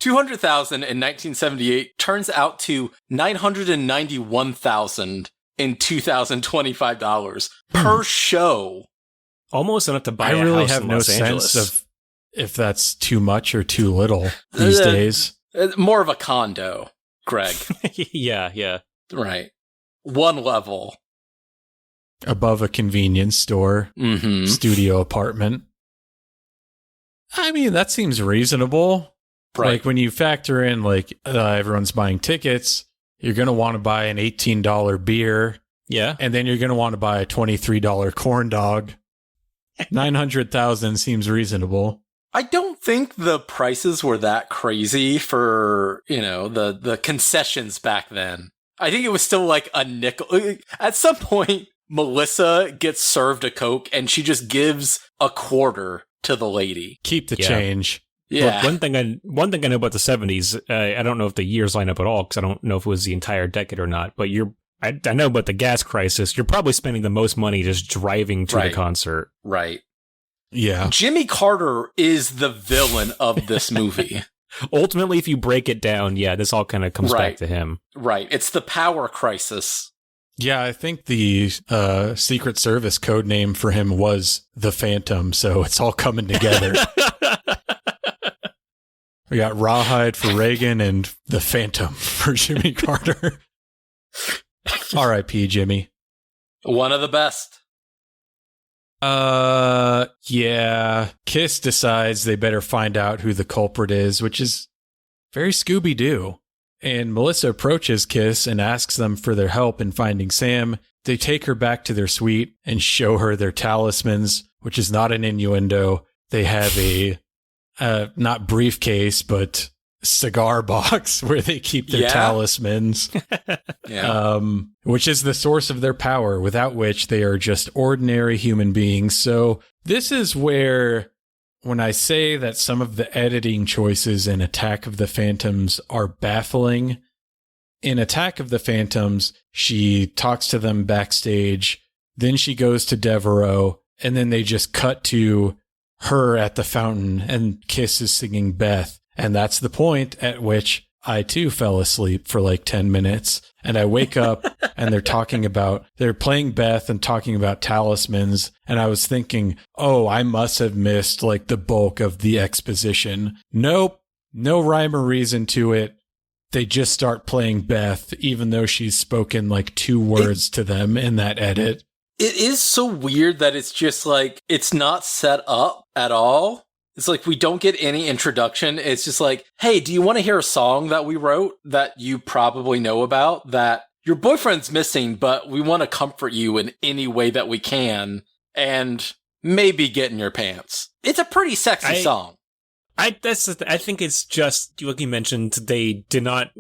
200,000 in 1978 turns out to 991,000 in $2,025 per show. Almost enough to buy I a really house have in no Los sense Angeles. of if that's too much or too little these days. More of a condo, Greg. Yeah. Right. One level. Above a convenience store, studio apartment. I mean, that seems reasonable. Right. Like when you factor in everyone's buying tickets, you're going to want to buy an $18 beer. Yeah. And then you're going to want to buy a $23 corn dog. 900,000 seems reasonable. I don't think the prices were that crazy for, the concessions back then. I think it was still like a nickel. At some point, Melissa gets served a Coke and she just gives a quarter to the lady. Keep the change. Yeah. Look, one thing I know about the 70s, I don't know if the years line up at all because I don't know if it was the entire decade or not, but I know about the gas crisis. You're probably spending the most money just driving to the concert. Right. Yeah. Jimmy Carter is the villain of this movie. Ultimately, if you break it down, yeah, this all kind of comes back to him. Right. It's the power crisis. Yeah, I think the Secret Service code name for him was the Phantom, so it's all coming together. We got Rawhide for Reagan and the Phantom for Jimmy Carter. R.I.P. Jimmy. One of the best. Yeah. Kiss decides they better find out who the culprit is, which is very Scooby-Doo. And Melissa approaches Kiss and asks them for their help in finding Sam. They take her back to their suite and show her their talismans, which is not an innuendo. They have a, not briefcase, but cigar box where they keep their talismans, which is the source of their power, without which they are just ordinary human beings. So this is where, when I say that some of the editing choices in Attack of the Phantoms are baffling, in Attack of the Phantoms, she talks to them backstage, then she goes to Devereaux, and then they just cut to her at the fountain, and Kiss is singing Beth. And that's the point at which I too fell asleep for like 10 minutes. And I wake up and they're playing Beth and talking about talismans. And I was thinking, oh, I must have missed like the bulk of the exposition. Nope. No rhyme or reason to it. They just start playing Beth, even though she's spoken like 2 words to them in that edit. It is so weird that it's just like, it's not set up at all. It's like we don't get any introduction. It's just like, hey, do you want to hear a song that we wrote that you probably know about that your boyfriend's missing, but we want to comfort you in any way that we can and maybe get in your pants. It's a pretty sexy song. I think it's just, like you mentioned, they did not,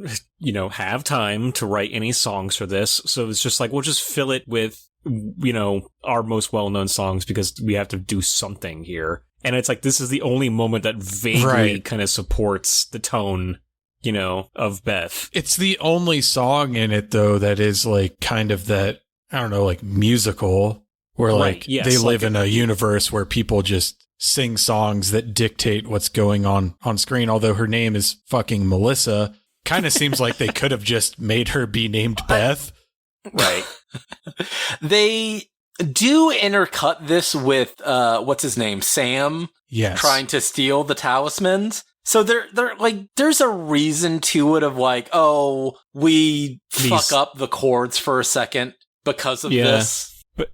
have time to write any songs for this. So it's just like, we'll just fill it with, our most well-known songs because we have to do something here. And it's like, this is the only moment that vaguely kind of supports the tone, of Beth. It's the only song in it, though, that is like kind of that, I don't know, like musical, where they live in a universe where people just sing songs that dictate what's going on screen. Although her name is fucking Melissa, kind of seems like they could have just made her be named Beth. Right. They do intercut this with what's his name, Sam, trying to steal the talismans. So they're like, there's a reason to it of like, oh, we fuck up the chords for a second because of this. But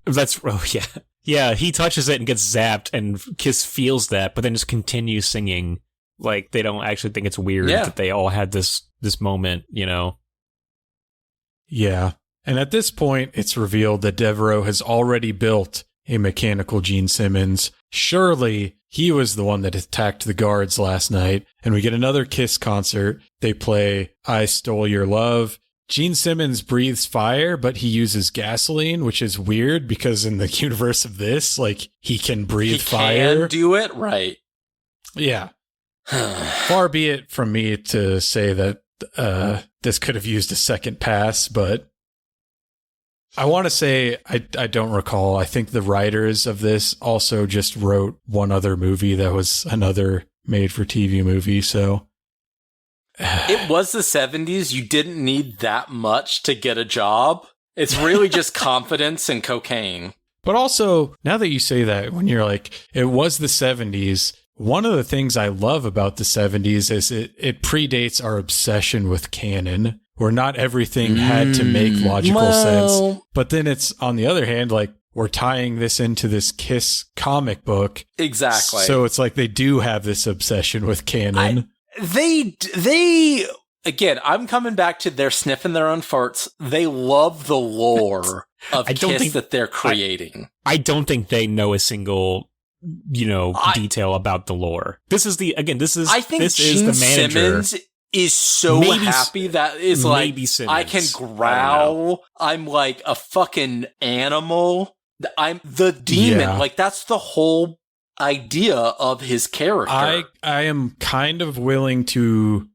yeah. He touches it and gets zapped, and Kiss feels that, but then just continues singing. Like they don't actually think it's weird that they all had this moment, Yeah. And at this point, it's revealed that Devereaux has already built a mechanical Gene Simmons. Surely he was the one that attacked the guards last night. And we get another Kiss concert. They play I Stole Your Love. Gene Simmons breathes fire, but he uses gasoline, which is weird because in the universe of this, like, he can breathe fire. He can do it, right. Yeah. Far be it from me to say that this could have used a second pass, but I want to say I don't recall. I think the writers of this also just wrote one other movie that was another made-for-TV movie, so... It was the 70s. You didn't need that much to get a job. It's really just confidence and cocaine. But also, now that you say that, when you're like, it was the 70s, one of the things I love about the 70s is it predates our obsession with canon, where not everything had to make logical sense. But then it's, on the other hand, like, we're tying this into this Kiss comic book. Exactly. So it's like they do have this obsession with canon. They again, I'm coming back to they're sniffing their own farts. They love the lore of Kiss that they're creating. I don't think they know a single, detail about the lore. I think Gene Simmons is so happy that is like, Simmons, I can growl. I'm like a fucking animal. I'm the demon. Yeah. Like, that's the whole idea of his character. I am kind of willing to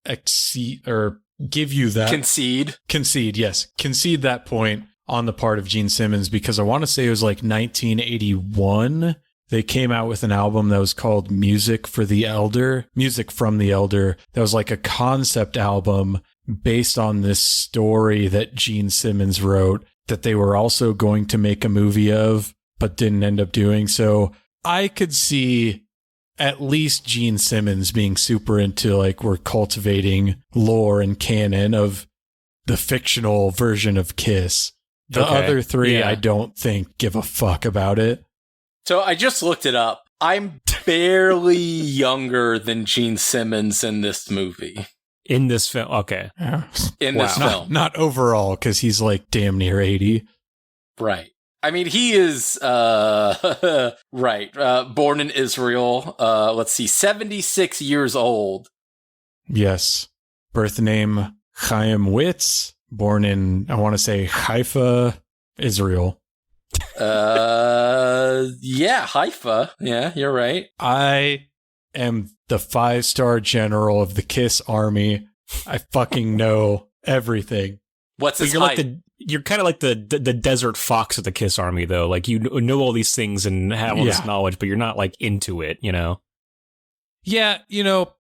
exceed or give you that. Concede, yes. Concede that point on the part of Gene Simmons, because I want to say it was like 1981 they came out with an album that was called Music from the Elder. That was like a concept album based on this story that Gene Simmons wrote that they were also going to make a movie of, but didn't end up doing. So I could see at least Gene Simmons being super into like we're cultivating lore and canon of the fictional version of Kiss. The other three, I don't think give a fuck about it. So I just looked it up. I'm barely younger than Gene Simmons in this movie. In this film, okay. In this film. Not overall, because he's like damn near 80. Right. I mean, he is, right, born in Israel, let's see, 76 years old. Yes. Birth name, Chaim Witz, born in, I want to say, Haifa, Israel. Yeah, Haifa. Yeah, you're right. I am the 5-star general of the Kiss Army. I fucking know everything. What's his you're height? You're kind of like the desert fox of the Kiss Army, though. Like, you know all these things and have all this knowledge, but you're not, like, into it, you know? Yeah, you know,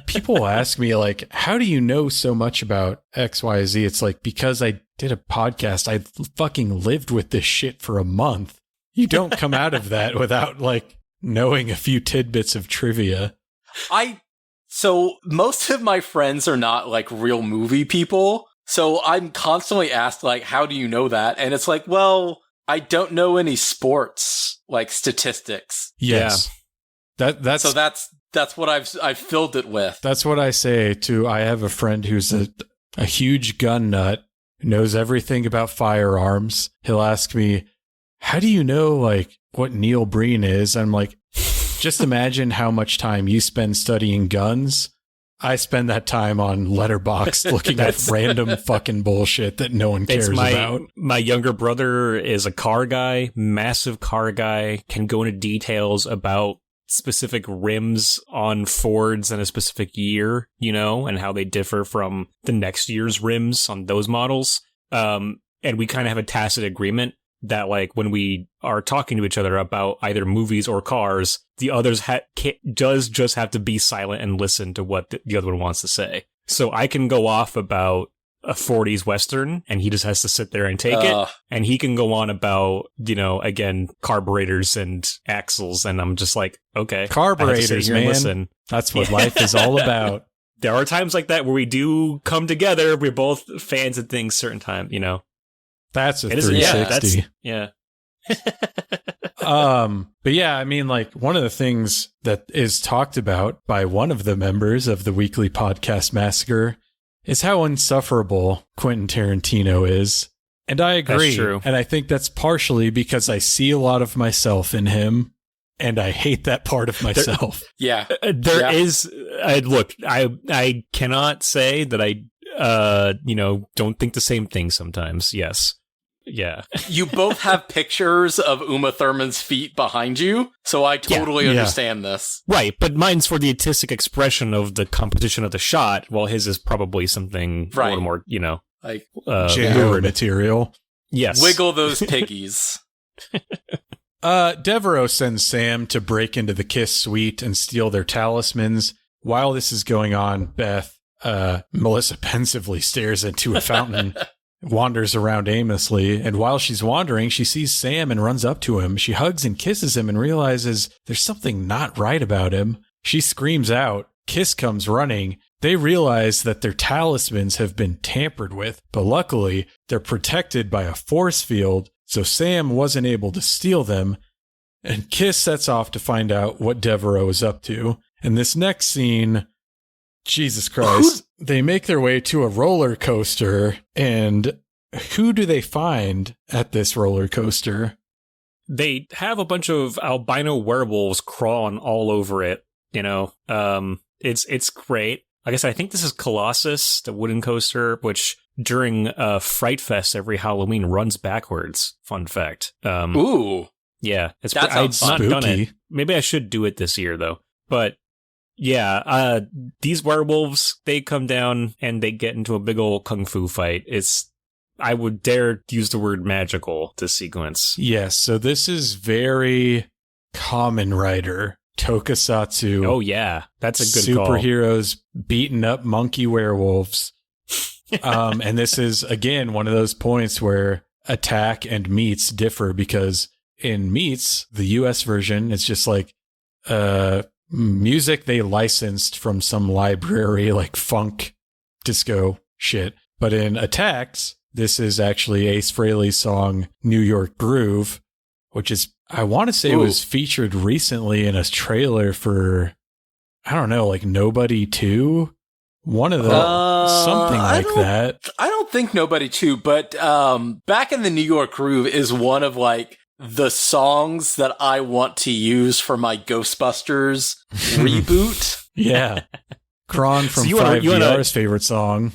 people ask me, like, how do you know so much about XYZ? It's like, because I did a podcast. I fucking lived with this shit for a month. You don't come out of that without, like, knowing a few tidbits of trivia. So most of my friends are not, like, real movie people. So I'm constantly asked, like, how do you know that? And it's like, well, I don't know any sports, like, statistics. Yes. Yeah. That's what I've filled it with. That's what I say to, I have a friend who's a huge gun nut, knows everything about firearms. He'll ask me, how do you know, like, what Neil Breen is? I'm like, just imagine how much time you spend studying guns. I spend that time on Letterboxd looking at random fucking bullshit that no one cares about. My younger brother is a car guy, massive car guy, can go into details about specific rims on Fords in a specific year, you know, and how they differ from the next year's rims on those models. And we kind of have a tacit agreement that, like, when we are talking to each other about either movies or cars, the others does just have to be silent and listen to what the other one wants to say. So I can go off about a 40s Western, and he just has to sit there and take it. And he can go on about, you know, again, carburetors and axles. And I'm just like, okay. Carburetors, man. Listen. That's what life is all about. There are times like that where we do come together. We're both fans of things certain time, you know. That's a 360. Yeah. But yeah, I mean, like, one of the things that is talked about by one of the members of the weekly podcast Massacre is how insufferable Quentin Tarantino is. And I agree. That's true. And I think that's partially because I see a lot of myself in him, and I hate that part of myself. There is, look, I cannot say that I, don't think the same thing sometimes. Yes. Yeah. You both have pictures of Uma Thurman's feet behind you, so I totally understand this. Right, but mine's for the artistic expression of the composition of the shot, while his is probably something a little more, like Django material. Yes. Wiggle those piggies. Devereaux sends Sam to break into the Kiss suite and steal their talismans. While this is going on, Beth, Melissa pensively stares into a fountain, wanders around aimlessly, and while she's wandering, she sees Sam and runs up to him. She hugs and kisses him and realizes there's something not right about him. She screams out. Kiss comes running. They realize that their talismans have been tampered with, but luckily, they're protected by a force field, so Sam wasn't able to steal them, and Kiss sets off to find out what Devereaux is up to. And this next scene, Jesus Christ, they make their way to a roller coaster, and who do they find at this roller coaster? They have a bunch of albino werewolves crawling all over it, you know. It's great. Like I said, I think this is Colossus, the wooden coaster, which during Fright Fest every Halloween runs backwards. Fun fact. Ooh. Yeah. That sounds I've not done spooky. it. Maybe I should do it this year, though. But yeah, these werewolves, they come down and they get into a big old kung fu fight. I would dare use the word magical, this sequence. Yes, so this is very Kamen Rider, Tokusatsu. Oh yeah, that's a good superheroes beating up monkey werewolves. And this is again one of those points where Attack and Meets differ, because in Meets, the US version, it's just like music they licensed from some library, like funk disco shit. But in Attacks, this is actually Ace Frehley's song New York Groove, which is, I want to say, was featured recently in a trailer for, I don't know, like Nobody 2? One of the, something like that. I don't think Nobody 2, but Back in the New York Groove is one of like the songs that I want to use for my Ghostbusters reboot. Yeah. Kron from 5DR's favorite song.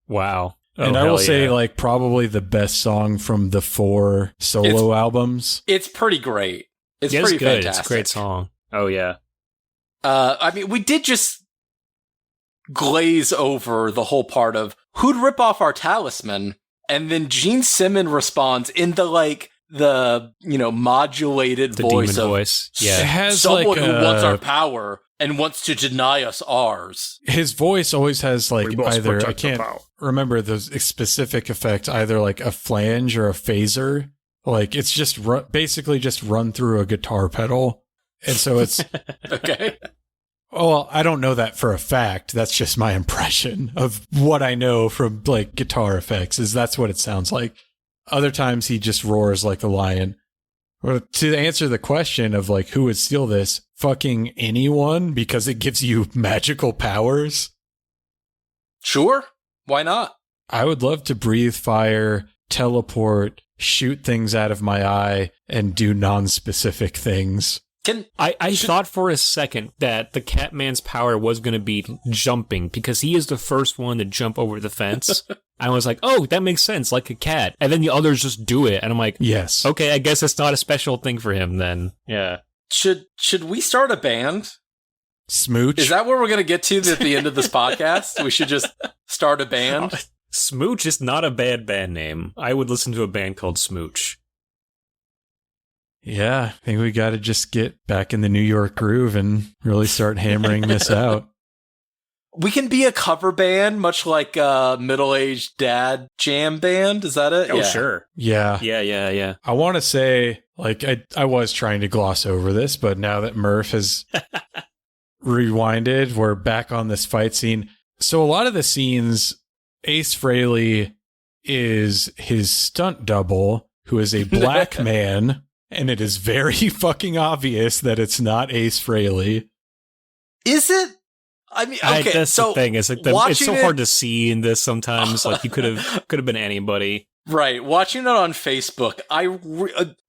Wow. And I will say, like, probably the best song from the 4 solo albums. It's pretty great. It's pretty good. Fantastic. It's a great song. Oh, yeah. I mean, we did just glaze over the whole part of who'd rip off our talisman, and then Gene Simmons responds in the modulated voice demon of voice. Yeah. It has someone who wants our power and wants to deny us ours. His voice always has like either, I can't remember the specific effect, either like a flange or a phaser. Like it's just basically just run through a guitar pedal. And so it's okay. Well, I don't know that for a fact. That's just my impression of what I know from like guitar effects, is that's what it sounds like. Other times he just roars like a lion. Well, to answer the question of like who would steal this, fucking anyone, because it gives you magical powers. Sure, why not? I would love to breathe fire, teleport, shoot things out of my eye, and do non-specific things. I thought for a second that the Catman's power was going to be jumping, because he is the first one to jump over the fence. I was like, oh, that makes sense, like a cat. And then the others just do it. And I'm like, yes. Okay, I guess it's not a special thing for him then. Yeah. Should we start a band? Smooch? Is that where we're going to get to at the end of this podcast? We should just start a band? Smooch is not a bad band name. I would listen to a band called Smooch. Yeah, I think we got to just get back in the New York groove and really start hammering this out. We can be a cover band, much like a middle-aged dad jam band. Is that it? Oh, yeah. Sure. Yeah. Yeah. I want to say, like, I was trying to gloss over this, but now that Murph has rewinded, we're back on this fight scene. So a lot of the scenes, Ace Frehley is his stunt double, who is a black man. And it is very fucking obvious that it's not Ace Frehley. Is it? I mean, okay. That's so the thing. It's like it's so hard to see in this sometimes. Like you could have been anybody. Right. Watching it on Facebook,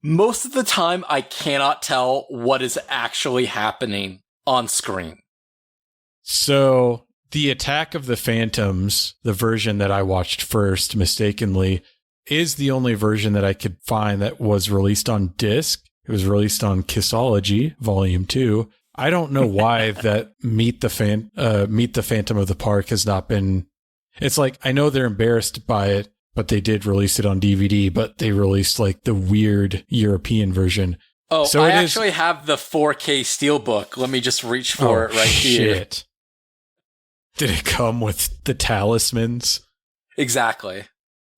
most of the time I cannot tell what is actually happening on screen. So the Attack of the Phantoms, the version that I watched first mistakenly, is the only version that I could find that was released on disc. It was released on Kissology, Volume 2. I don't know why that Meet the Phantom of the Park has not been... It's like, I know they're embarrassed by it, but they did release it on DVD, but they released like the weird European version. Oh, so I actually have the 4K Steelbook. Let me just reach for it right here. Shit. Did it come with the talismans? Exactly.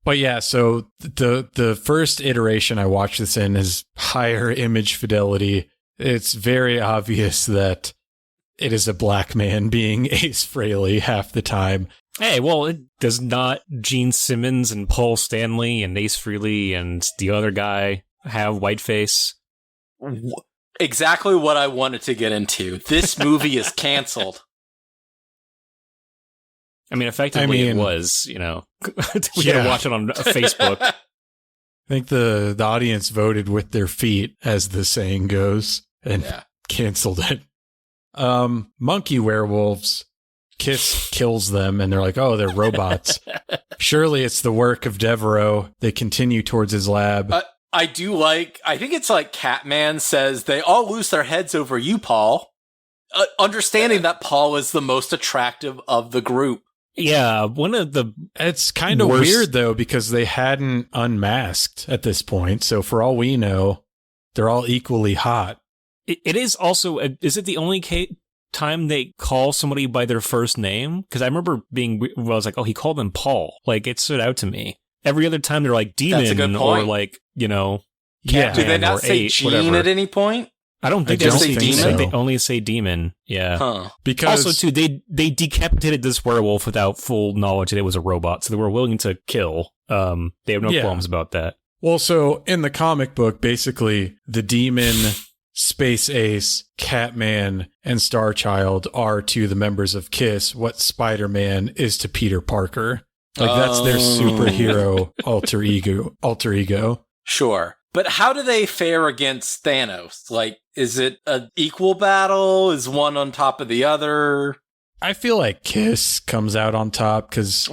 But yeah, so the first iteration I watched this in is higher image fidelity. It's very obvious that it is a black man being Ace Frehley half the time. Hey, well, it does not Gene Simmons and Paul Stanley and Ace Frehley and the other guy have whiteface? Exactly what I wanted to get into. This movie is canceled. I mean, effectively it was, we had to watch it on Facebook. I think the audience voted with their feet, as the saying goes, and canceled it. Monkey werewolves, Kiss kills them, and they're like, oh, they're robots. Surely it's the work of Devereaux. They continue towards his lab. I think it's like Catman says, they all lose their heads over you, Paul. Understanding that Paul is the most attractive of the group. Yeah, one of the... It's kind of weird, though, because they hadn't unmasked at this point. So for all we know, they're all equally hot. It is also, is it the only time they call somebody by their first name? Because I remember I was like, oh, he called him Paul. Like, it stood out to me. Every other time they're like demon or like, you know, Yeah. Do they not say Gene at any point? I don't think I they don't say think demon. so. They only say demon. Yeah. Huh. Because Also, too, they decapitated this werewolf without full knowledge that it was a robot, so they were willing to kill. They have no qualms about that. Well, so in the comic book, basically, the demon, Space Ace, Catman, and Starchild are to the members of KISS what Spider-Man is to Peter Parker. Like, that's their superhero alter ego. Sure. But how do they fare against Thanos? Like, is it an equal battle? Is one on top of the other? I feel like KISS comes out on top because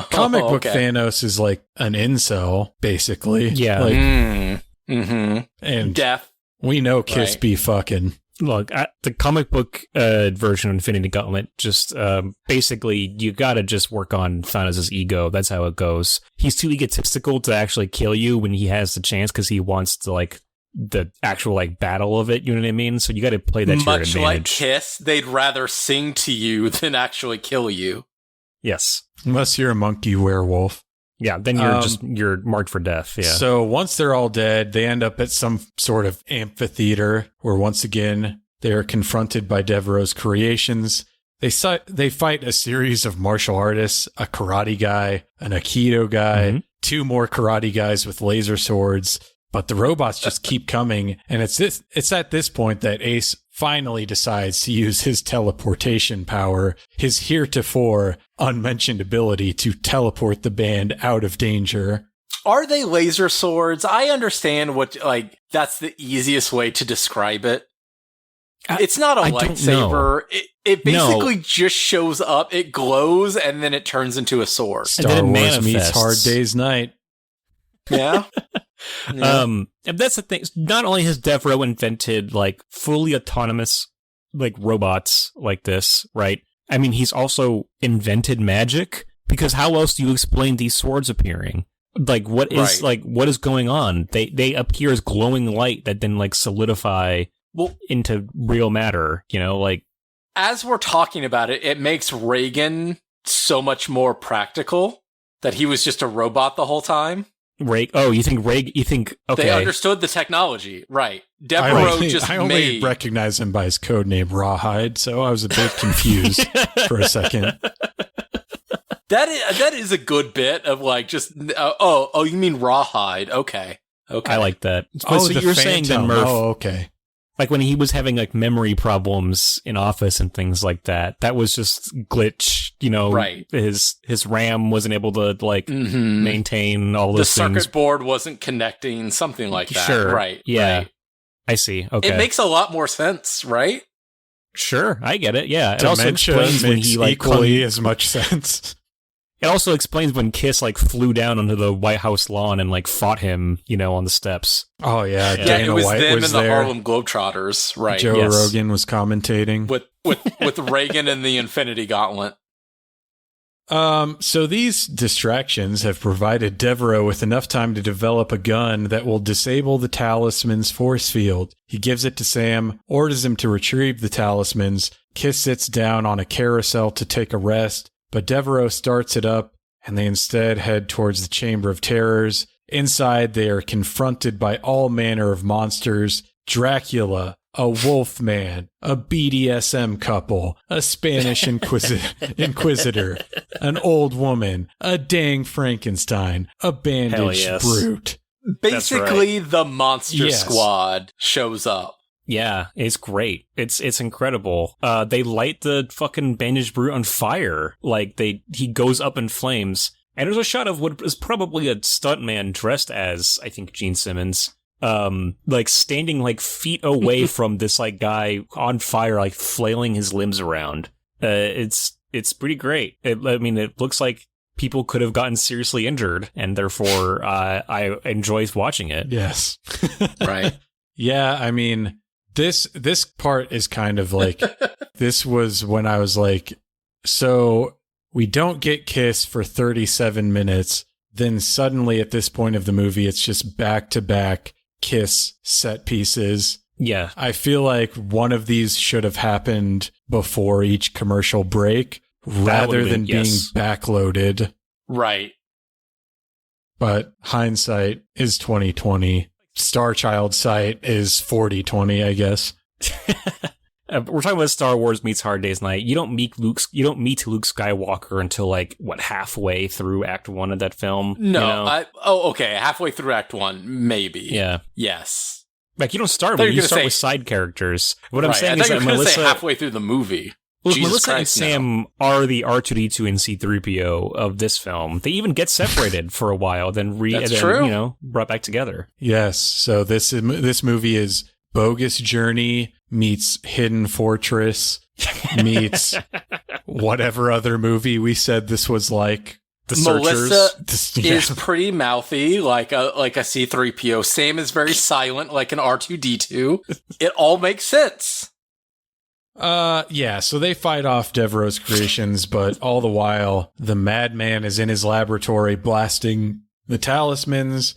comic book Thanos is like an incel, basically. Yeah. Like, And death. we know KISS Right. be fucking. Look, the comic book version of Infinity Gauntlet, just basically, you gotta just work on Thanos' ego. That's how it goes. He's too egotistical to actually kill you when he has the chance because he wants to, like, the actual, like, battle of it. You know what I mean? So you gotta play that to your Much advantage. like Kiss, they'd rather sing to you than actually kill you. Yes. Unless you're a monkey werewolf. Yeah, then you're marked for death. Yeah. So once they're all dead, they end up at some sort of amphitheater where once again they are confronted by Devereaux's creations. They fight a series of martial artists, a karate guy, an aikido guy, two more karate guys with laser swords, but the robots just keep coming, and it's at this point that Ace finally decides to use his teleportation power, his heretofore unmentioned ability to teleport the band out of danger. Are they laser swords? I understand that's the easiest way to describe it. It's not a lightsaber. It basically just shows up, it glows, and then it turns into a sword. Star Wars meets Hard Day's Night. Yeah. And that's the thing. Not only has Devereaux invented like fully autonomous like robots like this, right? I mean, he's also invented magic, because how else do you explain these swords appearing? Like, what is going on? They appear as glowing light that then like solidify into real matter, you know, like. As we're talking about it, it makes Reagan so much more practical that he was just a robot the whole time. You think okay. They understood the technology, right? I only recognize him by his code name Rawhide, so I was a bit confused for a second. That is a good bit of like just you mean Rawhide? Okay. I like that. So you're saying that Murph? Oh, okay. Like when he was having like memory problems in Office and things like that, that was just glitch, you know, right. His RAM wasn't able to like maintain all those things. The circuit board wasn't connecting, something like that. Sure. Right. Yeah. Right. I see. Okay. It makes a lot more sense, right? Sure. I get it. Yeah. It Dementia also explains when he like equally as much sense. It also explains when Kiss like flew down onto the White House lawn and like fought him, you know, on the steps. Oh yeah, Dana it was White them was and the there. Harlem Globetrotters, right? Joe Rogan was commentating with Reagan and the Infinity Gauntlet. So these distractions have provided Devereaux with enough time to develop a gun that will disable the talisman's force field. He gives it to Sam, orders him to retrieve the talismans. Kiss sits down on a carousel to take a rest, but Devereaux starts it up, and they instead head towards the Chamber of Terrors. Inside, they are confronted by all manner of monsters: Dracula, a wolf man, a BDSM couple, a Spanish inquisitor, an old woman, a dang Frankenstein, a bandaged brute. Basically, the Monster Squad shows up. Yeah, it's great. It's incredible. They light the fucking bandaged brute on fire. Like he goes up in flames. And there's a shot of what is probably a stuntman dressed as, I think, Gene Simmons. Like standing like feet away from this like guy on fire, like flailing his limbs around. It's pretty great. It looks like people could have gotten seriously injured, and therefore I enjoy watching it. Yes. Right. Yeah, I mean, this part is kind of like, this was when I was like, so we don't get Kiss for 37 minutes. Then suddenly at this point of the movie, it's just back to back Kiss set pieces. Yeah. I feel like one of these should have happened before each commercial break rather than being backloaded. Right. But hindsight is 2020. Star Child sight is 40/20, I guess. We're talking about Star Wars meets Hard Day's Night. You don't meet Luke Skywalker until halfway through Act 1 of that film. No. Okay. Halfway through Act 1, maybe. Yeah. Yes. Like, you don't start with, with side characters. What I'm saying is that Melissa... halfway through the movie. Look, Jesus Melissa Christ, and Sam are the R2-D2 and C-3PO of this film. They even get separated for a while, then brought back together. Yes. So this movie is Bogus Journey meets Hidden Fortress meets whatever other movie we said this was like. The Searchers. Melissa is pretty mouthy, like a C-3PO. Sam is very silent, like an R2-D2. It all makes sense. Yeah, so they fight off Devereaux's creations, but all the while, the madman is in his laboratory blasting the talismans.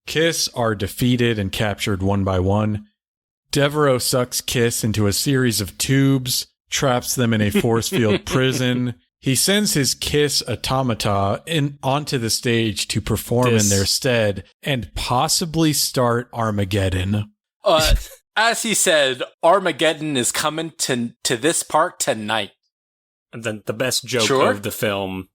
Kiss are defeated and captured one by one. Devereaux sucks Kiss into a series of tubes, traps them in a force field prison. He sends his Kiss automata onto the stage to perform in their stead and possibly start Armageddon. As he said, Armageddon is coming to this park tonight. And then the best joke of the film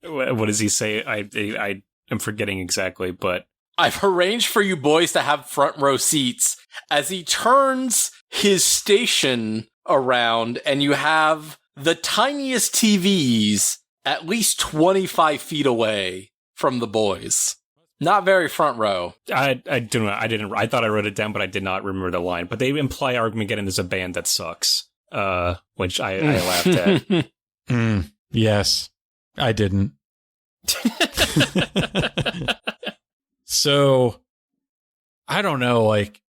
what does he say? I am forgetting exactly, but... I've arranged for you boys to have front row seats as he turns his station around and you have the tiniest TVs at least 25 feet away from the boys. Not very front row. I don't know. I thought I wrote it down, but I did not remember the line. But they imply Armageddon is a band that sucks, which I laughed at. Yes, I didn't. So, I don't know, like,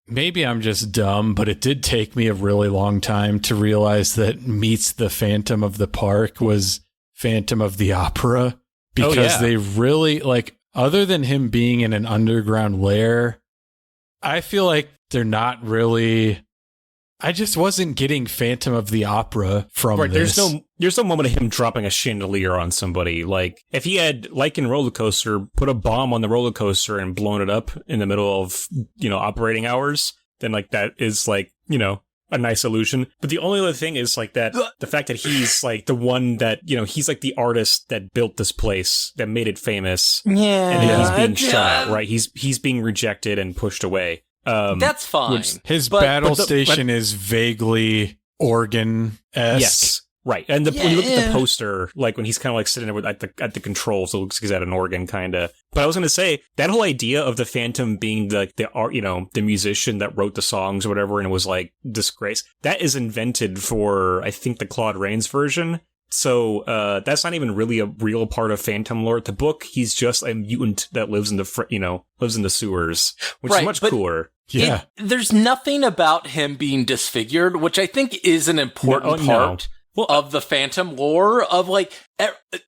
maybe I'm just dumb, but it did take me a really long time to realize that Meets the Phantom of the Park was Phantom of the Opera. Because they really, like, other than him being in an underground lair, I feel like they're not really... I just wasn't getting Phantom of the Opera from this. There's no moment of him dropping a chandelier on somebody. Like, if he had, like in Roller Coaster, put a bomb on the roller coaster and blown it up in the middle of, operating hours, then, like, that is, like, a nice illusion. But the only other thing is, like, that the fact that he's, like, the one that, he's, like, the artist that built this place, that made it famous. Yeah. And then he's being shot at, right? He's being rejected and pushed away. That's fine. His battle station is vaguely organ-esque. Yes, right. And when you look at the poster, like when he's kind of like sitting there at the controls, it looks like he's at an organ, kind of. But I was going to say that whole idea of the Phantom being the musician that wrote the songs or whatever, and it was like disgrace. That is invented for, I think, the Claude Rains version. So that's not even really a real part of Phantom lore. The book, he's just a mutant that lives in the sewers, which is much cooler. Yeah. There's nothing about him being disfigured, which I think is an important part of the Phantom lore of, like,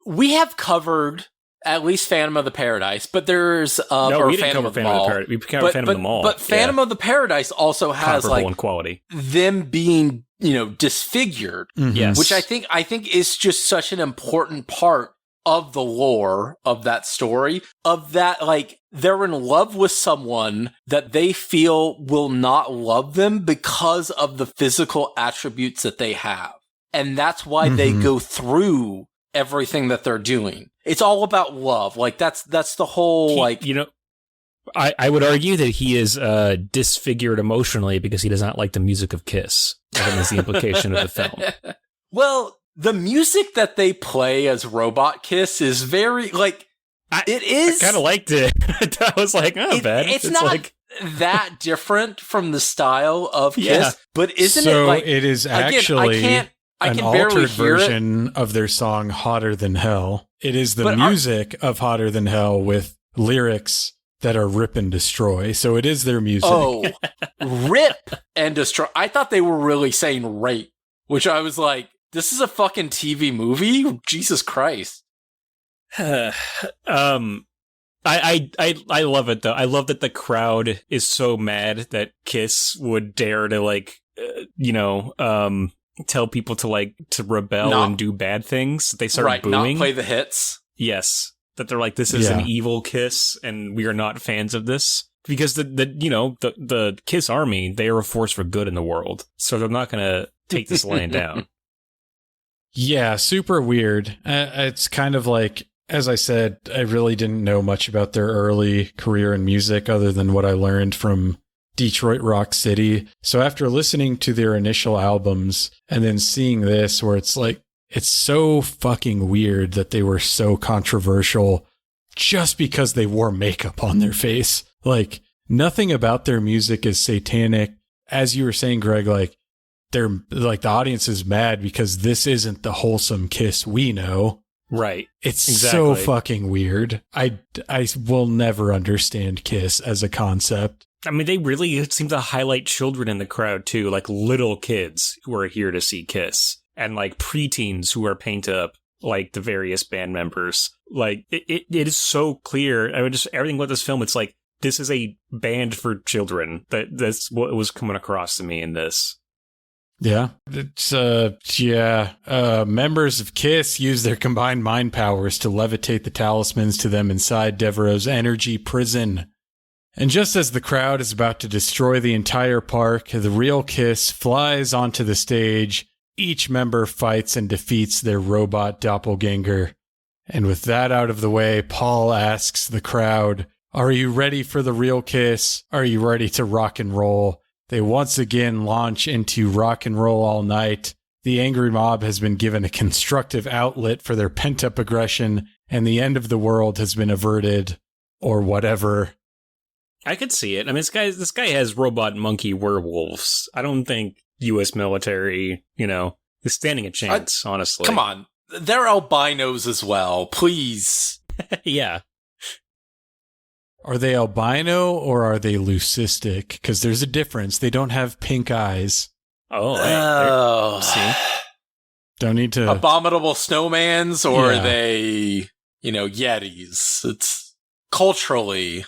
we have covered at least Phantom of the Paradise, but there's we didn't cover Phantom of the Paradise. We covered Phantom of the Mall. But Phantom of the Paradise also has comparable in quality. Them being, disfigured. Mm-hmm. Yes. Which I think is just such an important part of the lore of that story, of that, like, they're in love with someone that they feel will not love them because of the physical attributes that they have. And that's why they go through everything that they're doing. It's all about love. Like, that's the whole, I would argue that he is disfigured emotionally because he does not like the music of Kiss. I think that's the implication of the film. Well, the music that they play as Robot Kiss is very, like, it is... I kind of liked it. I was like, bad. It's not like that different from the style of Kiss, but isn't it like... it is actually an altered version of their song Hotter Than Hell. It is the music of Hotter Than Hell with lyrics that are rip and destroy. So it is their music. Oh, rip and destroy. I thought they were really saying rape, which I was like, this is a fucking TV movie? Jesus Christ. I love it though. I love that the crowd is so mad that Kiss would dare to tell people to rebel and do bad things. They start booing. Not play the hits. Yes, that they're like, this is an evil Kiss, and we are not fans of this because the Kiss army, they are a force for good in the world, so they're not going to take this laying down. Yeah, super weird. It's kind of like, as I said, I really didn't know much about their early career in music other than what I learned from Detroit Rock City. So after listening to their initial albums and then seeing this, where it's like, it's so fucking weird that they were so controversial just because they wore makeup on their face. Like, nothing about their music is satanic. As you were saying, Greg, like, they're like, the audience is mad because this isn't the wholesome Kiss we know. Right. It's so fucking weird. I will never understand Kiss as a concept. I mean, they really seem to highlight children in the crowd too, like little kids who are here to see Kiss, and like preteens who are painted up like the various band members. Like it is so clear. I mean, just everything about this film, it's like, this is a band for children. That's what was coming across to me in this. Yeah. It's, members of Kiss use their combined mind powers to levitate the talismans to them inside Devereaux's energy prison. And just as the crowd is about to destroy the entire park, the real Kiss flies onto the stage. Each member fights and defeats their robot doppelganger. And with that out of the way, Paul asks the crowd, "Are you ready for the real Kiss? Are you ready to rock and roll?" They once again launch into rock and roll all night. The angry mob has been given a constructive outlet for their pent-up aggression, and the end of the world has been averted, or whatever. I could see it. I mean, this guy has robot monkey werewolves. I don't think U.S. military, is standing a chance, honestly. Come on. They're albinos as well. Please. Yeah. Are they albino or are they leucistic? Because there's a difference. They don't have pink eyes. Oh, see? Don't need to... Abominable snowmans, or are they, Yetis? It's culturally,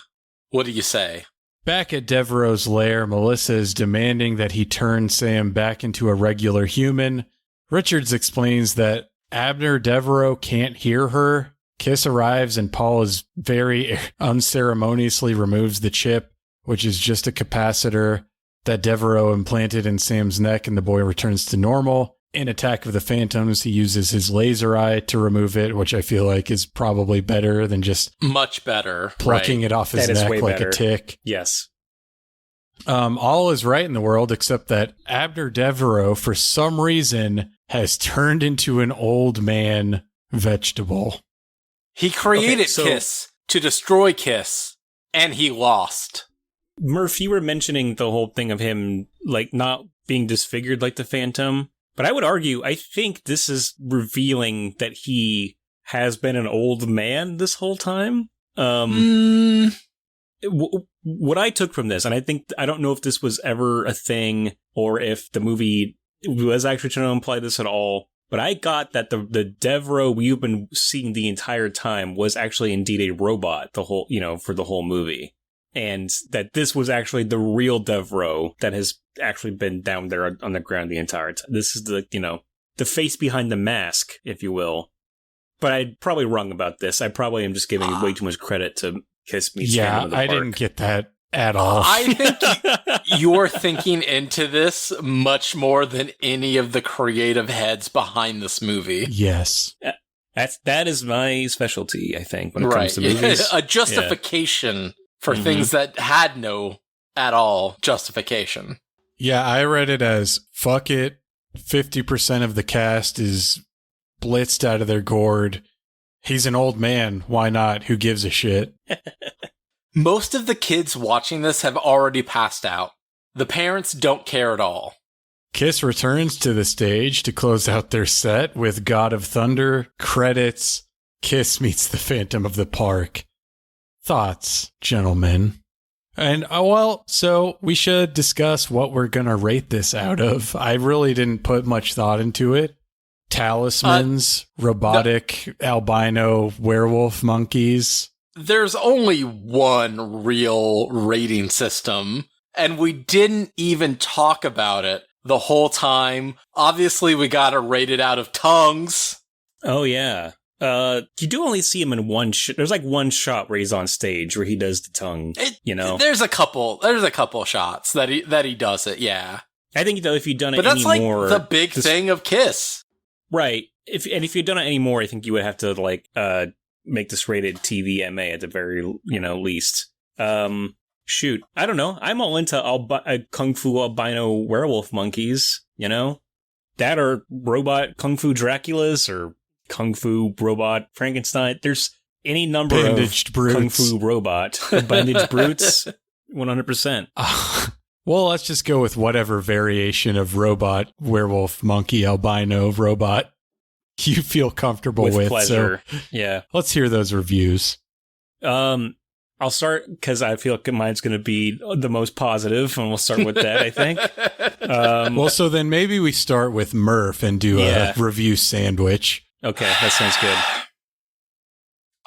what do you say? Back at Devereaux's lair, Melissa is demanding that he turn Sam back into a regular human. Richards explains that Abner Devereaux can't hear her. Kiss arrives and Paul is very unceremoniously removes the chip, which is just a capacitor that Devereaux implanted in Sam's neck, and the boy returns to normal. In Attack of the Phantoms, he uses his laser eye to remove it, which I feel like is probably better than just much better plucking it off his neck like a tick. Yes. All is right in the world except that Abner Devereaux, for some reason, has turned into an old man vegetable. He created Kiss to destroy Kiss, and he lost. Murph, you were mentioning the whole thing of him, like, not being disfigured like the Phantom. But I would argue, I think this is revealing that he has been an old man this whole time. What I took from this, and I don't know if this was ever a thing, or if the movie was actually trying to imply this at all, but I got that the Devereaux we've been seeing the entire time was actually indeed a robot for the whole movie. And that this was actually the real Devereaux that has actually been down there on the ground the entire time. This is the face behind the mask, if you will. But I'm probably wrong about this. I probably am just giving way too much credit to Kiss Meets Phantom of the Park. I didn't get that at all. I think you're thinking into this much more than any of the creative heads behind this movie. Yes. That is my specialty, I think, when it comes to movies. A justification for things that had no at all justification. Yeah, I read it as, fuck it, 50% of the cast is blitzed out of their gourd. He's an old man, why not? Who gives a shit? Most of the kids watching this have already passed out. The parents don't care at all. Kiss returns to the stage to close out their set with God of Thunder, credits, Kiss Meets the Phantom of the Park. Thoughts, gentlemen? And, so we should discuss what we're going to rate this out of. I really didn't put much thought into it. Talismans, robotic albino werewolf monkeys. there's only one real rating system, and we didn't even talk about it the whole time. Obviously, we got to rate it out of tongues. Oh, yeah. You do only see him in one there's like one shot where he's on stage where he does the tongue, There's a couple shots that he does it, yeah. I think, though, if you'd done it anymore... But that's anymore, like the big thing of Kiss. Right. If you'd done it anymore, I think you would have to, make this rated TVMA at the very, least. Shoot. I don't know. I'm all into Kung Fu albino werewolf monkeys, That or robot Kung Fu Draculas or Kung Fu robot Frankenstein. There's any number bandaged of brutes. Kung Fu robot. Bandaged brutes, 100%. Well, let's just go with whatever variation of robot, werewolf, monkey, albino, robot you feel comfortable with. Pleasure. So yeah. Let's hear those reviews. I'll start because I feel like mine's going to be the most positive, and we'll start with that, I think. Well, so then maybe we start with Murph and do a review sandwich. Okay, that sounds good.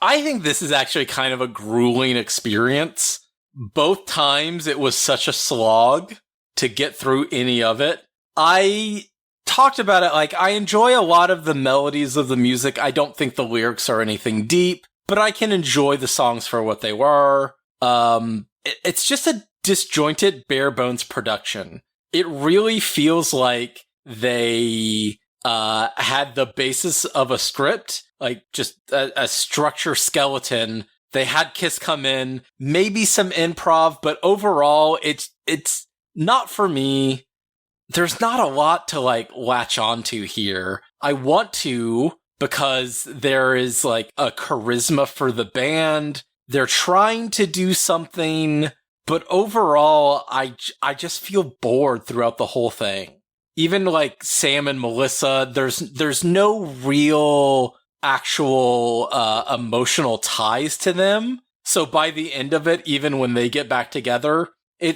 I think this is actually kind of a grueling experience. Both times it was such a slog to get through any of it. I talked about it, I enjoy a lot of the melodies of the music. I don't think the lyrics are anything deep, but I can enjoy the songs for what they were. It's just a disjointed, bare bones production. It really feels like they had the basis of a script, just a structure skeleton. They had Kiss come in, maybe some improv, but overall, it's not for me. There's not a lot to latch onto here. I want to, because there is a charisma for the band. They're trying to do something, but overall, I just feel bored throughout the whole thing. Even Sam and Melissa, there's no real actual emotional ties to them. So by the end of it, even when they get back together,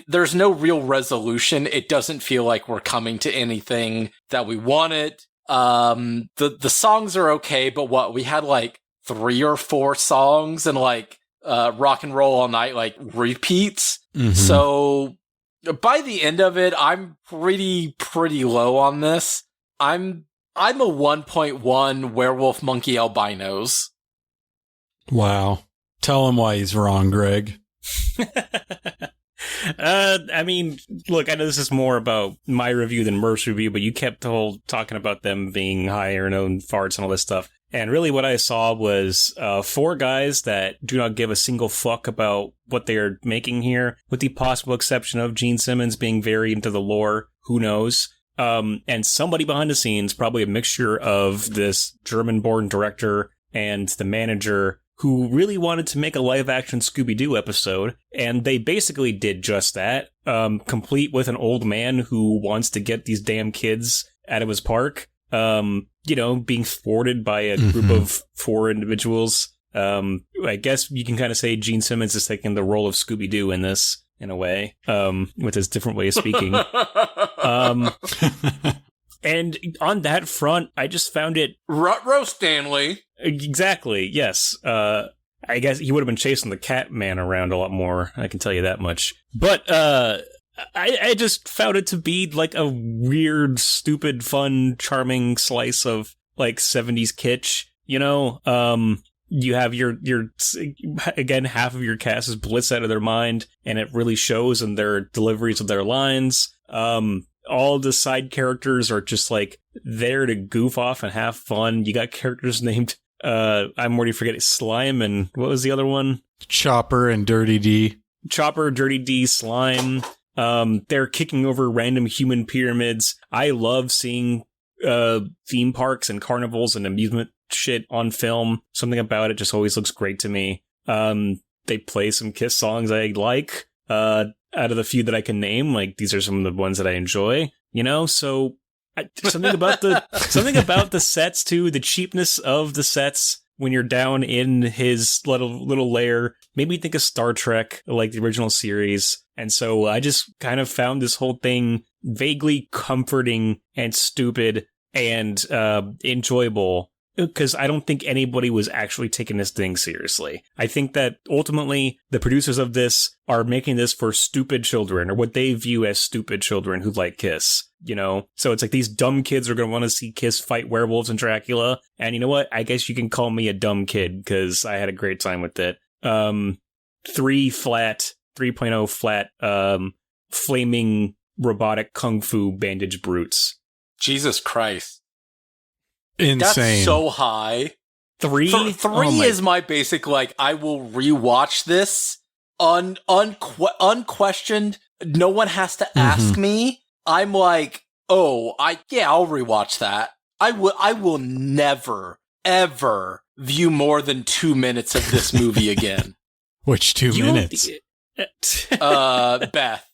there's no real resolution. It doesn't feel like we're coming to anything that we wanted. The songs are okay, but we had 3 or 4 songs and Rock and Roll All Night repeats. Mm-hmm. So by the end of it, I'm pretty low on this. I'm a 1.1 werewolf monkey albinos. Wow. Tell him why he's wrong, Greg. I mean, look, I know this is more about my review than Murph's review, but you kept talking about them being higher known farts and all this stuff. And really what I saw was 4 guys that do not give a single fuck about what they are making here, with the possible exception of Gene Simmons being very into the lore. Who knows? And somebody behind the scenes, probably a mixture of this German-born director and the manager, who really wanted to make a live-action Scooby-Doo episode, and they basically did just that, complete with an old man who wants to get these damn kids out of his park, being thwarted by a group of 4 individuals. I guess you can kind of say Gene Simmons is taking the role of Scooby-Doo in this, in a way, with his different way of speaking. And on that front, I just found it... Ruh-roh, Stanley. Exactly, yes. I guess he would have been chasing the cat man around a lot more, I can tell you that much. But I just found it to be a weird, stupid, fun, charming slice of 70s kitsch, you have your again, half of your cast is blitzed out of their mind, and it really shows in their deliveries of their lines. All the side characters are just there to goof off and have fun. You got characters named I'm already forgetting, Slime, and what was the other one? Chopper and Dirty D. Chopper, Dirty D, Slime. They're kicking over random human pyramids. I love seeing theme parks and carnivals and amusement shit on film. Something about it just always looks great to me. They play some Kiss songs I like. Out of the few that I can name, these are some of the ones that I enjoy, so something about the sets too, the cheapness of the sets when you're down in his little lair made me think of Star Trek, like the original series. And so I just kind of found this whole thing vaguely comforting and stupid and enjoyable. because I don't think anybody was actually taking this thing seriously. I think that ultimately the producers of this are making this for stupid children, or what they view as stupid children who like Kiss, you know? So it's like these dumb kids are going to want to see Kiss fight werewolves and Dracula. And you know what? I guess you can call me a dumb kid because I had a great time with it. 3.0 flat, flaming robotic kung fu bandage brutes. Jesus Christ. Insane. That's so high. Three is my basic, like, I will rewatch this unquestioned. No one has to ask me. I'm like, I'll rewatch that. I will never, ever view more than 2 minutes of this movie again. Which 2 minutes? Beth.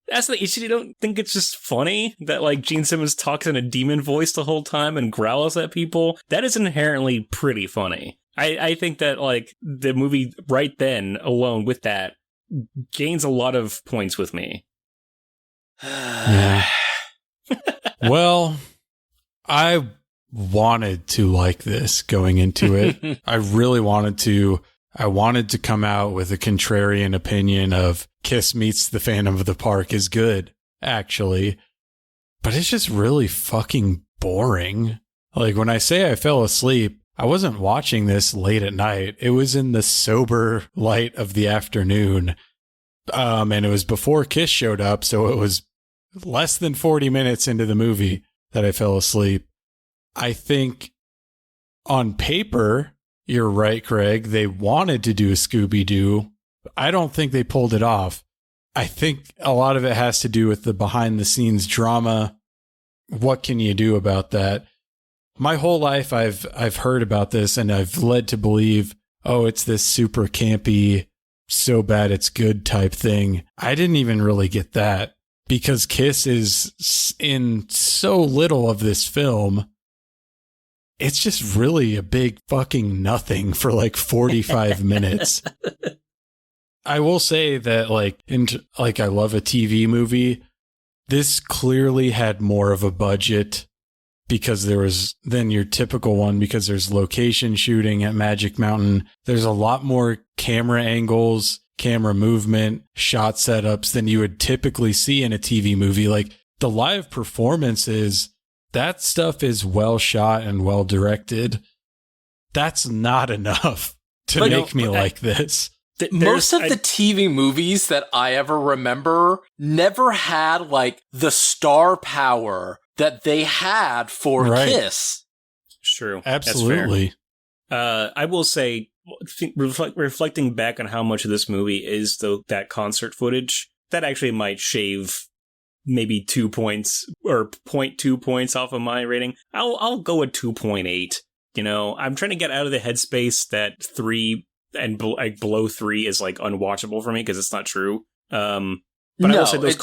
That's the issue. You don't think it's just funny that, like, Gene Simmons talks in a demon voice the whole time and growls at people? That is inherently pretty funny. I think that, like, the movie right then alone with that gains a lot of points with me. Yeah. Well, I wanted to like this going into it. I really wanted to. I wanted to come out with a contrarian opinion of Kiss meets the Phantom of the Park is good, actually. But it's just really fucking boring. Like, when I say I fell asleep, I wasn't watching this late at night. It was in the sober light of the afternoon. And it was before Kiss showed up, so it was less than 40 minutes into the movie that I fell asleep. I think on paper, you're right, Craig. They wanted to do a Scooby-Doo. I don't think they pulled it off. I think a lot of it has to do with the behind-the-scenes drama. What can you do about that? My whole life, I've heard about this, and I've led to believe, it's this super campy, so bad it's good type thing. I didn't even really get that, because Kiss is in so little of this film. It's just really a big fucking nothing for like 45 minutes. I will say that, like, I love a TV movie. This clearly had more of a budget because there was than your typical one, because there's location shooting at Magic Mountain. There's a lot more camera angles, camera movement, shot setups than you would typically see in a TV movie. Like, the live performances, that stuff is well shot and well directed. That's not enough to make me like this. Most of the TV movies that I ever remember never had, like, the star power that they had for Kiss. True. Absolutely. I will say, reflecting back on how much of this movie is that concert footage, that actually might shave maybe 2 points or 0.2 points off of my rating. I'll go with 2.8. You know, I'm trying to get out of the headspace that 3 and below 3 is like unwatchable for me, because it's not true. But I will say those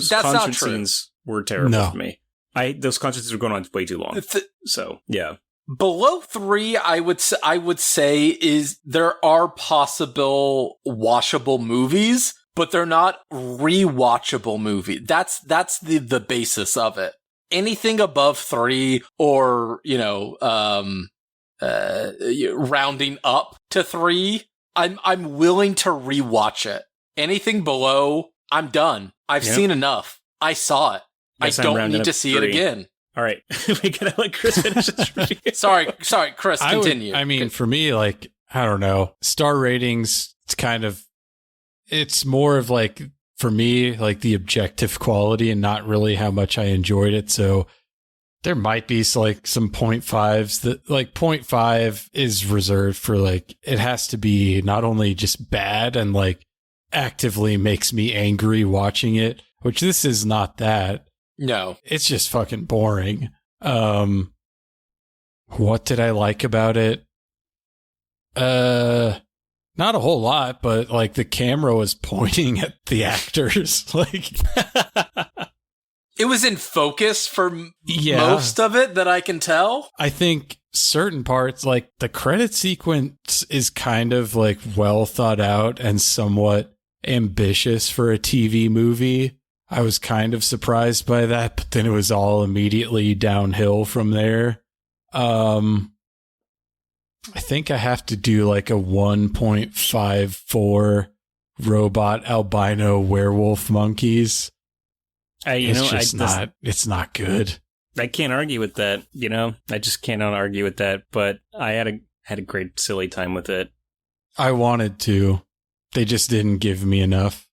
concert scenes were terrible for me. Those concert scenes were going on way too long. So yeah. Below 3, I would say is there are possible watchable movies, but they're not rewatchable movies. That's the basis of it. Anything above 3, or, you know, rounding up to 3, I'm willing to rewatch it. Anything below, I'm done. I've seen enough. I saw it. I don't need to see it again. All right. We gotta let Chris finish his review. Sorry, Chris, continue. For me, like, I don't know, star ratings, it's more of, like, for me, like, the objective quality and not really how much I enjoyed it. So there might be like some 0.5s that, like, 0.5 is reserved for, like, it has to be not only just bad and, like, actively makes me angry watching it, which this is not that. No. It's just fucking boring. What did I like about it? Not a whole lot, but, like, the camera was pointing at the actors. Like, it was in focus for most of it that I can tell. I think certain parts, like the credit sequence, is kind of, like, well thought out and somewhat ambitious for a TV movie. I was kind of surprised by that, but then it was all immediately downhill from there. I think I have to do like a 1.54 robot albino werewolf monkeys. It's not good. I can't argue with that, I just cannot argue with that, but I had a great silly time with it. I wanted to. They just didn't give me enough.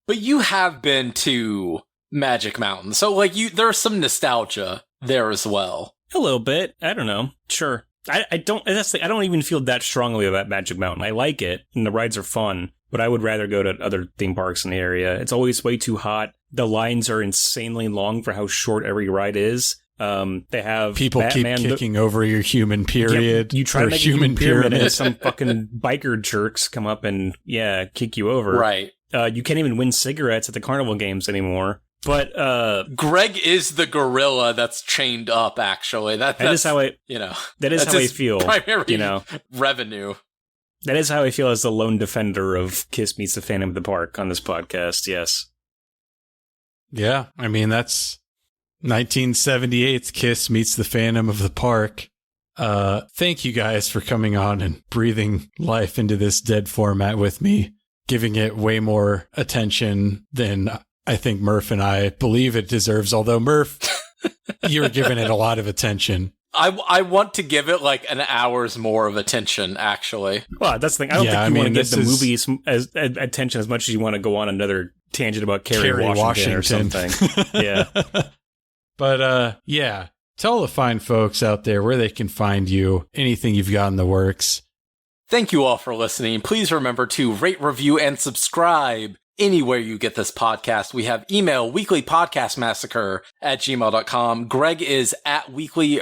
But you have been to Magic Mountain, so like there's some nostalgia there as well. A little bit. I don't know. Sure. I don't even feel that strongly about Magic Mountain. I like it, and the rides are fun, but I would rather go to other theme parks in the area. It's always way too hot. The lines are insanely long for how short every ride is. They have people Batman keep kicking over your human pyramid. Yeah, you try to make a human pyramid and some fucking biker jerks come up and kick you over. Right. You can't even win cigarettes at the carnival games anymore. But Greg is the gorilla that's chained up. Actually, that is how I That is how I feel. Primary revenue. That is how I feel as the lone defender of Kiss Meets the Phantom of the Park on this podcast. Yes. Yeah, I mean that's 1978's Kiss Meets the Phantom of the Park. Thank you guys for coming on and breathing life into this dead format with me, giving it way more attention than I think Murph and I believe it deserves. Although Murph, you were giving it a lot of attention. I want to give it like an hour's more of attention, actually. Well, that's the thing. I don't think you want to give the movie as attention as much as you want to go on another tangent about Kerry Washington or something. Yeah. But tell the fine folks out there where they can find you, anything you've got in the works. Thank you all for listening. Please remember to rate, review, and subscribe anywhere you get this podcast. We have email weeklypodcastmassacre@gmail.com. Greg is at weekly G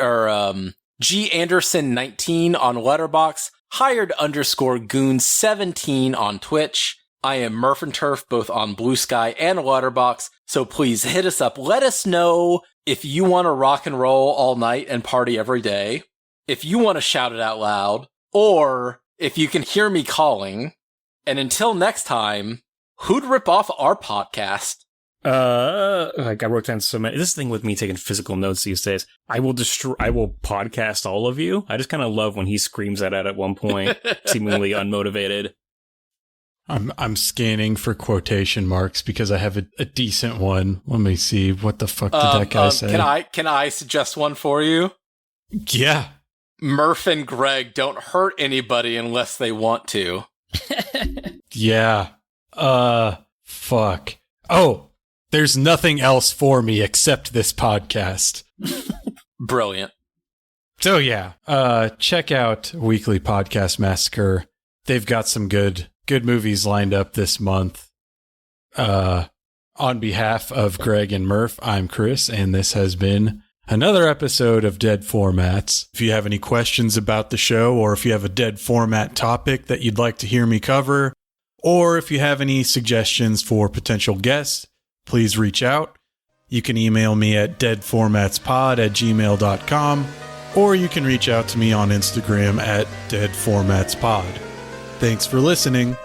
Anderson19 on Letterboxd, hired_goon17 on Twitch. I am Murph and Turf both on Blue Sky and Letterboxd. So please hit us up. Let us know if you want to rock and roll all night and party every day, if you want to shout it out loud, or if you can hear me calling. And until next time, who'd rip off our podcast? I wrote down so many. This thing with me taking physical notes these days. I will podcast all of you. I just kind of love when he screams that out at one point, seemingly unmotivated. I'm scanning for quotation marks because I have a decent one. Let me see. What the fuck did that guy say? Can I suggest one for you? Yeah. Murph and Greg don't hurt anybody unless they want to. Yeah. Fuck. Oh, there's nothing else for me except this podcast. Brilliant. So yeah, check out Weekly Podcast Massacre. They've got some good movies lined up this month. On behalf of Greg and Murph, I'm Chris, and this has been another episode of Dead Formats. If you have any questions about the show, or if you have a dead format topic that you'd like to hear me cover, or if you have any suggestions for potential guests, please reach out. You can email me at deadformatspod@gmail.com, or you can reach out to me on Instagram at deadformatspod. Thanks for listening.